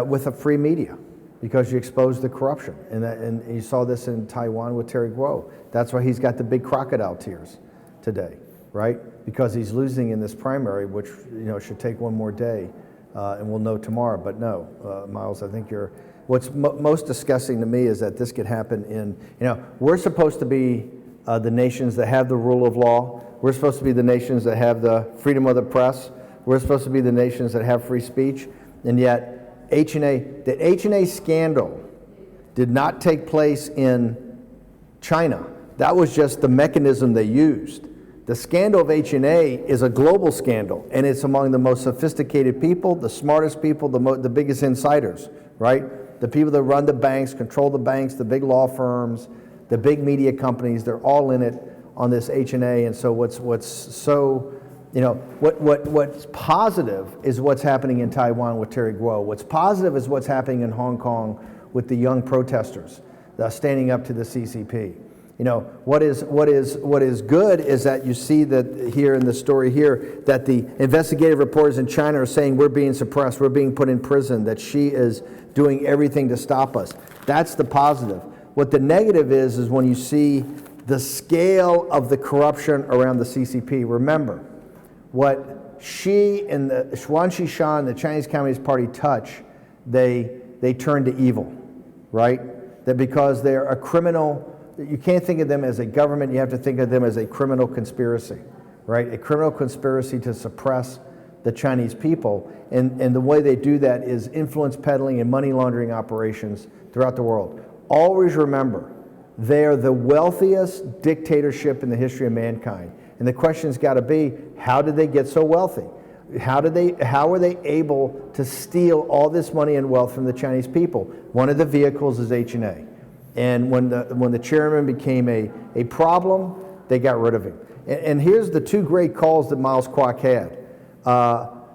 with a free media because you expose the corruption. And you saw this in Taiwan with Terry Guo. That's why he's got the big crocodile tears today, right? Because he's losing in this primary, which should take one more day, and we'll know tomorrow. But no, Miles, I think what's most disgusting to me is that this could happen in, we're supposed to be the nations that have the rule of law. We're supposed to be the nations that have the freedom of the press. We're supposed to be the nations that have free speech. And yet, the H&A scandal did not take place in China. That was just the mechanism they used. The scandal of H&A is a global scandal, and it's among the most sophisticated people, the smartest people, the biggest insiders, right? The people that run the banks, control the banks, the big law firms, the big media companies, they're all in it on this H&A. And so what's positive is what's happening in Taiwan with Terry Guo. What's positive is what's happening in Hong Kong with the young protesters standing up to the CCP. What is good is that you see that here in the story here that the investigative reporters in China are saying we're being suppressed, we're being put in prison, that she is doing everything to stop us. That's the positive. What the negative is when you see the scale of the corruption around the CCP. Remember, what Xi and the Xuan Xishan, the Chinese Communist Party touch, they turn to evil, right? That because they're a criminal. You can't think of them as a government, you have to think of them as a criminal conspiracy, right? A criminal conspiracy to suppress the Chinese people. And the way they do that is influence peddling and money laundering operations throughout the world. Always remember, they are the wealthiest dictatorship in the history of mankind. And the question's got to be, how did they get so wealthy? How were they able to steal all this money and wealth from the Chinese people? One of the vehicles is H&A. And when the chairman became a problem, they got rid of him. And here's the two great calls that Miles Kwok had.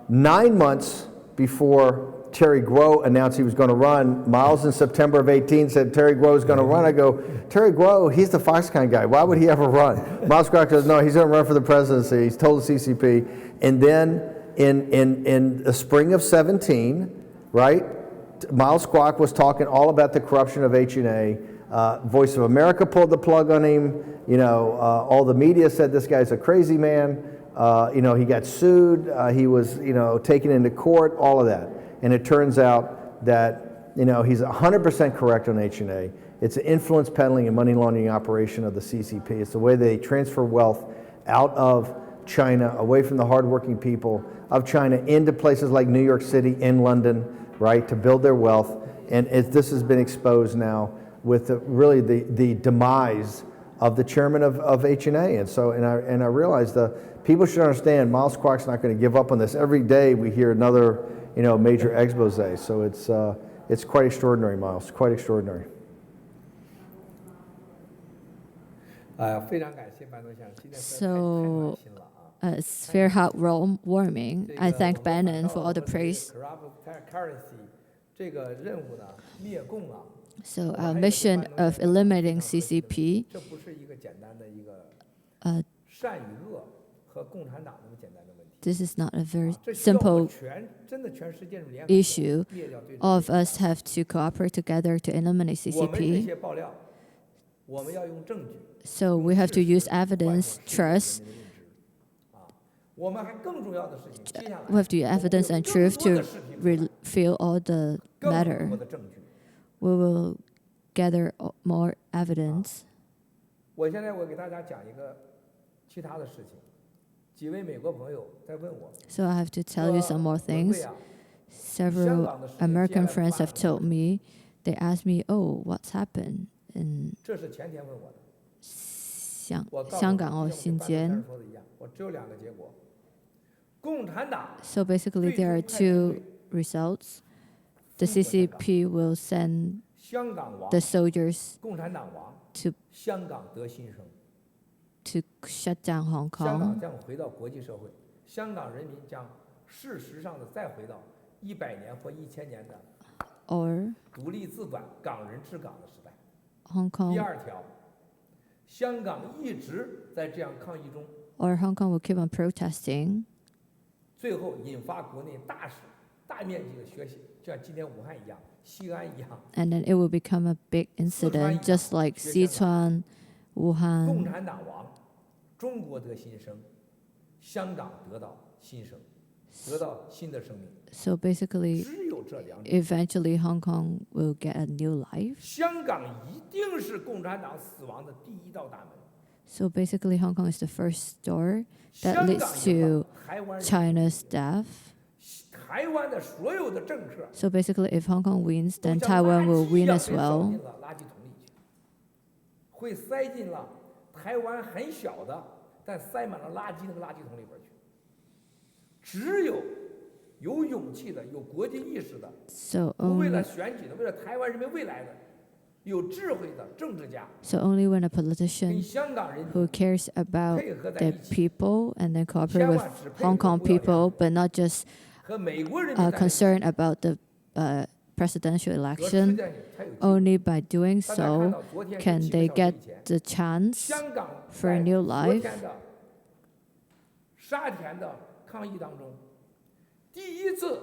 9 months before Terry Guo announced he was going to run, Miles in September of 18 said Terry Guo is going to run. I go, Terry Guo, he's the Foxconn guy. Why would he ever run? Miles Kwok goes, no, he's going to run for the presidency. He's told the CCP. And then in the spring of 17, right? Miles Kwok was talking all about the corruption of H&A. Voice of America pulled the plug on him. All the media said this guy's a crazy man. He got sued. He was, taken into court, all of that. And it turns out that, he's 100% correct on H&A. It's an influence peddling and money laundering operation of the CCP. It's the way they transfer wealth out of China, away from the hardworking people of China, into places like New York City and London, right, to build their wealth. And this has been exposed now with the demise of the chairman of H&A. And so, and I realize people should understand Miles Kwok's not going to give up on this. Every day we hear another, major expose. So it's quite extraordinary, Miles, quite extraordinary.
非常感谢班农先生，今天实在太
So
暖心了啊。
it's very heartwarming. I thank Bannon for all the praise.
Currency 这个任务呢，灭共啊，
So our mission of eliminating CCP
这不是一个简单的一个 善与恶和共产党那么简单的问题。
this is not a very
这需要我们
simple
真的全世界联合
issue.
灭掉对
All of us have to cooperate together to eliminate
我们这
CCP.
些爆料，我们要用证据。
So we have to use evidence, trust.
我们还更重要的事情，接下来
We have to use evidence and truth to reveal all the
更多
matter.
的证据。
We will gather more evidence.
我现在我给大家讲一个其他的事情。几位美国朋友在问我，
So I have to tell you some more
文慧
things.
啊，
several American friends have told me, they asked me, oh, what's happened in
这是前天问我的。
香
我告诉
香港哦
你，
新
就像我
间。
跟说的一样，我只有两个结果。共产党
So basically, there are
最终
two results. The CCP will send
香港亡
the，soldiers
共产党亡，
to
香港得新生，
to shut down Hong
香港
Kong,
将回到国际社会，香港人民将事实上的再回到100年或1000年的
or
独立自管、港人治港的时代。
Hong
第
Kong
二条，香港一直在这样抗议中，
or Hong Kong will keep on protesting,
最后引发国内大面积的学习，就像今天武汉一样、西安一样。
and then it will become a big incident, just like Sichuan,
共
Wuhan.
产党亡，中国得新生，香港得到新生，得到新的生命。
So basically,
只有这两种。
eventually Hong Kong will get a new life.
香港一定是共产党死亡的第一道大门。
So basically, Hong Kong is the first door
香
that
港
leads
赢
to
了，台湾人
China's death.
台湾的所有的政客
So basically, if Hong Kong wins,
都
then
像
Taiwan
垃
will
圾一
win
样
as
被扫
well.
进了垃圾桶里去，会塞进了台湾很小的但塞满了垃圾那个垃圾桶里边去。只有有勇气的、有国际意识的，
So
不为了
only
选举的、为了台湾人民未来的，有智慧的政治家，
so only when a
跟
politician
香港人
who
民
cares about
配合在
the
一起，
people and then cooperate with
千万只配合，
Hong Kong
不要两
people,
头。
but not just
和美国人民在一起，
concerned about the presidential
和世
election.
界才有机会。
Only by doing
大家看
so
到昨天
can
7个
they
小时
get
以前，
the chance
香港
for a
在
new
昨
life.
天的沙田的抗议当中，第一次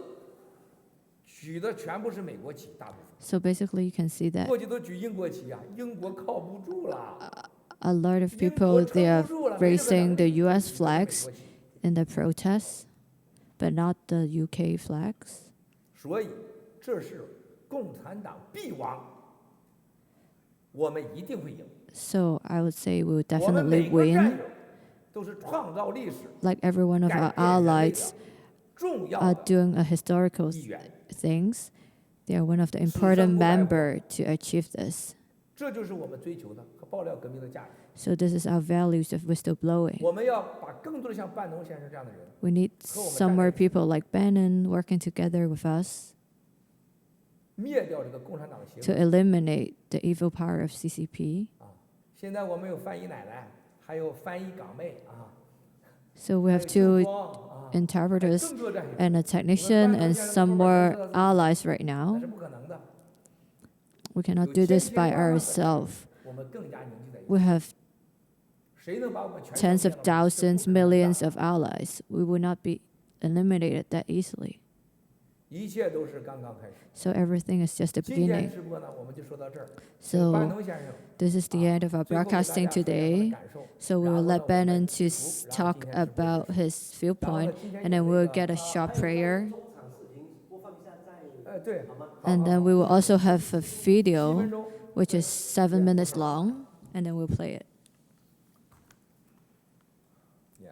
举的全部是美国旗，大部分
So basically, you can see that
过去都举英国旗啊，英国靠不住了，
a lot of
英国
people
撑
they are
不住了，没这个
raising
能
the
力
U.S.
举美
flags
国旗
in the protests, but not the UK flags.
所以这是共产党必亡，我们一定会赢。
So I would say we will
我们
definitely
每个战
win.
友都是创造历史、
Like every one of
改
our
变人类
allies
的重要
are
的
doing a historical
一员。
things. They are one of the
此生
important
不败我。
member to achieve this.
这就是我们追求的和爆料革命的价值。
So this is our values of whistleblowing.
我们要把更多的像半农先生这样的人
We need some more people like Bannon working together with us
灭掉这个共产党的邪
to
恶
eliminate the evil power of CCP.
啊！现在我们有翻译奶奶，还有翻译港妹啊，
So we
还
have
有
two
周光啊，还有
interpreters
更多战友，
and a technician and some more allies right
那
now.
是不可能的。
We cannot do this by ourselves.
我们更加凝聚在一
We
起。
have
谁能把我们全
tens
消
of
灭了？这
thousands,
不可能的
millions of allies. We will not be eliminated that easily.
一切都是刚刚开始。
So everything is just the
今天
beginning.
直播呢，我们就说到这儿。半
So
农先生
this is the end of our
最后给大家
broadcasting
分享他的
today.
感受，
So we
然
will
后呢，
let
我们
Bannon
祝
to
福，然后
talk
今天直播
about
结束
his
然后呢
viewpoint,
今天
and
有
then
那
we'll
个
get a short prayer,
中场视频播放一下再
对，
好吗？
and
好
then
好
we will also have a
7
video
分钟。
which is 7 minutes long, and then we'll play it.
Yeah.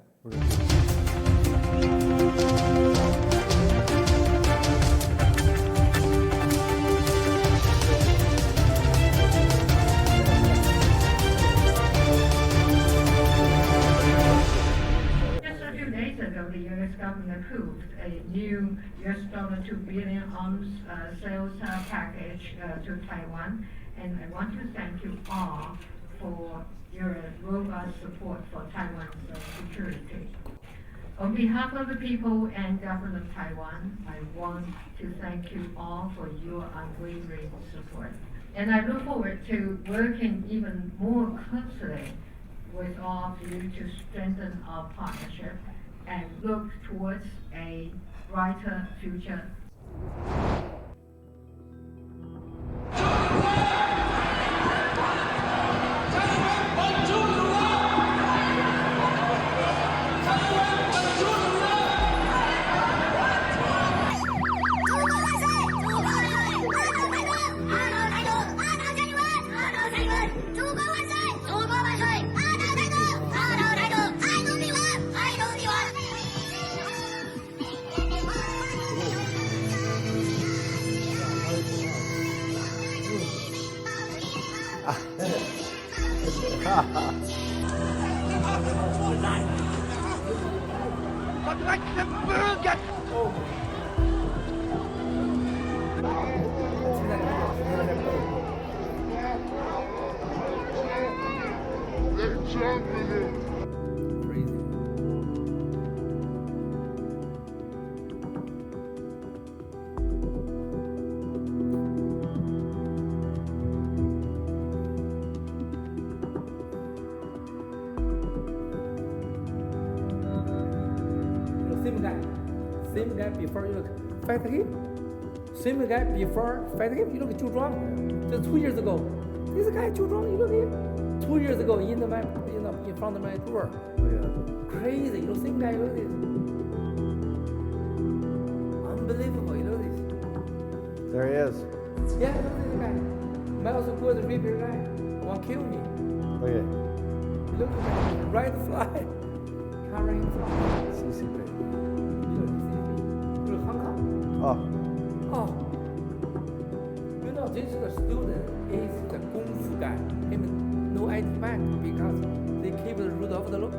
Just a few days ago, the U.S. government approved a new $2 billion arms sales package to Taiwan, and I want to thank you all for your robust support for Taiwan's security. On behalf of the people and government of Taiwan, I want to thank you all for your unwavering support. And I look forward to working even more closely with all of you to strengthen our partnership and look towards a brighter future.
Same guy before you fight him. Same guy before fight him. You look Zhu Zhuang. Just 2 years ago, this guy Zhu Zhuang. You look at him. 2 years ago in front of my door. Crazy. You know, same guy. Look at this. Unbelievable. You know this.
There he is.
Yeah, look at this guy. Miles good repair guy. Want to kill me.
Look at it.
Look at that. Right fly. Carrying fly.
CCP.
Oh.
Oh,
Oh. You know, this student is the Kung Fu guy. Him no ID man because they keep the root of the law.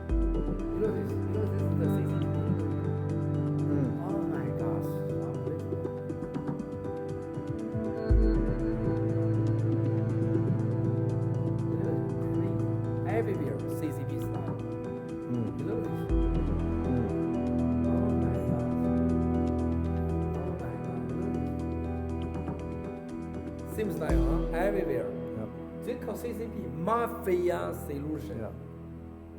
You know this is the CCP. Oh my gosh. Unbelievable. Everywhere CCP style. You know this? Seems like everywhere.
Yep.
They call CCP mafia solution.
Yeah.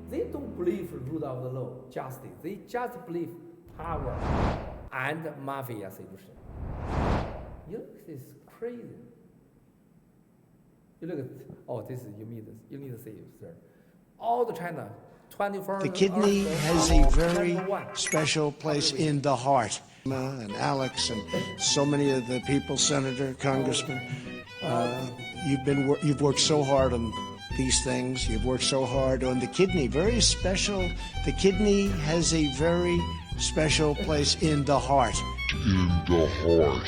They don't believe rule of the law, justice. They just believe power and mafia solution. You know, this is crazy. You look at this is you need to see it, sir. All the China, 24.
The kidney has a very special place in the heart. And Alex and so many of the people, Senator, Congressman, you've worked so hard on these things. You've worked so hard on the kidney. Very special. The kidney has a very special place in the heart.
In the heart.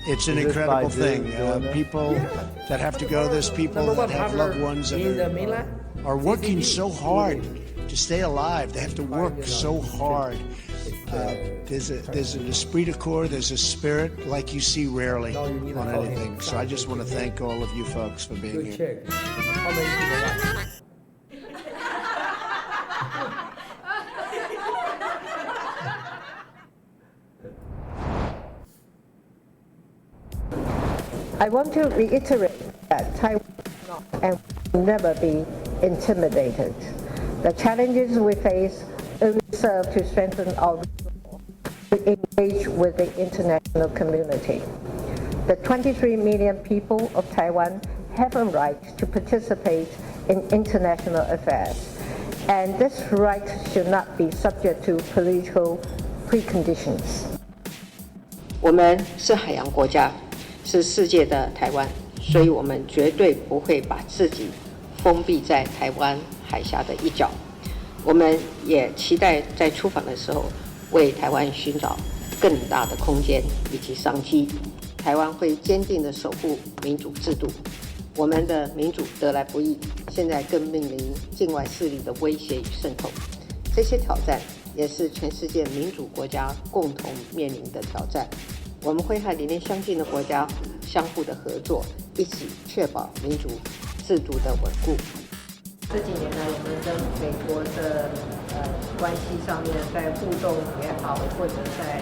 It's an
Is this
incredible
by Zoom
thing.
doing this?
People that have to go this, people that have loved ones that are working so hard to stay alive. They have to work so hard. There's an esprit de corps, there's a spirit like you see rarely on anything. So I just want to thank all of you folks for being here.
Check. How many people watch?
I want to reiterate that Taiwan is not and will never be intimidated. The challenges we face only serve to strengthen our resolve to engage with the international community. The 23 million people of Taiwan have a right to participate in international affairs, and this right should not be subject to political preconditions.
我们是海洋国家，是世界的台湾，所以我们绝对不会把自己封闭在台湾海峡的一角。我们也期待在出访的时候，为台湾寻找更大的空间以及商机。台湾会坚定地守护民主制度。我们的民主得来不易，现在更面临境外势力的威胁与渗透。这些挑战也是全世界民主国家共同面临的挑战。我们会和理念相近的国家相互的合作，一起确保民主制度的稳固。
这几年来，我们跟美国的关系上面，在互动也好，或者在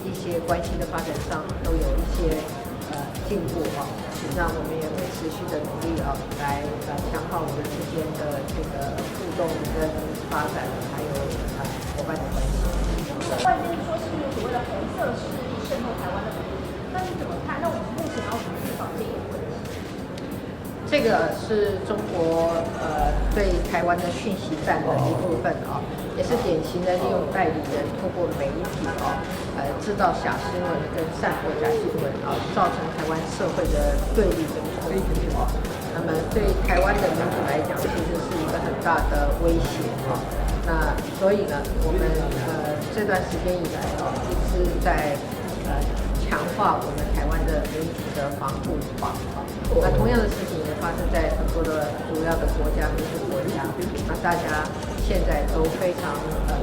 一些关系的发展上，都有一些进步啊。那我们也会持续的努力啊，来强化我们之间的这个互动跟发展，还有伙伴的关系。
外界说是有所谓的红色势力渗透台湾的民主，那你怎么看？那我们目前要怎么预防这个问题？
这个是中国对台湾的讯息战的一部分啊，也是典型的利用代理人透过媒体啊，制造假新闻跟散播假新闻啊，造成台湾社会的对立跟冲突啊。那么对台湾的民主来讲，其实是一个很大的威胁啊。那所以呢，我们这段时间以来啊，一直在强强化我们台湾的民主的防护网。那同样的事情也发生在很多的主要的国家、民主国家。那大家现在都非常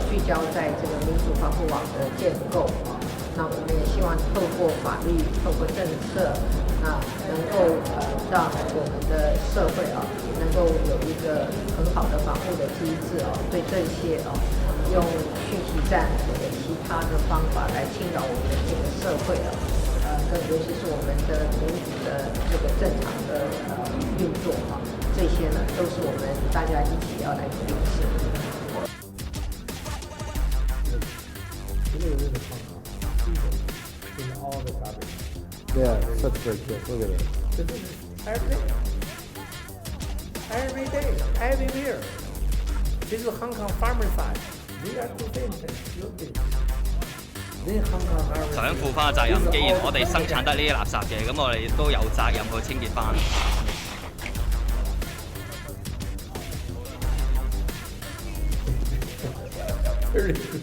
聚焦在这个民主防护网的建构啊。那我们也希望透过法律、透过政策，那能够让我们的社会能够有一个很好的防护的机制对这些用讯息战或者其他的方法来侵扰我们的这个社会更尤其是我们的民主的这个正常的运作这些呢都是我们大家一起要来努力的事情。
All the garbage.
Yeah, such great kids. Look at it.
This is every day, everywhere. This is Hong Kong farmer side. They are too famous. Then Hong Kong farmer.
想負翻個責任，既然我哋生產得呢啲垃圾嘅，咁我哋都有責任去清潔翻。
Very good.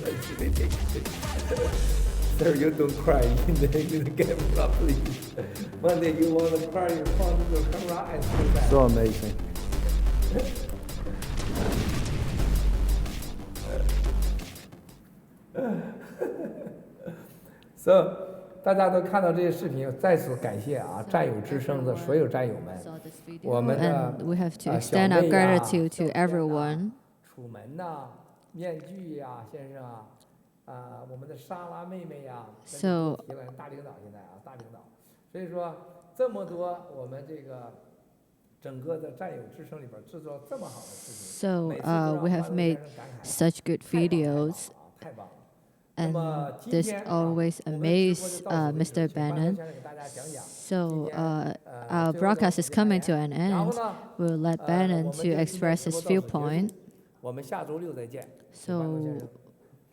Sir, you don't cry. You get up, please. One day you want to cry, your father will come around and say that.
So amazing.
So, 大家都看到这些视频，再次感谢战友之声的所有战友们。我们的
we have to extend our gratitude to everyone.
楚门呐，面具呀，先生我们的莎拉妹妹呀，大领导现在大领导。所以说这么多我们这个整个的战友之声里边制作这么好的视频。
So we have made such good videos.
太棒了。
And this always amazed Mr. Bannon. So our broadcast is coming to an end. We'll let Bannon to express his viewpoint. So.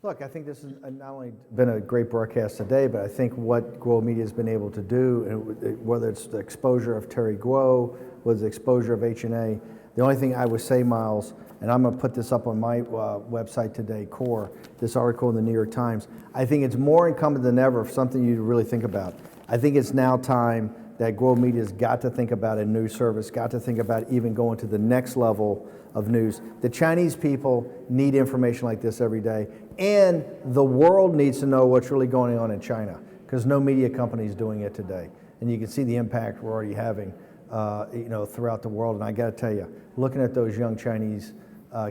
Look, I think this has not only been a great broadcast today, but I think what Guo Media has been able to do, whether it's the exposure of Terry Guo, whether the exposure of H&A, the only thing I would say, Miles, and I'm going to put this up on my website today, Core, this article in the New York Times, I think it's more incumbent than ever, something you really think about. I think it's now time that Guo Media's got to think about a news service, got to think about even going to the next level of news. The Chinese people need information like this every day, and the world needs to know what's really going on in China, because no media company is doing it today. And you can see the impact we're already having throughout the world. And I got to tell you, looking at those young Chinese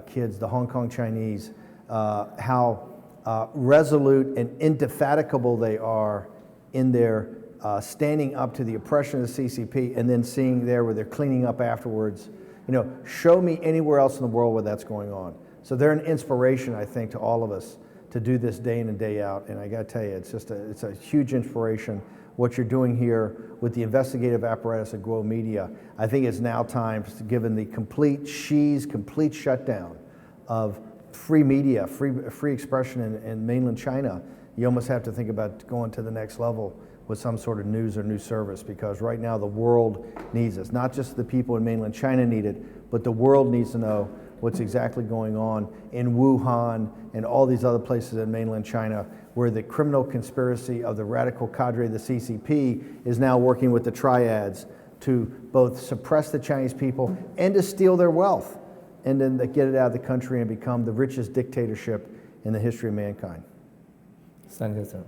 kids, the Hong Kong Chinese, how resolute and indefatigable they are in their standing up to the oppression of the CCP, and then seeing there where they're cleaning up afterwards. Show me anywhere else in the world where that's going on. So they're an inspiration, I think, to all of us to do this day in and day out. And I got to tell you, it's a huge inspiration what you're doing here with the investigative apparatus of Guo Media. I think it's now time, given the complete shutdown of free media, free expression in mainland China, you almost have to think about going to the next level with some sort of news or news service, because right now the world needs us. Not just the people in mainland China need it, but the world needs to know what's exactly going on in Wuhan and all these other places in mainland China, where the criminal conspiracy of the radical cadre of the CCP is now working with the triads to both suppress the Chinese people and to steal their wealth, and then get it out of the country and become the richest dictatorship in the history of mankind.
Thank you, sir.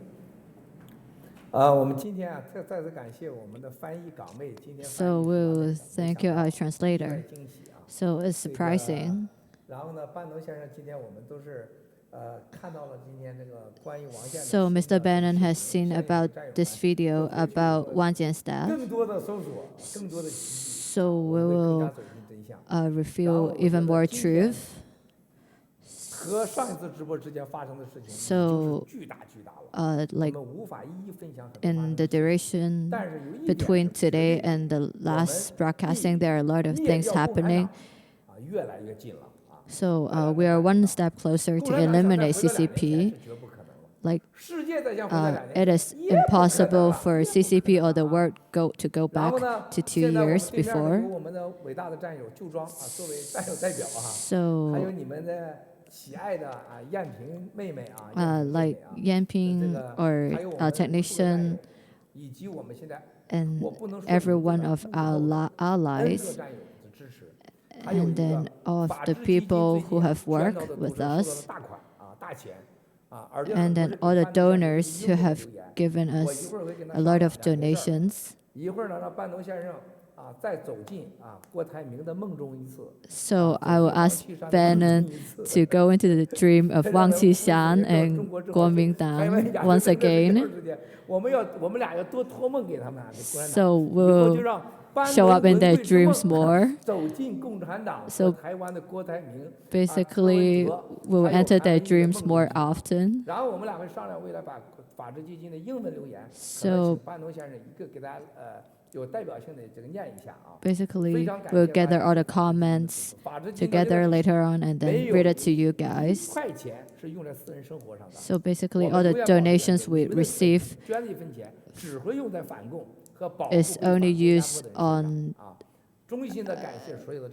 我们今天再次感谢我们的翻译岗位，今天
So we'll thank you, our translator. So it's surprising.
然后呢，班农先生今天我们都是看到了今天这个关于王建。
So Mr. Bannon has seen about this video about Wang Jian's death.
更多的搜索，更多的
So we will reveal even more truth.
和上一次直播之间发生的事情
So,
巨大了。
like
我们无法一一分享。
in the duration between today and the last broadcasting, there are a lot of things happening.
越来越近了。
So we are one step closer to eliminate CCP. Like it is impossible for CCP or the world to go back to 2 years before.
我们的伟大的战友旧庄作为战友代表
So
还有你们的喜爱的燕平妹妹
like Yan Ping or technician and every one of our allies, and then all of the people who have worked with us, and then all the donors who have given us a lot of donations. So I will ask Bannon to go into the dream of Wang Qishan and Guo Mingdang once again. So we'll show up in their dreams more. So basically, we'll enter their dreams more often. So basically, we'll gather all the comments together later on and then read it to you guys. So basically, all the donations we receive is only used on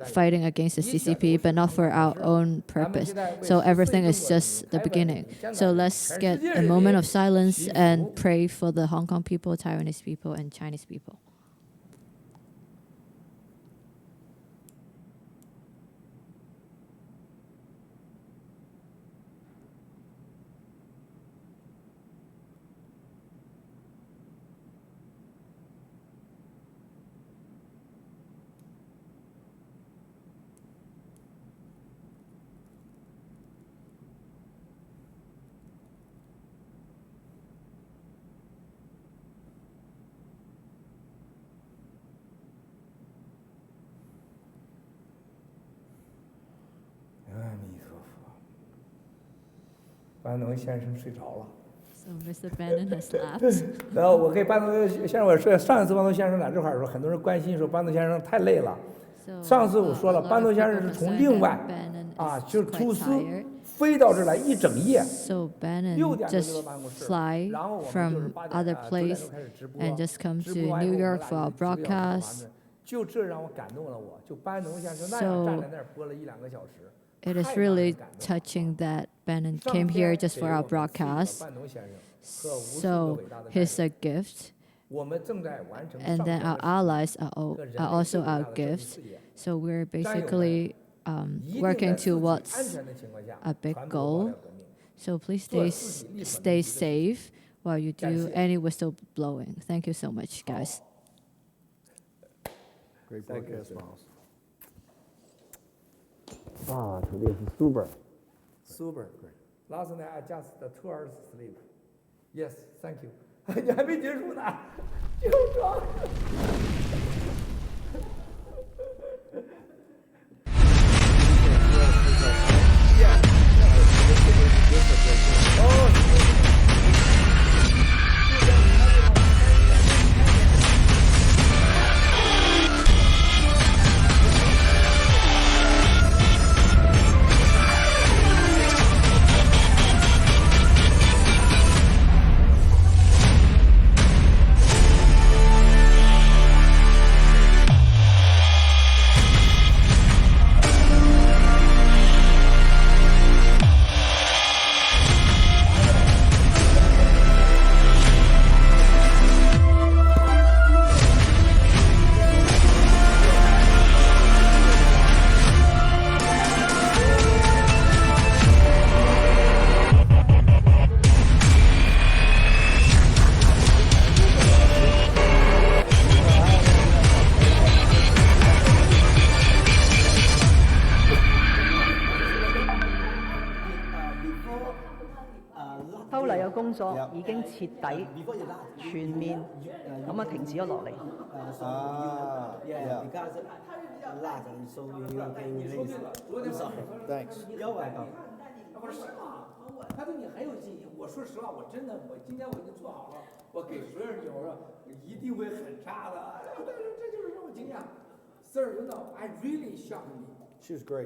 fighting against the CCP, but not for our own purpose. So everything is just the beginning. So let's get a moment of silence and pray for the Hong Kong people, Taiwanese people, and Chinese people. So Mr. Bannon has left.
然后我给班农先生我说，上一次班农先生来这块儿的时候，很多人关心说班农先生太累了。上次我说了，班农先生是从另外就出司飞到这儿来一整夜。
So Bannon just fly from other place and just come to New York for our broadcast.
就这让我感动了我，就班农先生那样站在那儿播了1-2个小时。
It is really touching that Bannon came here just for our broadcast. So he's a gift. And then our allies are also our gifts. So we're basically working towards a big goal. So please stay safe while you do any whistle blowing. Thank you so much, guys.
Great broadcast, Miles.
Today is super.
Super. Last night I just 2 hours sleep. Yes, thank you. 你还没结束呢，就装。
修例嘅工作已經徹底、全面咁停止咗落嚟。
Thanks.
他对你很有信心。我说实话，我真的，今天我已经做好了，我给所有人讲，我说一定会很差的。但是这就是让我惊讶。Sir, you know, I really shocked me.
She was great.